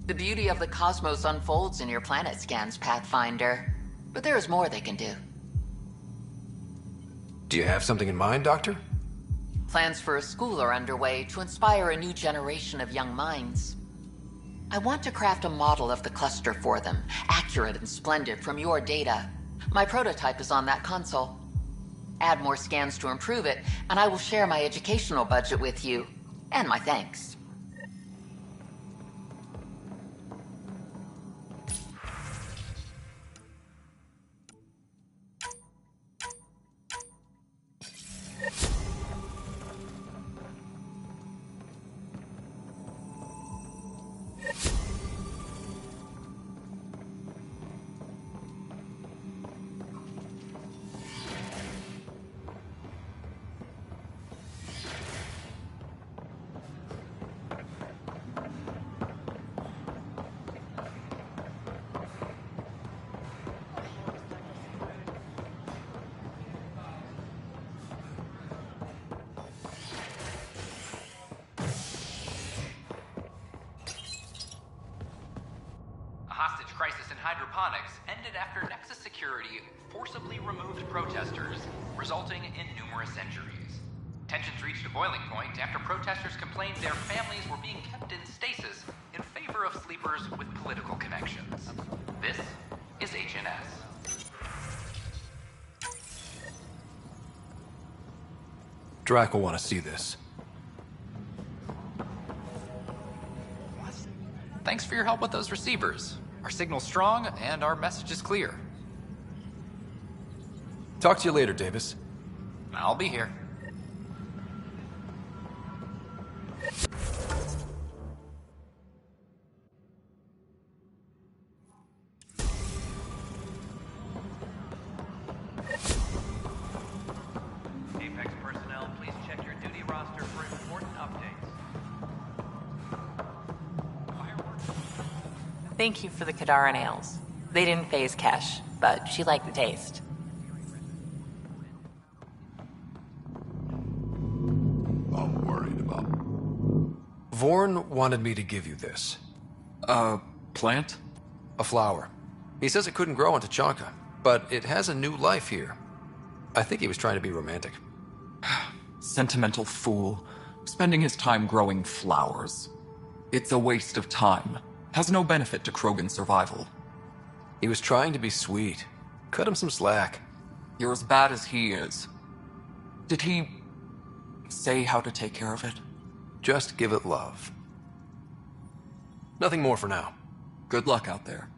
The beauty of the cosmos unfolds in your planet scans, Pathfinder. But there is more they can do. Do you have something in mind, Doctor? Plans for a school are underway to inspire a new generation of young minds. I want to craft a model of the cluster for them, accurate and splendid from your data. My prototype is on that console. Add more scans to improve it, and I will share my educational budget with you, and my thanks. Crisis in hydroponics ended after Nexus security forcibly removed protesters, resulting in numerous injuries. Tensions reached a boiling point after protesters complained their families were being kept in stasis in favor of sleepers with political connections. This is HNS. Drac will want to see this. Thanks for your help with those receivers. Our signal's strong, and our message is clear. Talk to you later, Davis. I'll be here. Apex personnel, please check your duty roster for important updates. Thank you for the Kadara nails. They didn't phase Kesh, but she liked the taste. I'm worried about. Vorn wanted me to give you this. A plant? A flower. He says it couldn't grow on Tachanka, but it has a new life here. I think he was trying to be romantic. Sentimental fool. Spending his time growing flowers. It's a waste of time. Has no benefit to Krogan's survival. He was trying to be sweet. Cut him some slack. You're as bad as he is. Did he say how to take care of it? Just give it love. Nothing more for now. Good luck out there.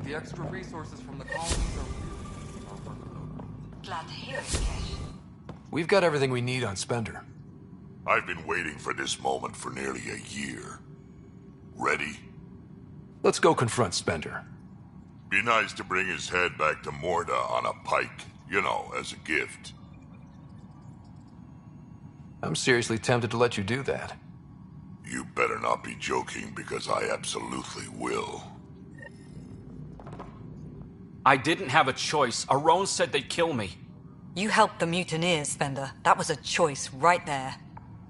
The extra resources from the colonies are Glad to hear it, Kesh. We've got everything we need on Spender. I've been waiting for this moment for nearly a year. Ready? Let's go confront Spender. Be nice to bring his head back to Morda on a pike, you know, as a gift. I'm seriously tempted to let you do that. You better not be joking, because I absolutely will. I didn't have a choice. Aron said they'd kill me. You helped the mutineers, Spender. That was a choice right there.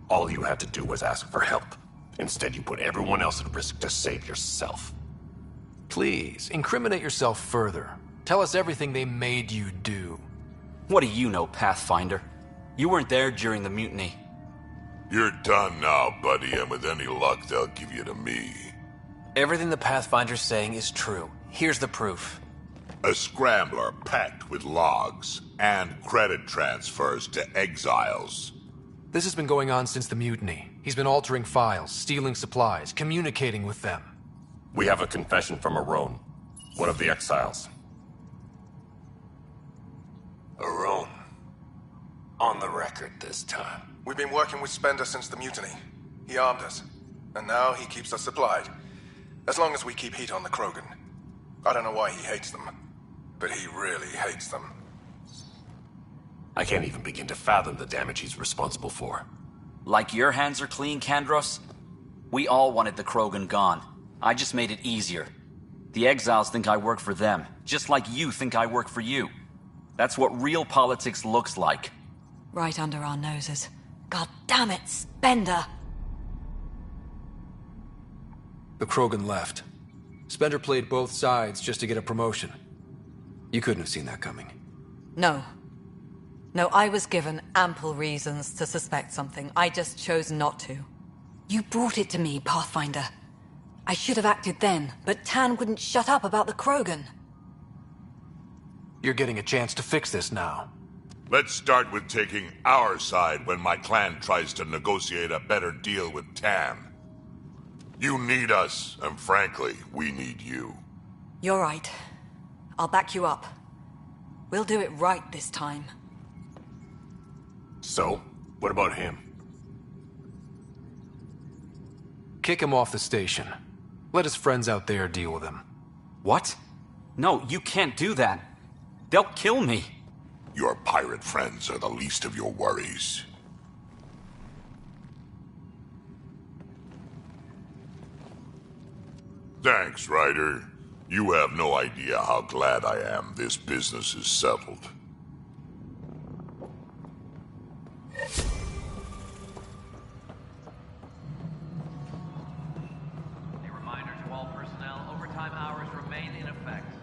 All you had to do was ask for help. Instead, you put everyone else at risk to save yourself. Please, incriminate yourself further. Tell us everything they made you do. What do you know, Pathfinder? You weren't there during the mutiny. You're done now, buddy, and with any luck, they'll give you to me. Everything the Pathfinder's saying is true. Here's the proof. A scrambler packed with logs and credit transfers to exiles. This has been going on since the mutiny. He's been altering files, stealing supplies, communicating with them. We have a confession from Aron, one of the exiles. Aron. On the record this time. We've been working with Spender since the mutiny. He armed us, and now he keeps us supplied. As long as we keep heat on the Krogan. I don't know why he hates them, but he really hates them. I can't even begin to fathom the damage he's responsible for. Like your hands are clean, Kandros? We all wanted the Krogan gone. I just made it easier. The exiles think I work for them, just like you think I work for you. That's what real politics looks like. Right under our noses. God damn it, Spender! The Krogan left. Spender played both sides just to get a promotion. You couldn't have seen that coming. No. No, I was given ample reasons to suspect something. I just chose not to. You brought it to me, Pathfinder. I should have acted then, but Tan wouldn't shut up about the Krogan. You're getting a chance to fix this now. Let's start with taking our side when my clan tries to negotiate a better deal with Tan. You need us, and frankly, we need you. You're right. I'll back you up. We'll do it right this time. So, what about him? Kick him off the station. Let his friends out there deal with him. What? No, you can't do that. They'll kill me. Your pirate friends are the least of your worries. Thanks, Ryder. You have no idea how glad I am this business is settled. A reminder to all personnel, overtime hours remain in effect.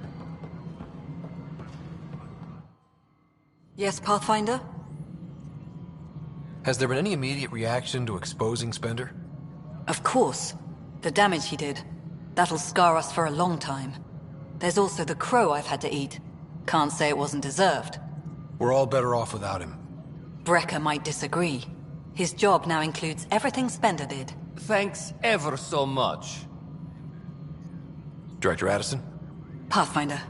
Yes, Pathfinder? Has there been any immediate reaction to exposing Spender? Of course. The damage he did. That'll scar us for a long time. There's also the crow I've had to eat. Can't say it wasn't deserved. We're all better off without him. Brecker might disagree. His job now includes everything Spender did. Thanks ever so much. Director Addison? Pathfinder.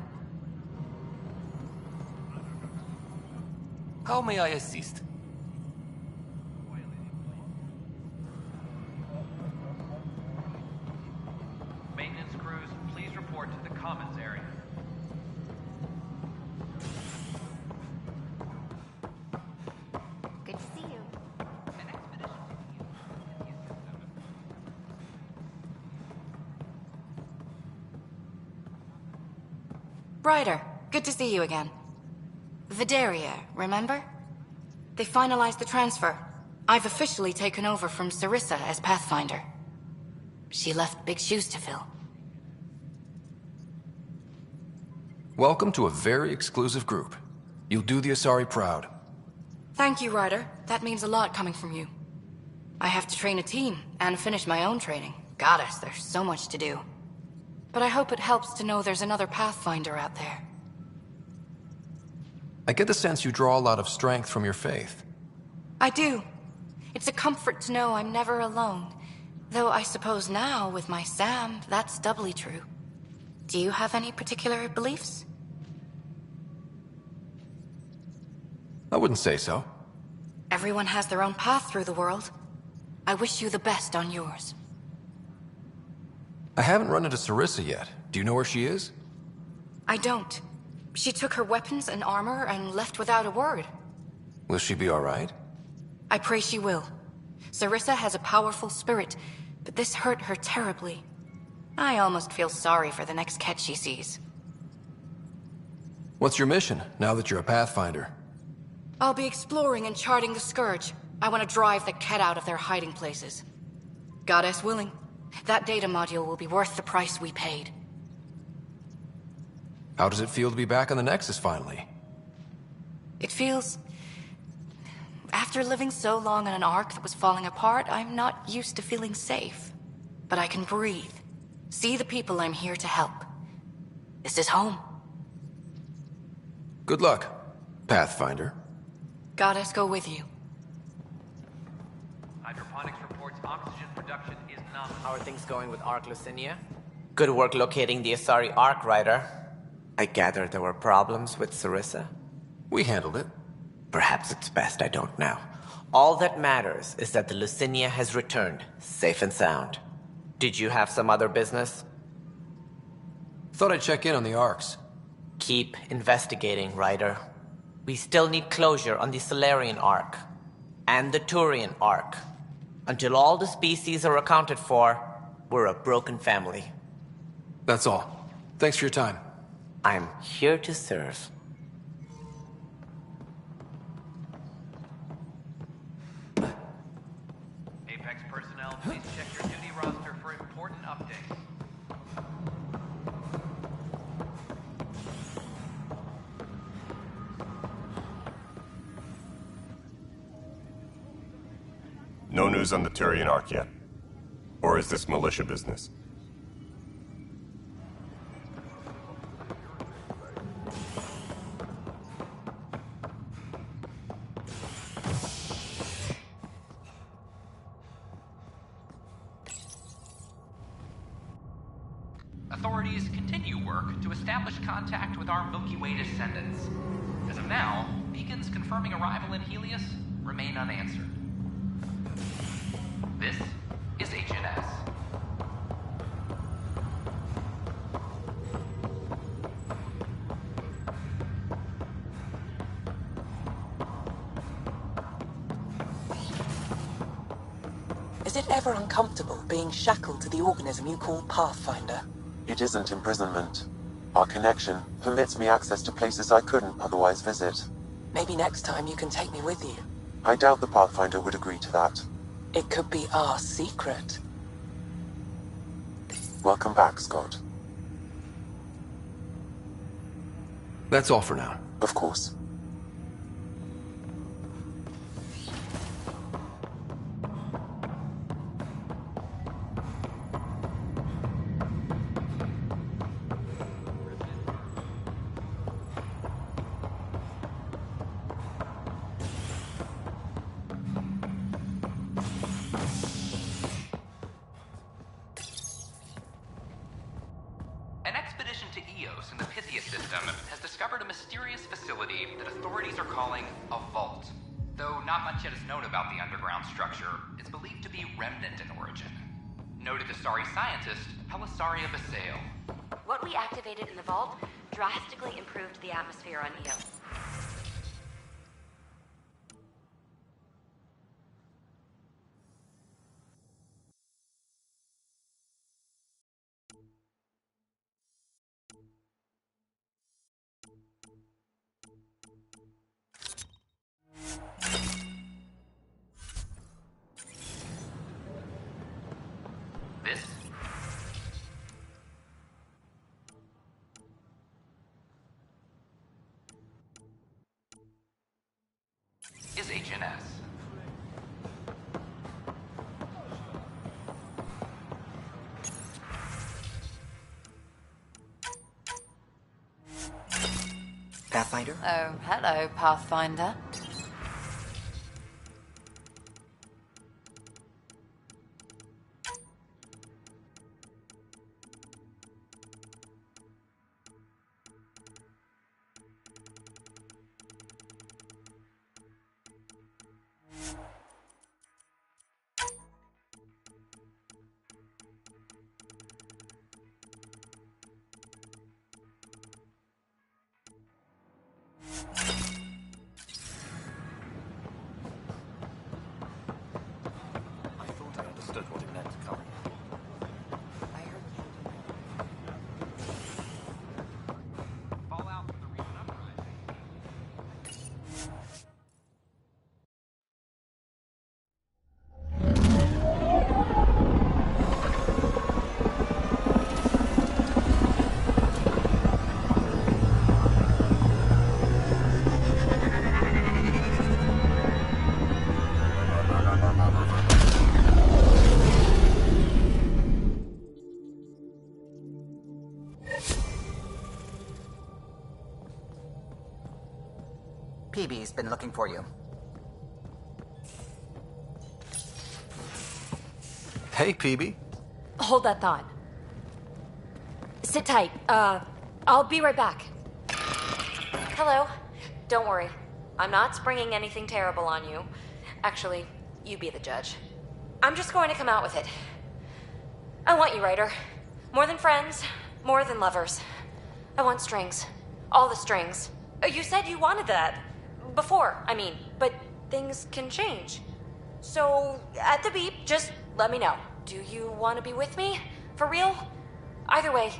How may I assist? Maintenance crews, please report to the commons area. Good to see you. Ryder, good to see you again. Vidaria, remember? They finalized the transfer. I've officially taken over from Sarissa as Pathfinder. She left big shoes to fill. Welcome to a very exclusive group. You'll do the Asari proud. Thank you, Ryder. That means a lot coming from you. I have to train a team and finish my own training. Goddess, there's so much to do. But I hope it helps to know there's another Pathfinder out there. I get the sense you draw a lot of strength from your faith. I do. It's a comfort to know I'm never alone. Though I suppose now, with my Sam, that's doubly true. Do you have any particular beliefs? I wouldn't say so. Everyone has their own path through the world. I wish you the best on yours. I haven't run into Sarissa yet. Do you know where she is? I don't. She took her weapons and armor and left without a word. Will she be all right? I pray she will. Sarissa has a powerful spirit, but this hurt her terribly. I almost feel sorry for the next Ket she sees. What's your mission, now that you're a Pathfinder? I'll be exploring and charting the Scourge. I want to drive the Ket out of their hiding places. Goddess willing. That data module will be worth the price we paid. How does it feel to be back on the Nexus finally? It feels... After living so long on an ark that was falling apart, I'm not used to feeling safe. But I can breathe. See the people I'm here to help. This is home. Good luck, Pathfinder. Goddess go with you. Hydroponics reports oxygen production is nominal. How are things going with Ark Lucinia? Good work locating the Asari Ark Rider. I gather there were problems with Sarissa? We handled it. Perhaps it's best I don't now. All that matters is that the Lucinia has returned, safe and sound. Did you have some other business? Thought I'd check in on the Arks. Keep investigating, Ryder. We still need closure on the Solarian Ark. And the Turian Ark. Until all the species are accounted for, we're a broken family. That's all. Thanks for your time. I'm here to serve. Apex personnel, please check your duty roster for important updates. No news on the Turian Ark yet? Or is this militia business? Authorities continue work to establish contact with our Milky Way descendants. As of now, beacons confirming arrival in Helios remain unanswered. This is HNS. Is it ever uncomfortable being shackled to the organism you call Pathfinder? It isn't imprisonment. Our connection permits me access to places I couldn't otherwise visit. Maybe next time you can take me with you. I doubt the Pathfinder would agree to that. It could be our secret. Welcome back, Scott. That's all for now. Of course. An expedition to Eos in the Pythia system has discovered a mysterious facility that authorities are calling a vault. Though not much yet is known about the underground structure, it's believed to be remnant in origin. Noted Asari scientist Pelisaria Basale. What we activated in the vault drastically improved the atmosphere on Io. This is HNS. Pathfinder? Oh, hello, Pathfinder. PB's been looking for you. Hey, PB. Hold that thought. Sit tight. I'll be right back. Hello. Don't worry. I'm not springing anything terrible on you. Actually, you be the judge. I'm just going to come out with it. I want you, Ryder. More than friends, more than lovers. I want strings. All the strings. You said you wanted that. Before, I mean. But things can change. So, at the beep, just let me know. Do you want to be with me? For real? Either way,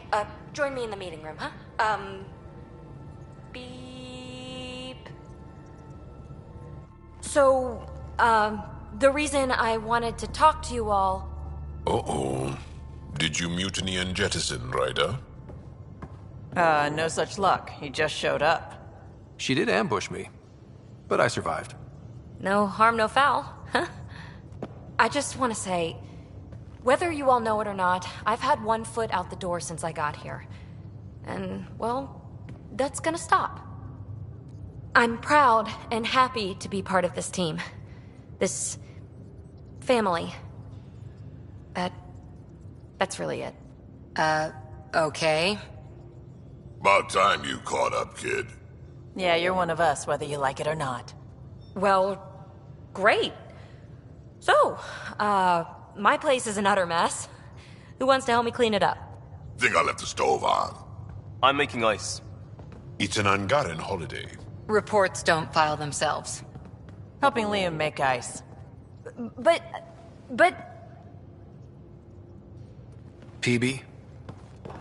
join me in the meeting room, huh? Beep. So, the reason I wanted to talk to you all... Uh-oh. Did you mutiny and jettison, Ryder? No such luck. He just showed up. She did ambush me, but I survived. No harm, no foul, huh? I just want to say, whether you all know it or not, I've had one foot out the door since I got here. And, well, that's gonna stop. I'm proud and happy to be part of this team. This family. That's really it. Okay. About time you caught up, kid. Yeah, you're one of us, whether you like it or not. Well, great. So, my place is an utter mess. Who wants to help me clean it up? Think I left the stove on. I'm making ice. It's an Angaran holiday. Reports don't file themselves. Helping Liam make ice. But... PB,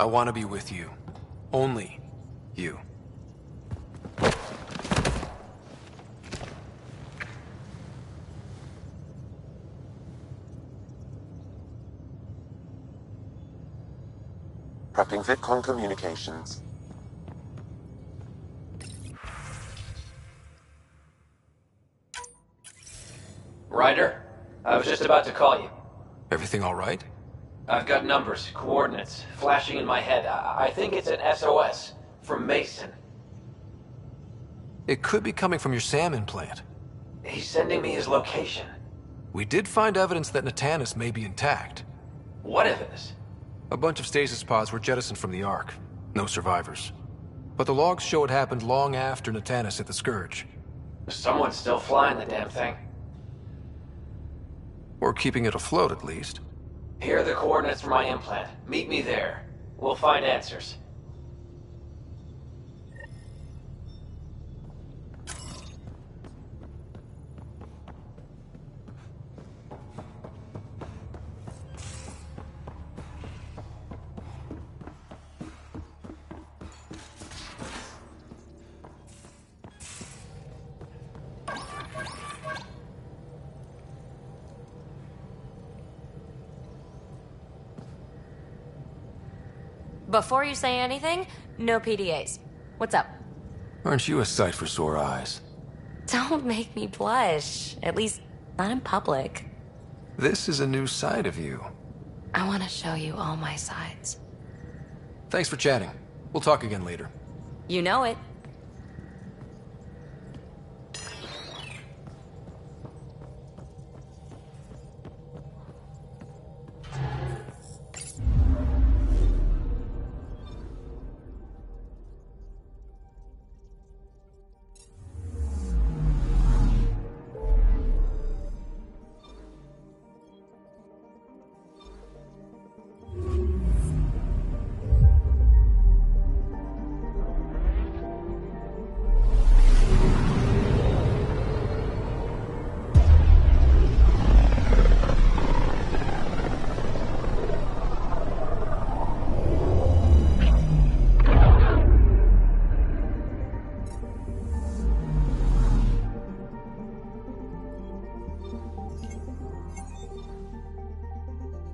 I want to be with you. Only you. Prepping VidCon communications. Ryder, I was just about to call you. Everything all right? I've got numbers, coordinates, flashing in my head. I think it's an SOS from Mason. It could be coming from your salmon plant. He's sending me his location. We did find evidence that Natanis may be intact. What evidence? A bunch of stasis pods were jettisoned from the Ark. No survivors. But the logs show it happened long after Natanis hit the Scourge. Someone's still flying the damn thing. Or keeping it afloat, at least. Here are the coordinates for my implant. Meet me there. We'll find answers. Before you say anything, no PDAs. What's up? Aren't you a sight for sore eyes? Don't make me blush. At least, not in public. This is a new side of you. I want to show you all my sides. Thanks for chatting. We'll talk again later. You know it.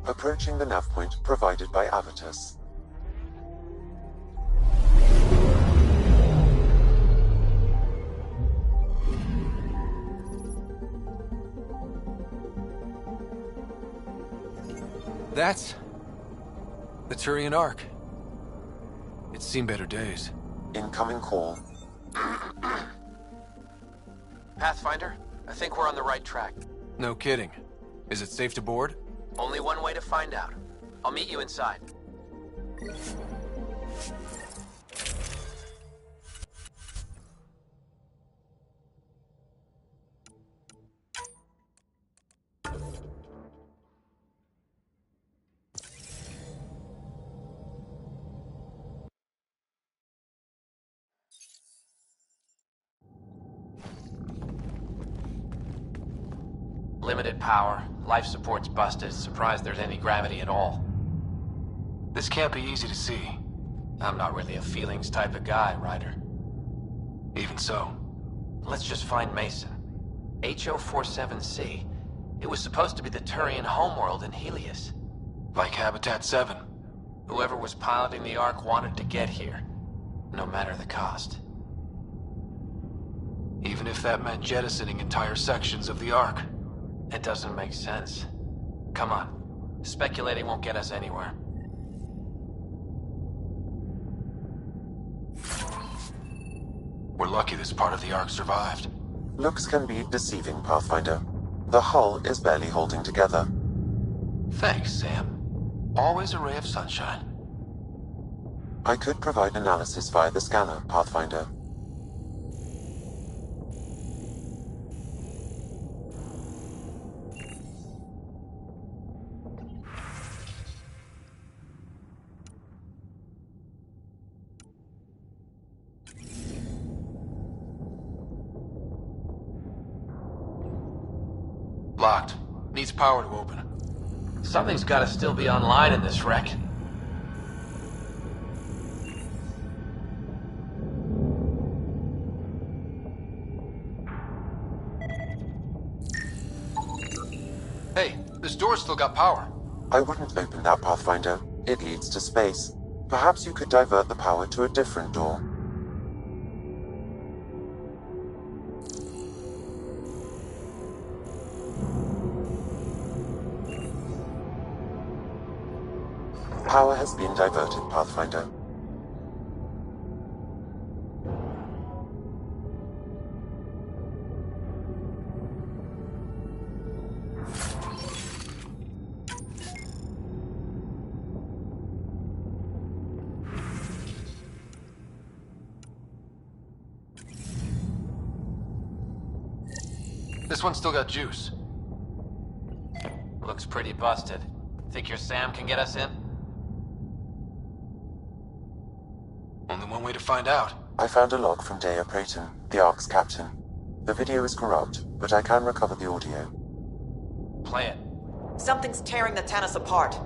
Approaching the nav point provided by Avitus. That's the Turian Ark. It's seen better days. Incoming call. Pathfinder, I think we're on the right track. No kidding. Is it safe to board? Only one way to find out. I'll meet you inside. Limited power, life support's busted, surprised there's any gravity at all. This can't be easy to see. I'm not really a feelings type of guy, Ryder. Even so. Let's just find Mason. HO47C. It was supposed to be the Turian homeworld in Helios. Like Habitat 7. Whoever was piloting the Ark wanted to get here, no matter the cost. Even if that meant jettisoning entire sections of the Ark. It doesn't make sense. Come on. Speculating won't get us anywhere. We're lucky this part of the Ark survived. Looks can be deceiving, Pathfinder. The hull is barely holding together. Thanks, Sam. Always a ray of sunshine. I could provide analysis via the scanner, Pathfinder. Locked. Needs power to open. Something's gotta still be online in this wreck. Hey, this door's still got power. I wouldn't open that, Pathfinder. It leads to space. Perhaps you could divert the power to a different door. Power has been diverted, Pathfinder. This one's still got juice. Looks pretty busted. Think your Sam can get us in? Only one way to find out. I found a log from Dea Prayton, the Ark's captain. The video is corrupt, but I can recover the audio. Play it. Something's tearing the Tannis apart.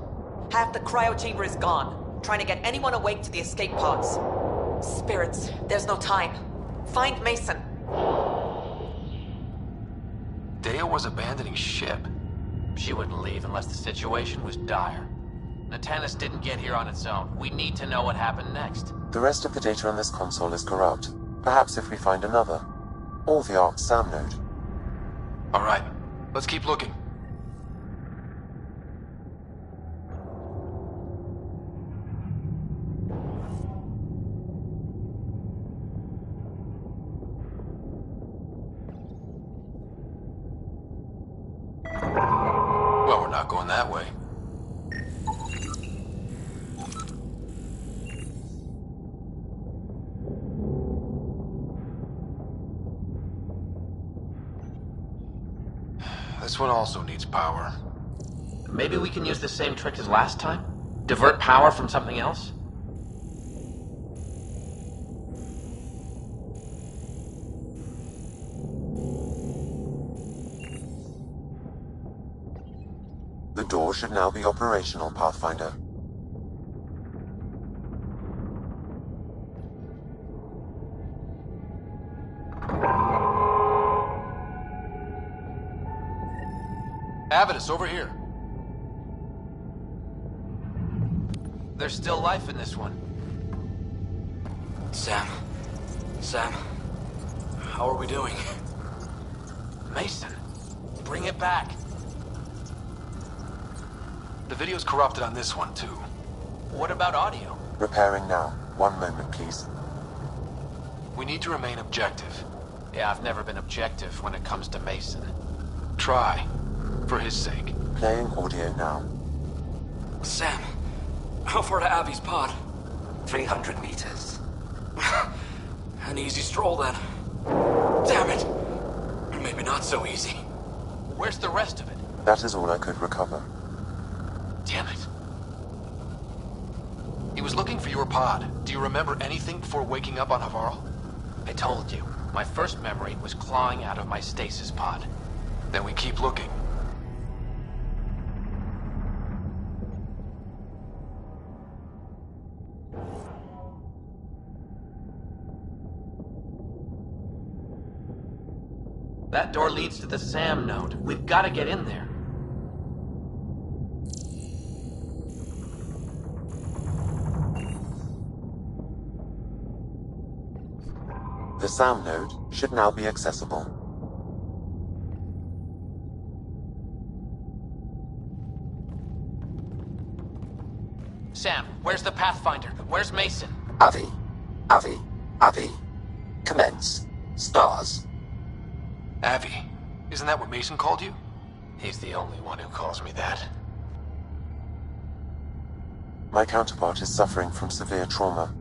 Half the cryo chamber is gone, trying to get anyone awake to the escape pods. Spirits, there's no time. Find Mason. Dea was abandoning ship. She wouldn't leave unless the situation was dire. Natanus didn't get here on its own. We need to know what happened next. The rest of the data on this console is corrupt. Perhaps if we find another. Or the Ark's SAM node. Alright, let's keep looking. Well, we're not going that way. This one also needs power. Maybe we can use the same trick as last time? Divert power from something else? The door should now be operational, Pathfinder. Avidus, over here. There's still life in this one. Sam. How are we doing? Mason, bring it back. The video's corrupted on this one, too. What about audio? Repairing now. 1 moment, please. We need to remain objective. Yeah, I've never been objective when it comes to Mason. Try. For his sake. Playing audio now. Sam, how far to Abby's pod? 300 meters. An easy stroll then. Damn it! Maybe not so easy. Where's the rest of it? That is all I could recover. Damn it. He was looking for your pod. Do you remember anything before waking up on Havarl? I told you. My first memory was clawing out of my stasis pod. Then we keep looking. That door leads to the SAM node. We've got to get in there. The SAM node should now be accessible. Sam, where's the Pathfinder? Where's Mason? Avi. Commence. Stars. Avi. Isn't that what Mason called you? He's the only one who calls me that. My counterpart is suffering from severe trauma.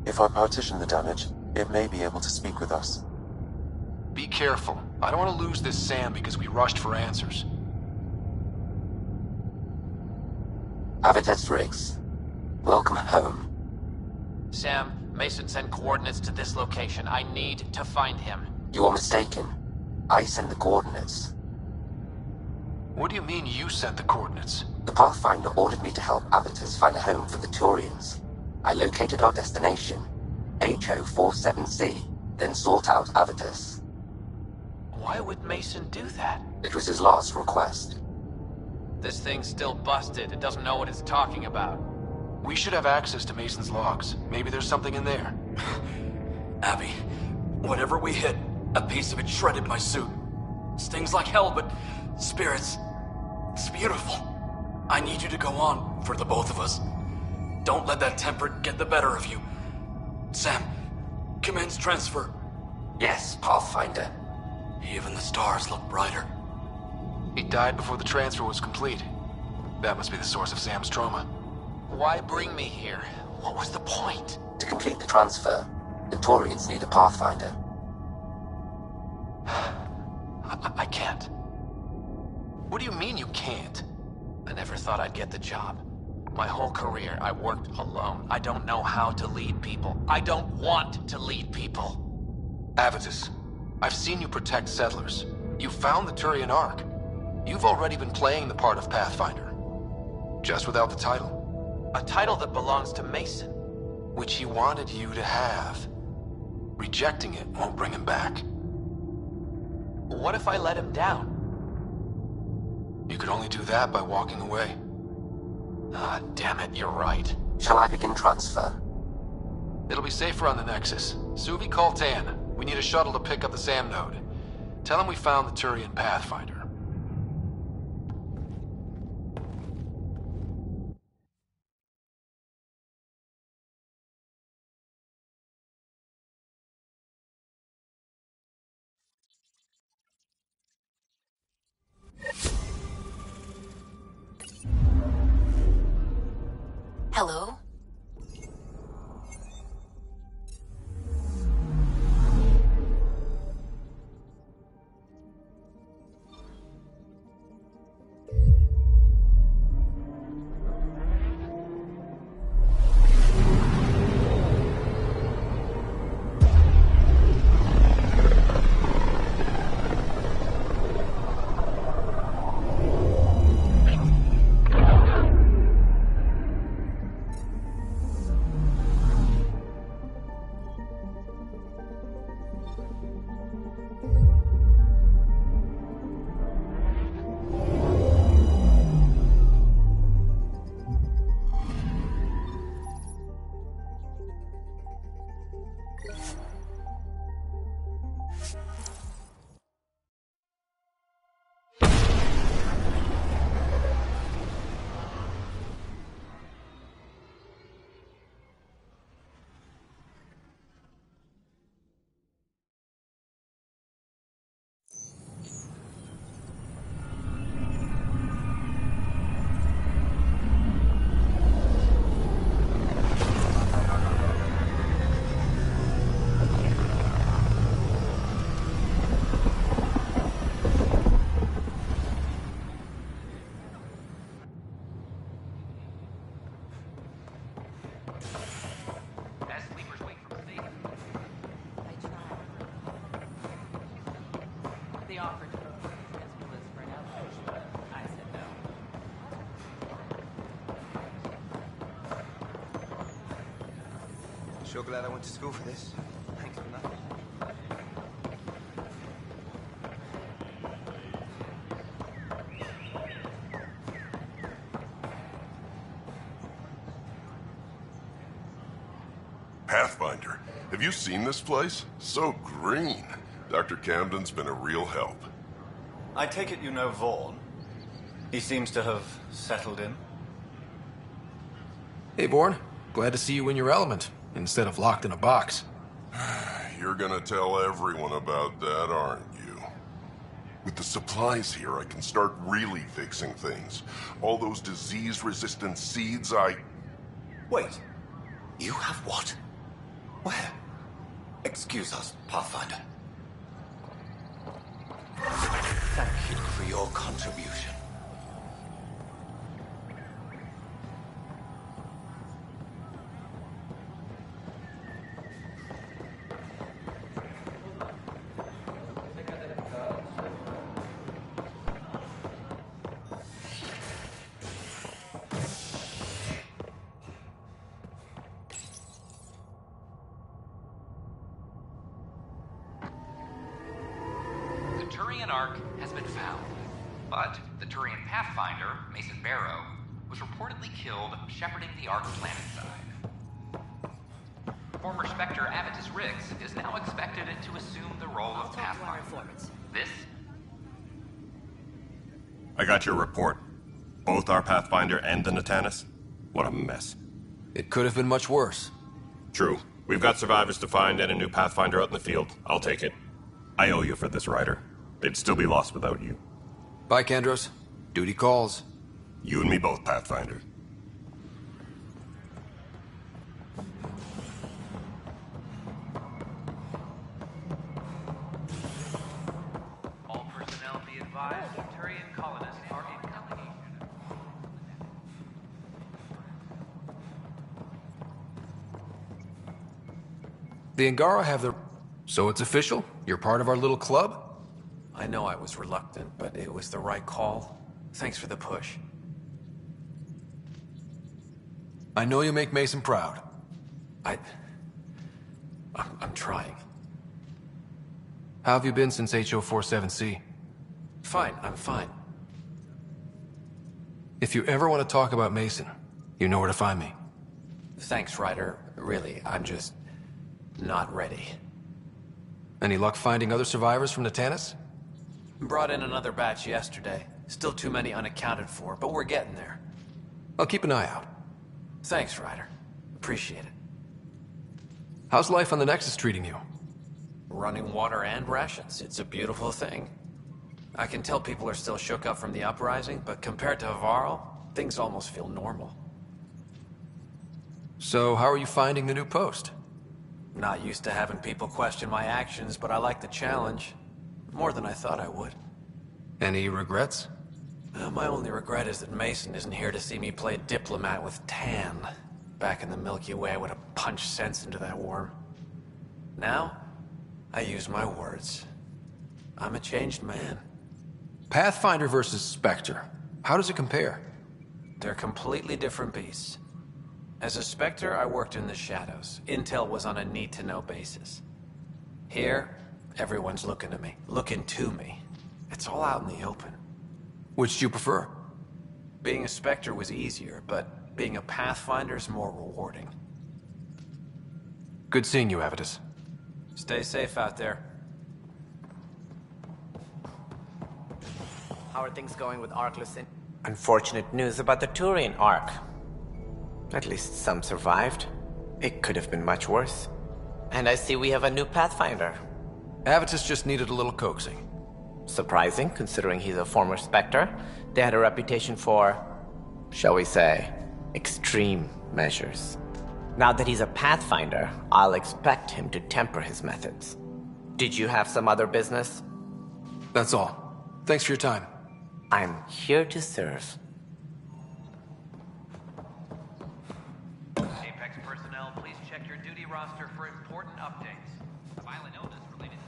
If I partition the damage, it may be able to speak with us. Be careful. I don't want to lose this Sam because we rushed for answers. Avitus Riggs. Welcome home. Sam, Mason sent coordinates to this location. I need to find him. You are mistaken. I sent the coordinates. What do you mean you sent the coordinates? The Pathfinder ordered me to help Avitus find a home for the Turians. I located our destination, HO47C, then sought out Avitus. Why would Mason do that? It was his last request. This thing's still busted. It doesn't know what it's talking about. We should have access to Mason's logs. Maybe there's something in there. Abby, whatever we hit, a piece of it shredded my suit. Stings like hell, but spirits, it's beautiful. I need you to go on, for the both of us. Don't let that temper get the better of you. Sam, commence transfer. Yes, Pathfinder. Even the stars look brighter. He died before the transfer was complete. That must be the source of Sam's trauma. Why bring me here? What was the point? To complete the transfer, the Turians need a Pathfinder. I can't. What do you mean you can't? I never thought I'd get the job. My whole career, I worked alone. I don't know how to lead people. I don't want to lead people. Avitus, I've seen you protect settlers. You found the Turian Ark. You've already been playing the part of Pathfinder. Just without the title. A title that belongs to Mason. Which he wanted you to have. Rejecting it won't bring him back. What if I let him down? You could only do that by walking away. Ah, damn it, you're right. Shall I begin transfer? It'll be safer on the Nexus. Suvi, call Tan. We need a shuttle to pick up the SAM node. Tell him we found the Turian Pathfinder. Hello? Sure glad I went to school for this. Thanks for nothing. Pathfinder, have you seen this place? So green. Dr. Camden's been a real help. I take it you know Vaughn. He seems to have settled in. Hey, Bourne. Glad to see you in your element, instead of locked in a box. You're gonna tell everyone about that, aren't you? With the supplies here, I can start really fixing things. All those disease-resistant seeds Wait. You have what? Where? Excuse us, Pathfinder. Thank you for your contribution. The Turian Ark has been found, but the Turian Pathfinder, Mason Barrow, was reportedly killed shepherding the Ark planetside. Former Spectre Avitus Riggs is now expected to assume the role of Pathfinder. This I got your report. Both our Pathfinder and the Natanus? What a mess. It could have been much worse. True. We've got survivors to find and a new Pathfinder out in the field. I'll take it. I owe you for this, Ryder. They'd still be lost without you. Bye, Kandros. Duty calls. You and me both, Pathfinder. All personnel be advised, Turian colonists are incoming. The Angara have their... So it's official? You're part of our little club? I know I was reluctant, but it was the right call. Thanks for the push. I know you make Mason proud. I'm trying. How have you been since HO47C? Fine, I'm fine. If you ever want to talk about Mason, you know where to find me. Thanks, Ryder. Really, I'm just not ready. Any luck finding other survivors from Natanus? Brought in another batch yesterday. Still too many unaccounted for, but we're getting there. I'll keep an eye out. Thanks, Ryder. Appreciate it. How's life on the Nexus treating you? Running water and rations. It's a beautiful thing. I can tell people are still shook up from the uprising, but compared to Varl, things almost feel normal. So, how are you finding the new post? Not used to having people question my actions, but I like the challenge. More than I thought I would. Any regrets? My only regret is that Mason isn't here to see me play diplomat with Tan. Back in the Milky Way, I would have punched sense into that worm. Now, I use my words. I'm a changed man. Pathfinder versus Spectre. How does it compare? They're completely different beasts. As a Spectre, I worked in the shadows. Intel was on a need-to-know basis. Here, everyone's looking at me, looking to me. It's all out in the open. Which do you prefer? Being a Spectre was easier, but being a Pathfinder is more rewarding. Good seeing you, Avitus. Stay safe out there. How are things going with Arkless? Unfortunate news about the Turian Ark. At least some survived. It could have been much worse. And I see we have a new Pathfinder. Avitus just needed a little coaxing. Surprising, considering he's a former Spectre. They had a reputation for, shall we say, extreme measures. Now that he's a Pathfinder, I'll expect him to temper his methods. Did you have some other business? That's all. Thanks for your time. I'm here to serve. Apex personnel, please check your duty roster for important updates. Violent illness related.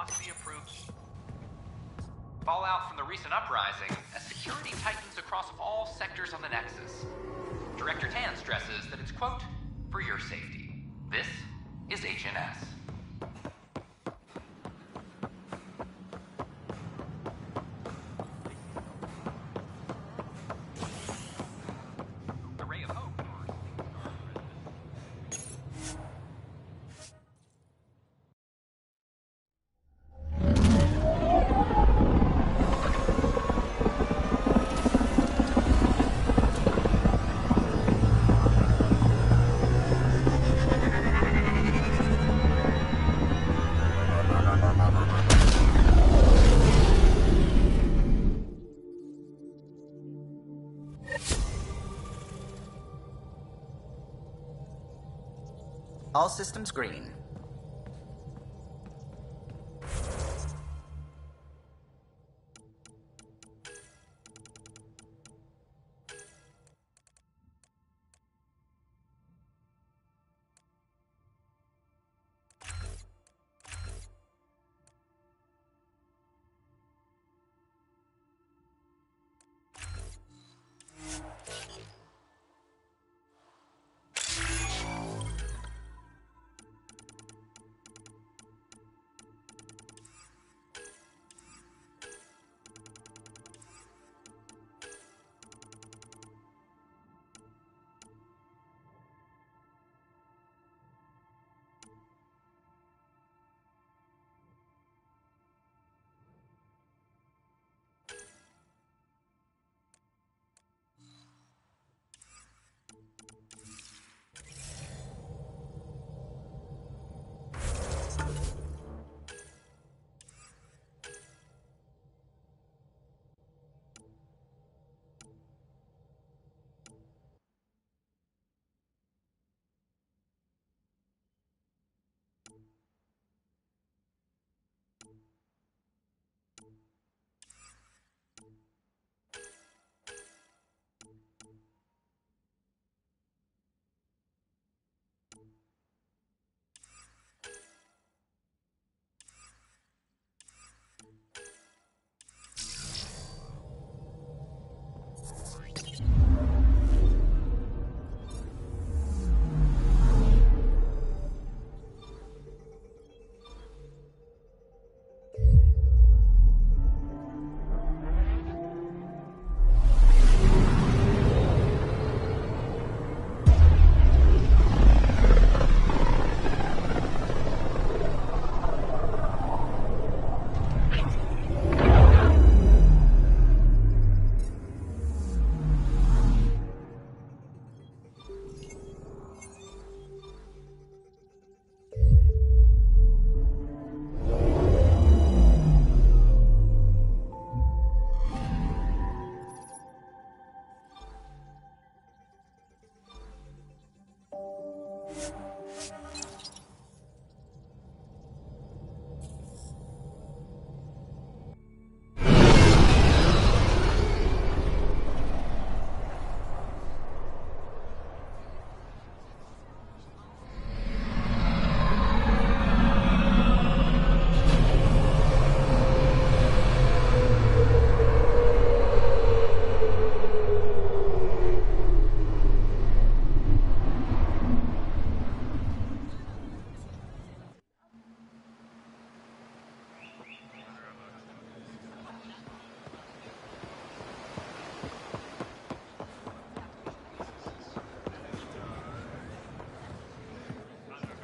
must be approved. Fallout from the recent uprising as security tightens across all sectors on the Nexus. Director Tan stresses that it's, quote, for your safety. This is HNS. All systems green.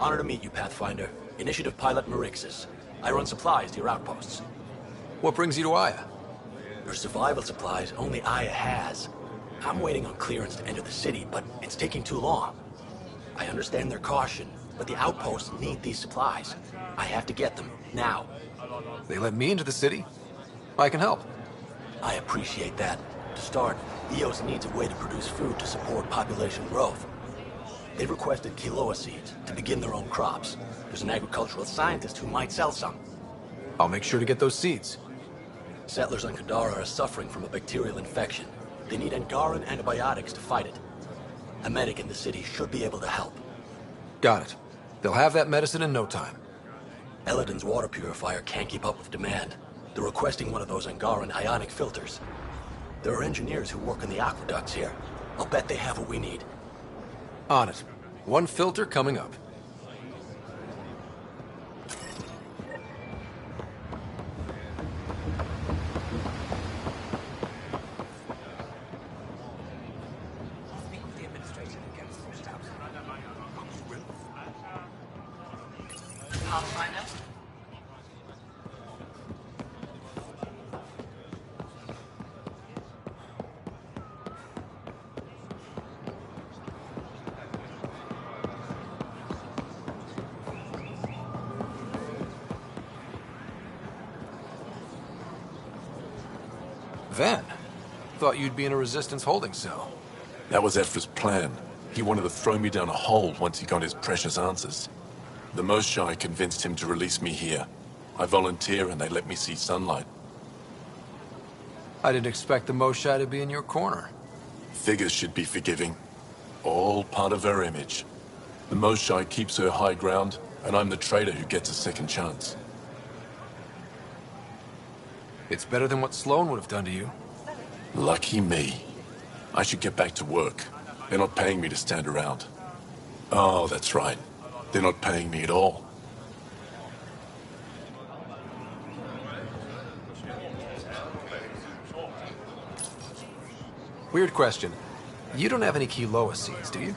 Honor to meet you, Pathfinder. Initiative Pilot Marixus. I run supplies to your outposts. What brings you to Aya? Your survival supplies only Aya has. I'm waiting on clearance to enter the city, but it's taking too long. I understand their caution, but the outposts need these supplies. I have to get them, now. They let me into the city? I can help. I appreciate that. To start, EOS needs a way to produce food to support population growth. They've requested Kiloa seeds to begin their own crops. There's an agricultural scientist who might sell some. I'll make sure to get those seeds. Settlers on Kadara are suffering from a bacterial infection. They need Angaran antibiotics to fight it. A medic in the city should be able to help. Got it. They'll have that medicine in no time. Eladin's water purifier can't keep up with demand. They're requesting one of those Angaran ionic filters. There are engineers who work in the aqueducts here. I'll bet they have what we need. On it. One filter coming up. Pathfinder? Van, thought you'd be in a Resistance holding cell. That was Ephra's plan. He wanted to throw me down a hole once he got his precious answers. The Moshae convinced him to release me here. I volunteer and they let me see sunlight. I didn't expect the Moshae to be in your corner. Figures should be forgiving. All part of her image. The Moshae keeps her high ground, and I'm the traitor who gets a second chance. It's better than what Sloan would have done to you. Lucky me. I should get back to work. They're not paying me to stand around. Oh, that's right. They're not paying me at all. Weird question. You don't have any Kiloa seeds, do you?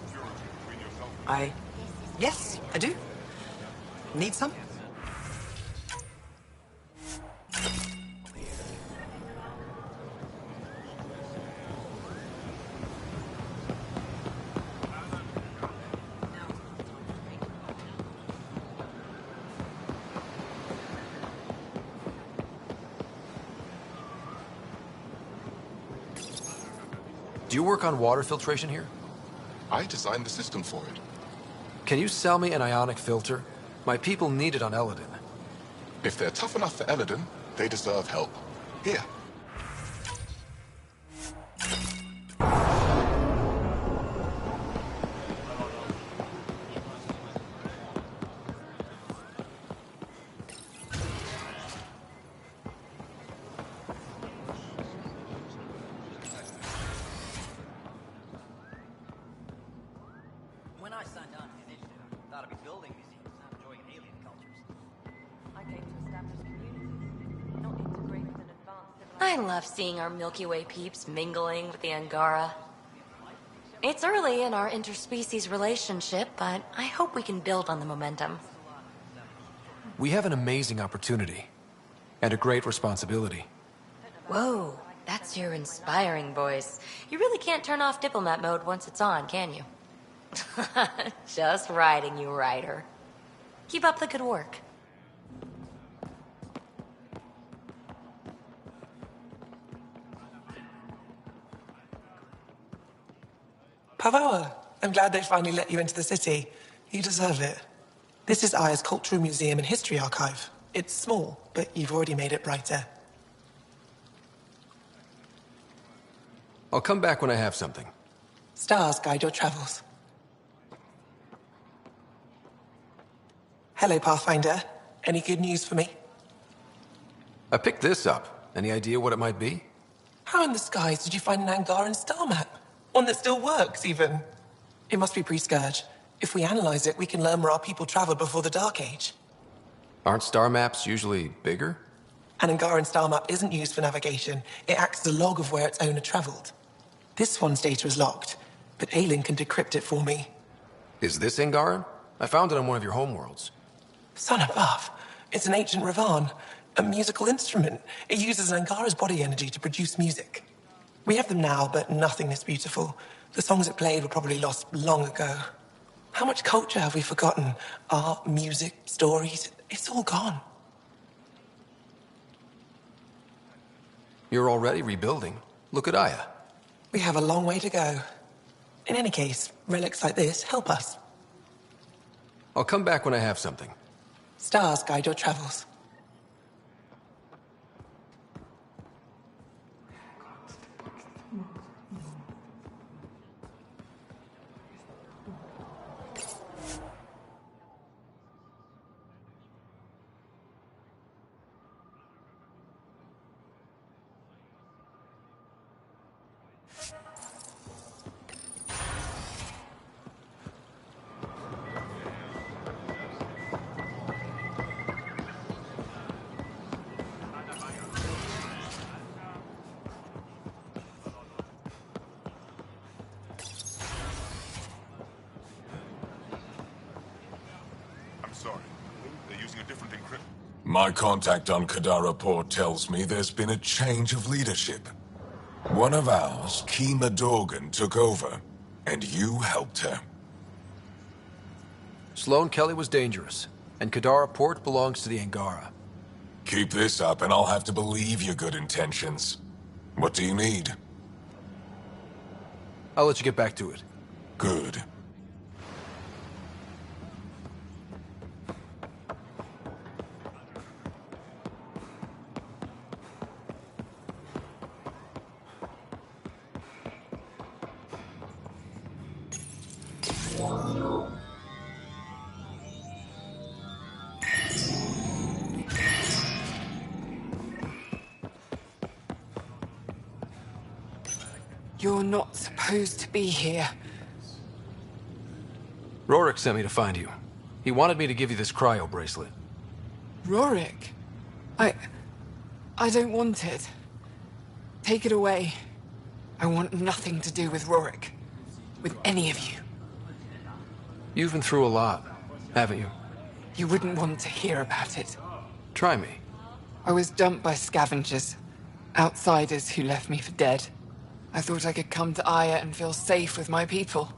Yes, I do. Need some? Do you work on water filtration here? I designed the system for it. Can you sell me an ionic filter? My people need it on Eladin. If they're tough enough for Eladin, they deserve help. Here. When I signed on to the initiative, I thought I'd be building museums, not enjoying alien cultures. I came to establish communities, not integrate with an advanced civilization. I love seeing our Milky Way peeps mingling with the Angara. It's early in our interspecies relationship, but I hope we can build on the momentum. We have an amazing opportunity. And a great responsibility. Whoa, that's your inspiring voice. You really can't turn off diplomat mode once it's on, can you? Just riding you, Ryder. Keep up the good work. Pavoa, I'm glad they finally let you into the city. You deserve it. This is Aya's Cultural Museum and History Archive. It's small, but you've already made it brighter. I'll come back when I have something. Stars guide your travels. Hello, Pathfinder. Any good news for me? I picked this up. Any idea what it might be? How in the skies did you find an Angaran star map? One that still works, even. It must be pre-Scourge. If we analyze it, we can learn where our people traveled before the Dark Age. Aren't star maps usually bigger? An Angaran star map isn't used for navigation. It acts as a log of where its owner traveled. This one's data is locked, but Aelin can decrypt it for me. Is this Angaran? I found it on one of your homeworlds. Son above. It's an ancient Ravan, a musical instrument. It uses Angara's body energy to produce music. We have them now, but nothing this beautiful. The songs it played were probably lost long ago. How much culture have we forgotten? Art, music, stories, it's all gone. You're already rebuilding. Look at Aya. We have a long way to go. In any case, relics like this help us. I'll come back when I have something. Stars guide your travels. Sorry. They're using a different encryption. My contact on Kadara Port tells me there's been a change of leadership. One of ours, Kima Dorgan, took over, and you helped her. Sloane Kelly was dangerous, and Kadara Port belongs to the Angara. Keep this up, and I'll have to believe your good intentions. What do you need? I'll let you get back to it. Good. You're not supposed to be here. Rorik sent me to find you. He wanted me to give you this cryo bracelet. Rorik? I don't want it. Take it away. I want nothing to do with Rorik. With any of you. You've been through a lot, haven't you? You wouldn't want to hear about it. Try me. I was dumped by scavengers. Outsiders who left me for dead. I thought I could come to Aya and feel safe with my people.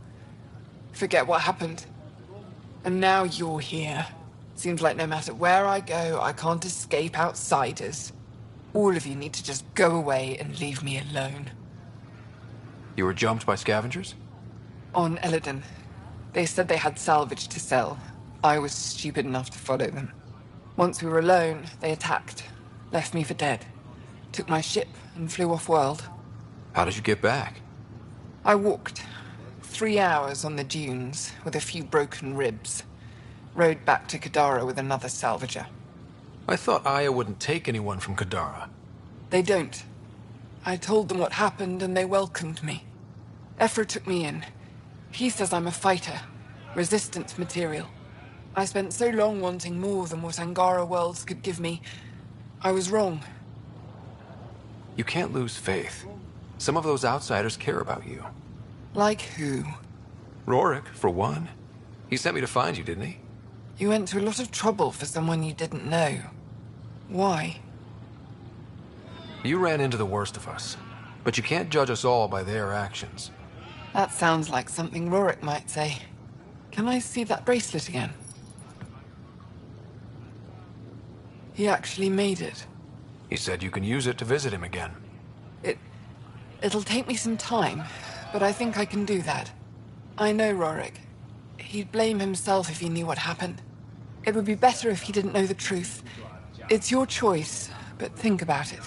Forget what happened. And now you're here. Seems like no matter where I go, I can't escape outsiders. All of you need to just go away and leave me alone. You were jumped by scavengers? On Eladon. They said they had salvage to sell. I was stupid enough to follow them. Once we were alone, they attacked. Left me for dead. Took my ship and flew off-world. How did you get back? I walked. 3 hours on the dunes, with a few broken ribs. Rode back to Kadara with another salvager. I thought Aya wouldn't take anyone from Kadara. They don't. I told them what happened and they welcomed me. Ephra took me in. He says I'm a fighter. Resistance material. I spent so long wanting more than what Angara worlds could give me. I was wrong. You can't lose faith. Some of those outsiders care about you. Like who? Rorik, for one. He sent me to find you, didn't he? You went to a lot of trouble for someone you didn't know. Why? You ran into the worst of us. But you can't judge us all by their actions. That sounds like something Rorik might say. Can I see that bracelet again? He actually made it. He said you can use it to visit him again. It'll take me some time, but I think I can do that. I know Rorik. He'd blame himself if he knew what happened. It would be better if he didn't know the truth. It's your choice, but think about it.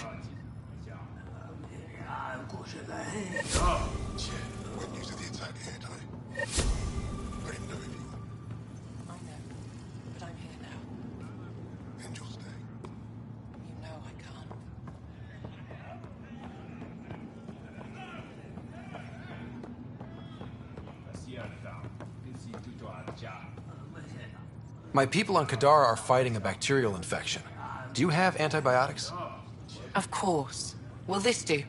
My people on Kadara are fighting a bacterial infection. Do you have antibiotics? Of course. Will this do?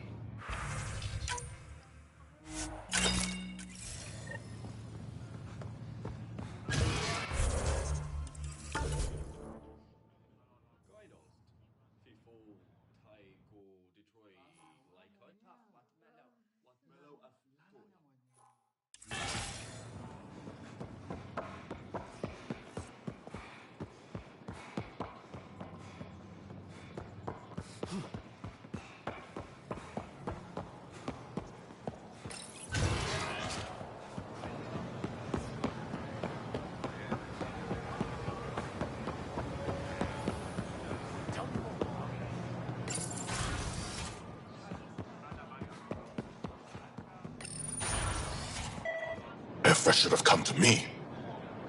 Ephra should have come to me.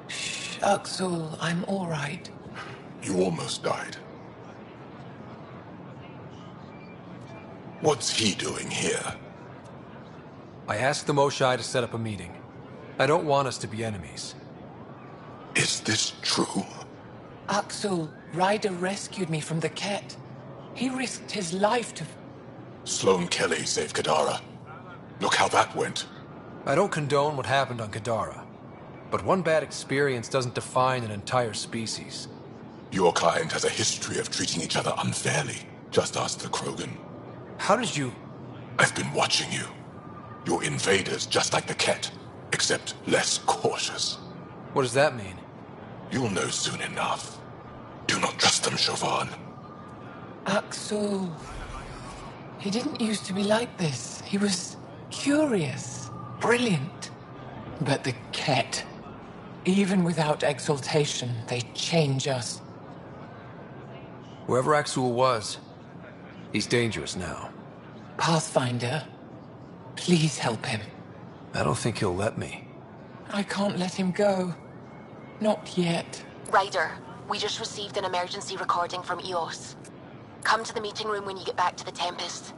Shh, Uxul, I'm all right. You almost died. What's he doing here? I asked the Moshai to set up a meeting. I don't want us to be enemies. Is this true? Uxul, Ryder rescued me from the Ket. He risked his life to... Sloane Kelly saved Kadara. Look how that went. I don't condone what happened on Kadara. but one bad experience doesn't define an entire species. Your kind has a history of treating each other unfairly. Just ask the Krogan. How did you... I've been watching you. You're invaders just like the Ket, except less cautious. What does that mean? You'll know soon enough. Do not trust them, Chauvin. Axel. He didn't used to be like this. He was curious, brilliant. But the Ket, even without exaltation, they change us. Whoever Axel was, he's dangerous now. Pathfinder, please help him. I don't think he'll let me. I can't let him go. Not yet. Ryder, we just received an emergency recording from EOS. Come to the meeting room when you get back to the Tempest.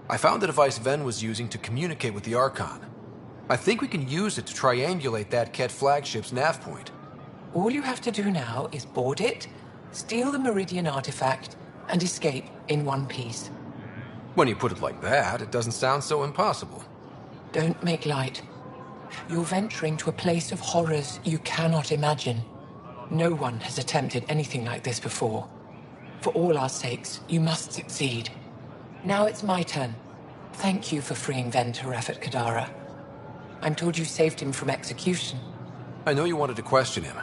I found the device Ven was using to communicate with the Archon. I think we can use it to triangulate that Ket flagship's nav point. All you have to do now is board it, steal the Meridian artifact, and escape in one piece. When you put it like that, it doesn't sound so impossible. Don't make light. You're venturing to a place of horrors you cannot imagine. No one has attempted anything like this before. For all our sakes, you must succeed. Now it's my turn. Thank you for freeing Ven to Rafat Kadara. I'm told you saved him from execution. I know you wanted to question him.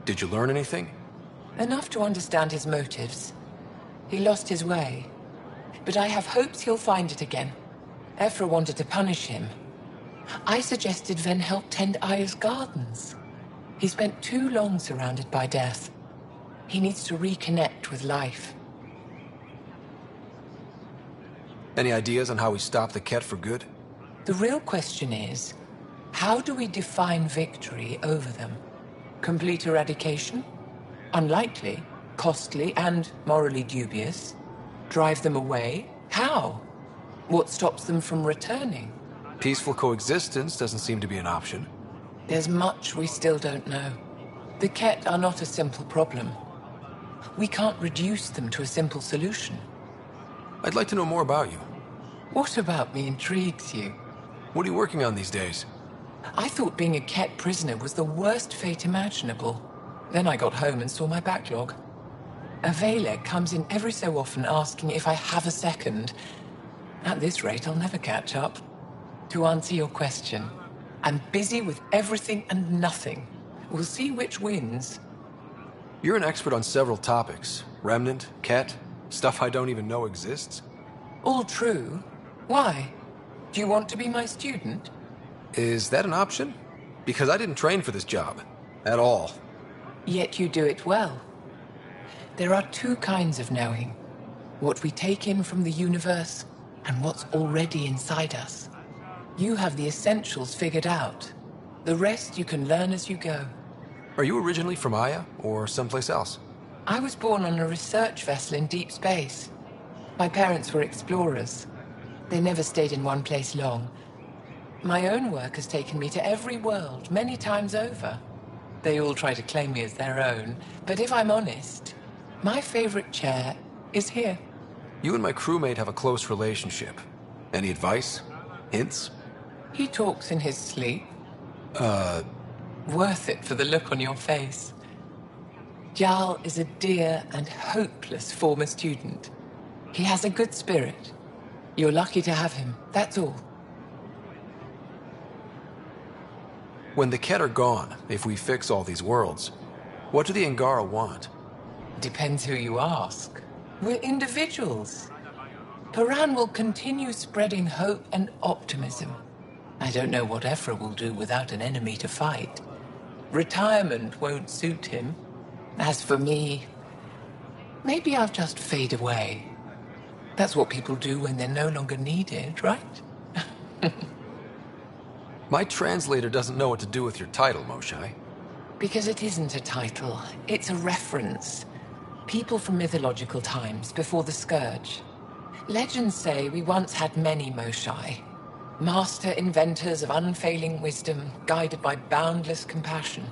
Did you learn anything? Enough to understand his motives. He lost his way. But I have hopes he'll find it again. Ephra wanted to punish him. I suggested Ven help tend Aya's gardens. He spent too long surrounded by death. He needs to reconnect with life. Any ideas on how we stop the Ket for good? The real question is, how do we define victory over them? Complete eradication? Unlikely, costly, and morally dubious. Drive them away? How? What stops them from returning? Peaceful coexistence doesn't seem to be an option. There's much we still don't know. The Ket are not a simple problem. We can't reduce them to a simple solution. I'd like to know more about you. What about me intrigues you? What are you working on these days? I thought being a Ket prisoner was the worst fate imaginable. Then I got home and saw my backlog. A Vaylek comes in every so often asking if I have a second. At this rate, I'll never catch up. To answer your question, I'm busy with everything and nothing. We'll see which wins. You're an expert on several topics. Remnant, Ket, stuff I don't even know exists. All true. Why? Do you want to be my student? Is that an option? Because I didn't train for this job. At all. Yet you do it well. There are two kinds of knowing. What we take in from the universe, and what's already inside us. You have the essentials figured out. The rest you can learn as you go. Are you originally from Aya, or someplace else? I was born on a research vessel in deep space. My parents were explorers. They never stayed in one place long. My own work has taken me to every world, many times over. They all try to claim me as their own, but if I'm honest, my favorite chair is here. You and my crewmate have a close relationship. Any advice? Hints? He talks in his sleep. Worth it for the look on your face. Jarl is a dear and hopeless former student. He has a good spirit. You're lucky to have him, that's all. When the Ket are gone, if we fix all these worlds, what do the Angara want? Depends who you ask. We're individuals. Paran will continue spreading hope and optimism. I don't know what Ephra will do without an enemy to fight. Retirement won't suit him. As for me, maybe I'll just fade away. That's what people do when they're no longer needed, right? My translator doesn't know what to do with your title, Moshai. Because it isn't a title, it's a reference. People from mythological times, before the Scourge. Legends say we once had many Moshai. Master inventors of unfailing wisdom, guided by boundless compassion.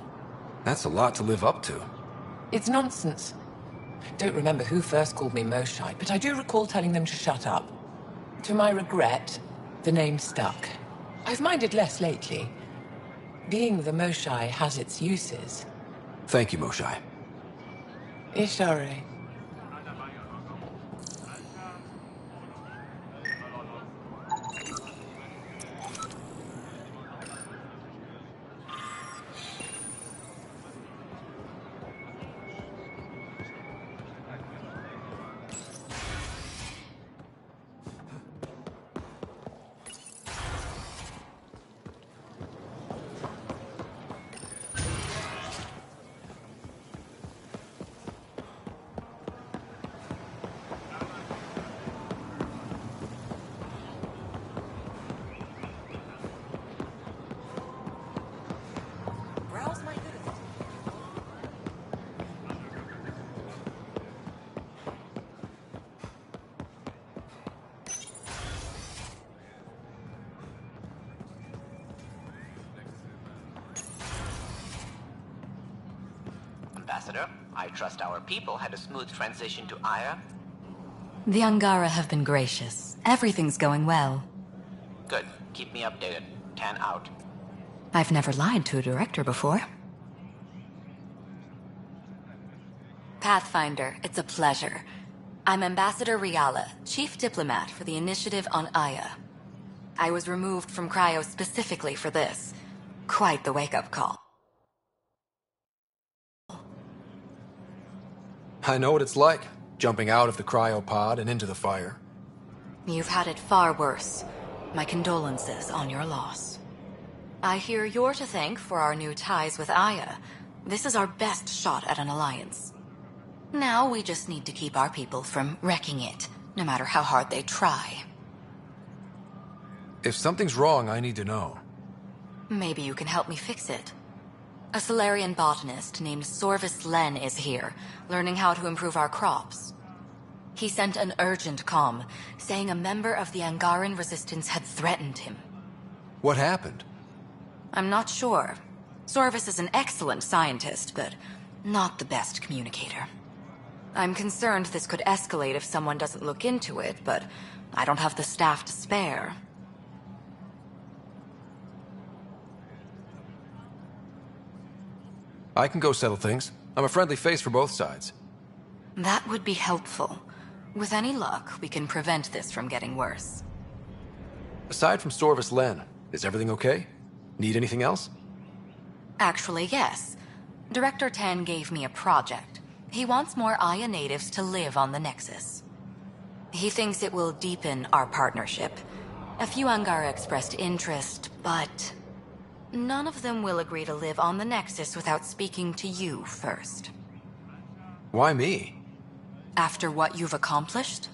That's a lot to live up to. It's nonsense. Don't remember who first called me Moshai, but I do recall telling them to shut up. To my regret, the name stuck. I've minded less lately. Being the Moshai has its uses. Thank you, Moshai. Ishare. Ambassador, I trust our people had a smooth transition to Aya. The Angara have been gracious. Everything's going well. Good. Keep me updated. Tan out. I've never lied to a director before. Pathfinder, it's a pleasure. I'm Ambassador Riala, Chief Diplomat for the Initiative on Aya. I was removed from Cryo specifically for this. Quite the wake-up call. I know what it's like, jumping out of the cryopod and into the fire. You've had it far worse. My condolences on your loss. I hear you're to thank for our new ties with Aya. This is our best shot at an alliance. Now we just need to keep our people from wrecking it, no matter how hard they try. If something's wrong, I need to know. Maybe you can help me fix it. A Solarian botanist named Sorvis Len is here, learning how to improve our crops. He sent an urgent comm, saying a member of the Angaran resistance had threatened him. What happened? I'm not sure. Sorvis is an excellent scientist, but not the best communicator. I'm concerned this could escalate if someone doesn't look into it, but I don't have the staff to spare. I can go settle things. I'm a friendly face for both sides. That would be helpful. With any luck, we can prevent this from getting worse. Aside from Sorvis Len, is everything okay? Need anything else? Actually, yes. Director Tan gave me a project. He wants more Aya natives to live on the Nexus. He thinks it will deepen our partnership. A few Angara expressed interest, but none of them will agree to live on the Nexus without speaking to you first. Why me? After what you've accomplished?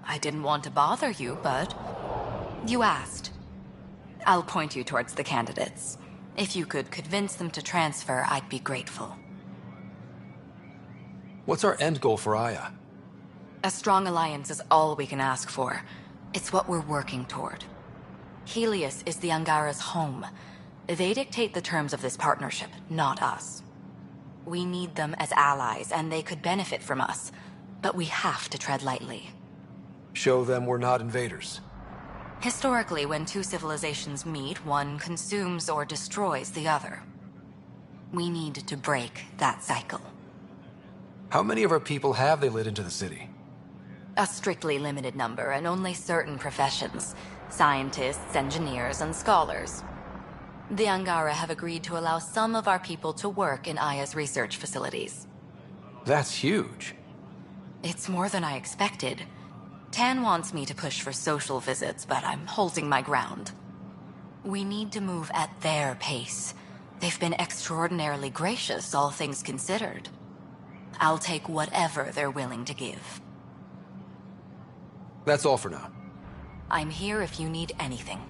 I didn't want to bother you, but you asked. I'll point you towards the candidates. If you could convince them to transfer, I'd be grateful. What's our end goal for Aya? A strong alliance is all we can ask for. It's what we're working toward. Helios is the Angara's home. They dictate the terms of this partnership, not us. We need them as allies, and they could benefit from us. But we have to tread lightly. Show them we're not invaders. Historically, when two civilizations meet, one consumes or destroys the other. We need to break that cycle. How many of our people have they let into the city? A strictly limited number, and only certain professions. Scientists, engineers, and scholars. The Angara have agreed to allow some of our people to work in Aya's research facilities. That's huge. It's more than I expected. Tan wants me to push for social visits, but I'm holding my ground. We need to move at their pace. They've been extraordinarily gracious, all things considered. I'll take whatever they're willing to give. That's all for now. I'm here if you need anything.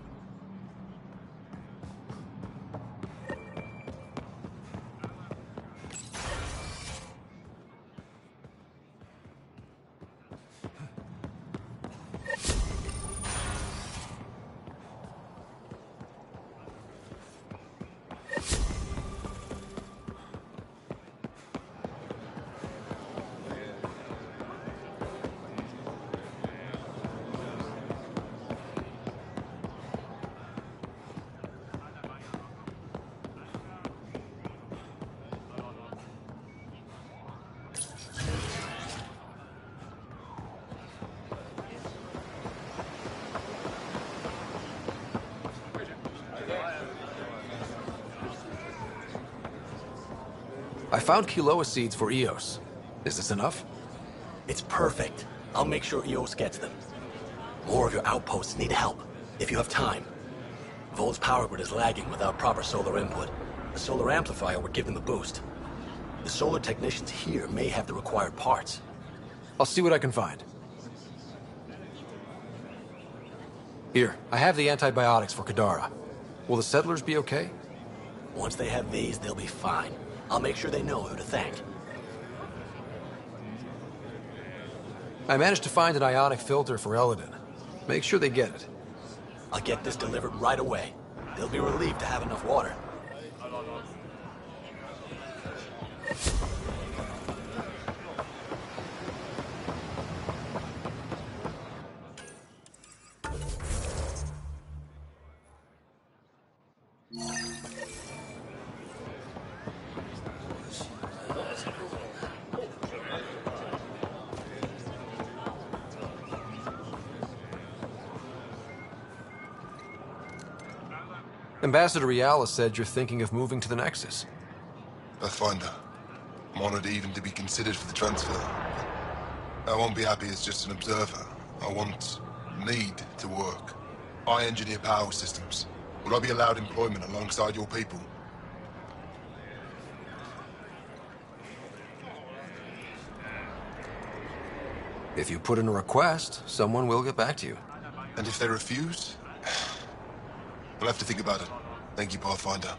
I found Kiloa seeds for Eos. Is this enough? It's perfect. I'll make sure EOS gets them. More of your outposts need help, if you have time. Vol's power grid is lagging without proper solar input. The solar amplifier would give them a boost. The solar technicians here may have the required parts. I'll see what I can find. Here, I have the antibiotics for Kadara. Will the settlers be okay? Once they have these, they'll be fine. I'll make sure they know who to thank. I managed to find an ionic filter for Eladin. Make sure they get it. I'll get this delivered right away. They'll be relieved to have enough water. Ambassador Riala said you're thinking of moving to the Nexus. Pathfinder. I'm honored even to be considered for the transfer. I won't be happy as just an observer. I need to work. I engineer power systems. Will I be allowed employment alongside your people? If you put in a request, someone will get back to you. And if they refuse? I'll have to think about it. Thank you, Pathfinder.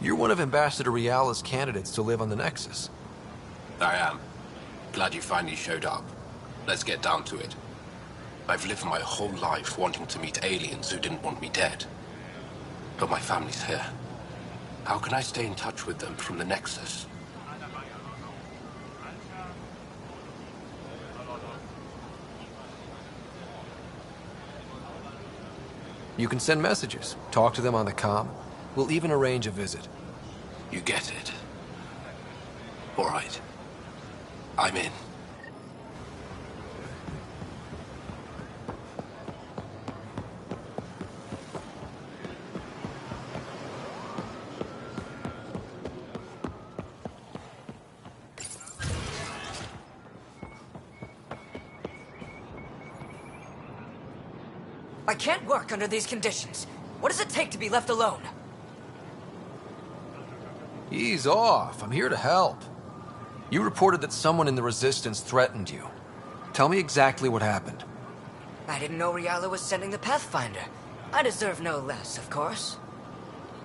You're one of Ambassador Riala's candidates to live on the Nexus. I am. Glad you finally showed up. Let's get down to it. I've lived my whole life wanting to meet aliens who didn't want me dead. But my family's here. How can I stay in touch with them from the Nexus? You can send messages, talk to them on the comm. We'll even arrange a visit. You get it. All right. I'm in. I can't work under these conditions. What does it take to be left alone? Ease off. I'm here to help. You reported that someone in the Resistance threatened you. Tell me exactly what happened. I didn't know Riala was sending the Pathfinder. I deserve no less, of course.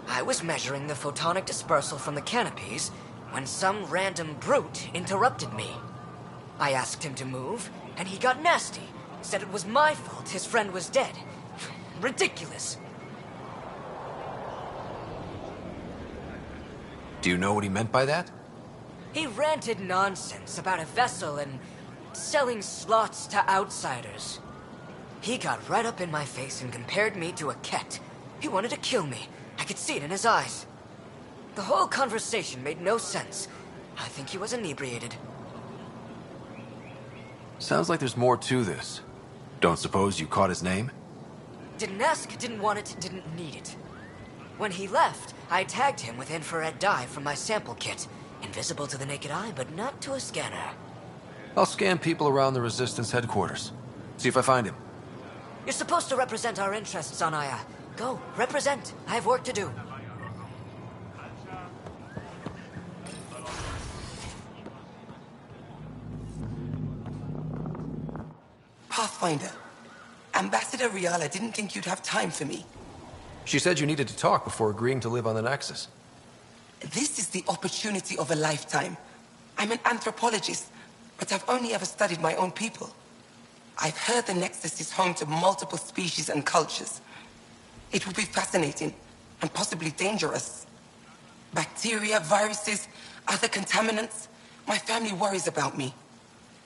I was measuring the photonic dispersal from the canopies when some random brute interrupted me. I asked him to move, and he got nasty. Said it was my fault his friend was dead. Ridiculous. Do you know what he meant by that? He ranted nonsense about a vessel and selling slots to outsiders. He got right up in my face and compared me to a ket. He wanted to kill me. I could see it in his eyes. The whole conversation made no sense. I think he was inebriated. Sounds like there's more to this. Don't suppose you caught his name? Didn't ask, didn't want it, didn't need it. When he left, I tagged him with infrared dye from my sample kit. Invisible to the naked eye, but not to a scanner. I'll scan people around the Resistance headquarters. See if I find him. You're supposed to represent our interests on Aya. Go, represent. I have work to do. Pathfinder, Ambassador Riala didn't think you'd have time for me. She said you needed to talk before agreeing to live on the Nexus. This is the opportunity of a lifetime. I'm an anthropologist, but I've only ever studied my own people. I've heard the Nexus is home to multiple species and cultures. It will be fascinating, and possibly dangerous. Bacteria, viruses, other contaminants. My family worries about me.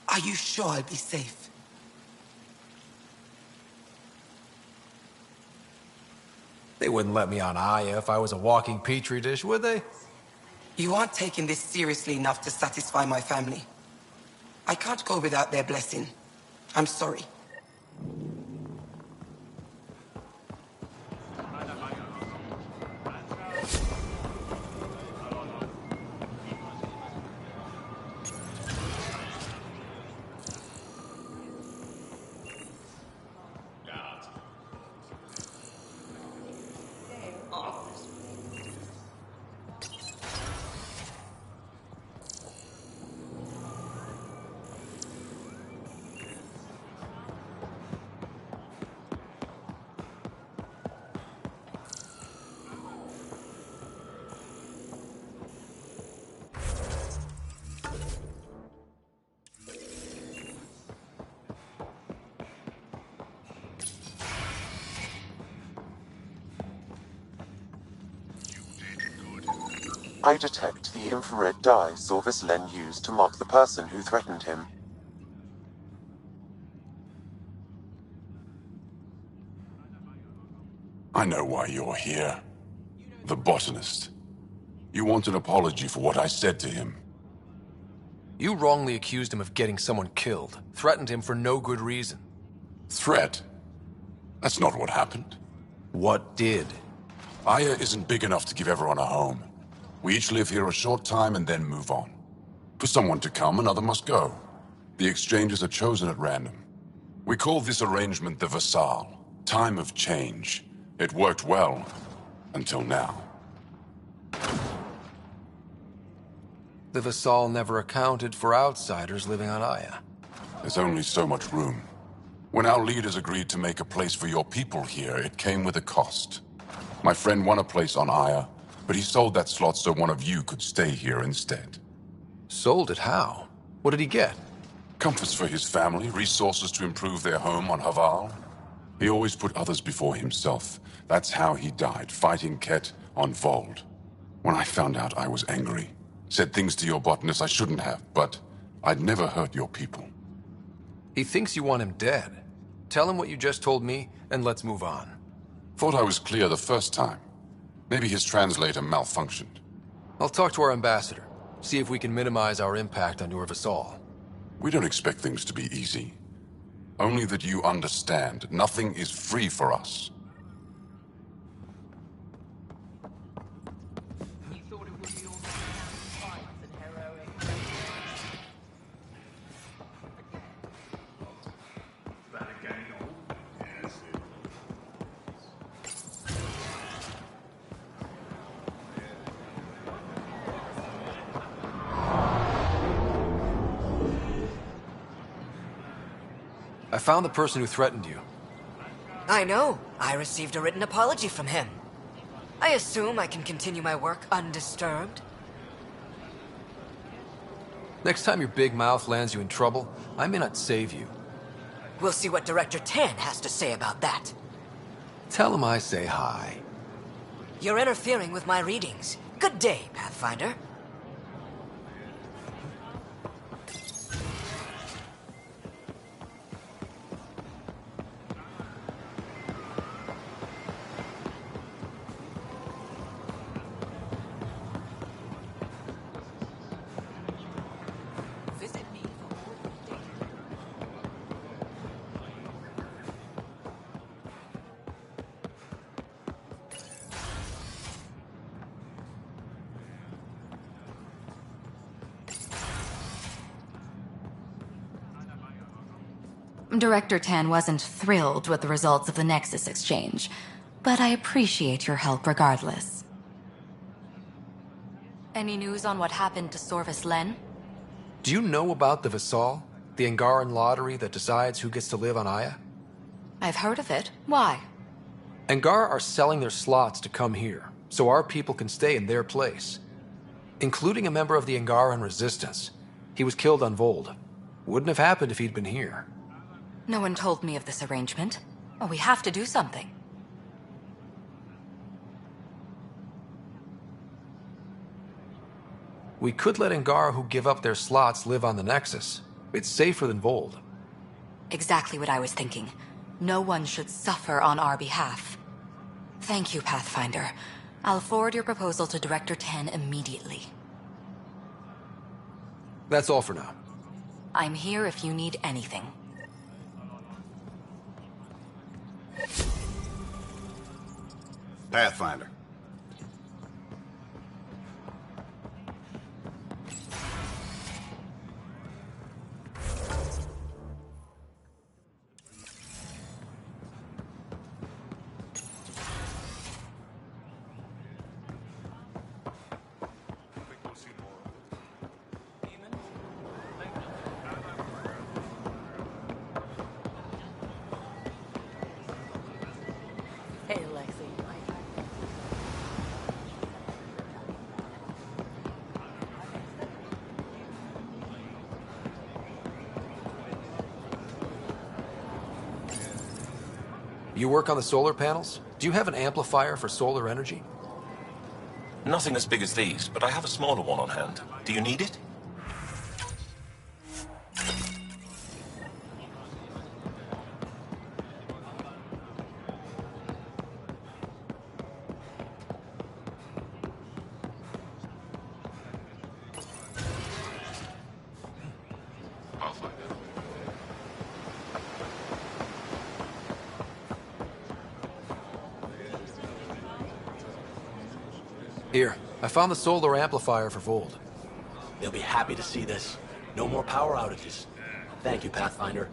Are you sure I'll be safe? They wouldn't let me on Aya if I was a walking petri dish, would they? You aren't taking this seriously enough to satisfy my family. I can't go without their blessing. I'm sorry. I detect the infrared dye Sorvis Len used to mark the person who threatened him. I know why you're here. The botanist. You want an apology for what I said to him. You wrongly accused him of getting someone killed, threatened him for no good reason. Threat? That's not what happened. What did? Aya isn't big enough to give everyone a home. We each live here a short time and then move on. For someone to come, another must go. The exchanges are chosen at random. We call this arrangement the Vassal, time of change. It worked well, until now. The Vassal never accounted for outsiders living on Aya. There's only so much room. When our leaders agreed to make a place for your people here, it came with a cost. My friend won a place on Aya, but he sold that slot so one of you could stay here instead. Sold it how? What did he get? Comforts for his family, resources to improve their home on Haval. He always put others before himself. That's how he died, fighting Ket on Vold. When I found out, I was angry. Said things to your botanist I shouldn't have, but I'd never hurt your people. He thinks you want him dead. Tell him what you just told me, and let's move on. Thought I was clear the first time. Maybe his translator malfunctioned. I'll talk to our ambassador. See if we can minimize our impact on your Vassal. We don't expect things to be easy. Only that you understand, nothing is free for us. I found the person who threatened you. I know. I received a written apology from him. I assume I can continue my work undisturbed. Next time your big mouth lands you in trouble, I may not save you. We'll see what Director Tan has to say about that. Tell him I say hi. You're interfering with my readings. Good day, Pathfinder. Director Tan wasn't thrilled with the results of the Nexus exchange, but I appreciate your help regardless. Any news on what happened to Sorvis Len? Do you know about the Vassal? The Angaran lottery that decides who gets to live on Aya? I've heard of it. Why? Angar are selling their slots to come here, so our people can stay in their place. Including a member of the Angaran resistance. He was killed on Vold. Wouldn't have happened if he'd been here. No one told me of this arrangement. Oh, we have to do something. We could let Angar who give up their slots live on the Nexus. It's safer than Vold. Exactly what I was thinking. No one should suffer on our behalf. Thank you, Pathfinder. I'll forward your proposal to Director 10 immediately. That's all for now. I'm here if you need anything. Pathfinder. Hey, Lexi. You work on the solar panels? Do you have an amplifier for solar energy? Nothing as big as these, but I have a smaller one on hand. Do you need it? Here, I found the solar amplifier for Vold. They'll be happy to see this. No more power outages. Thank you, Pathfinder.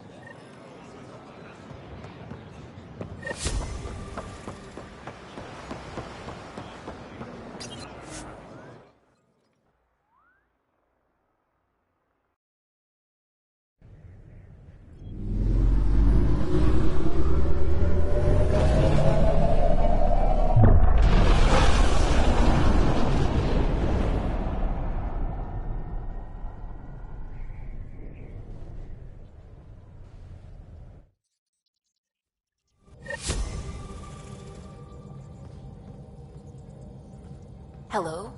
Hello?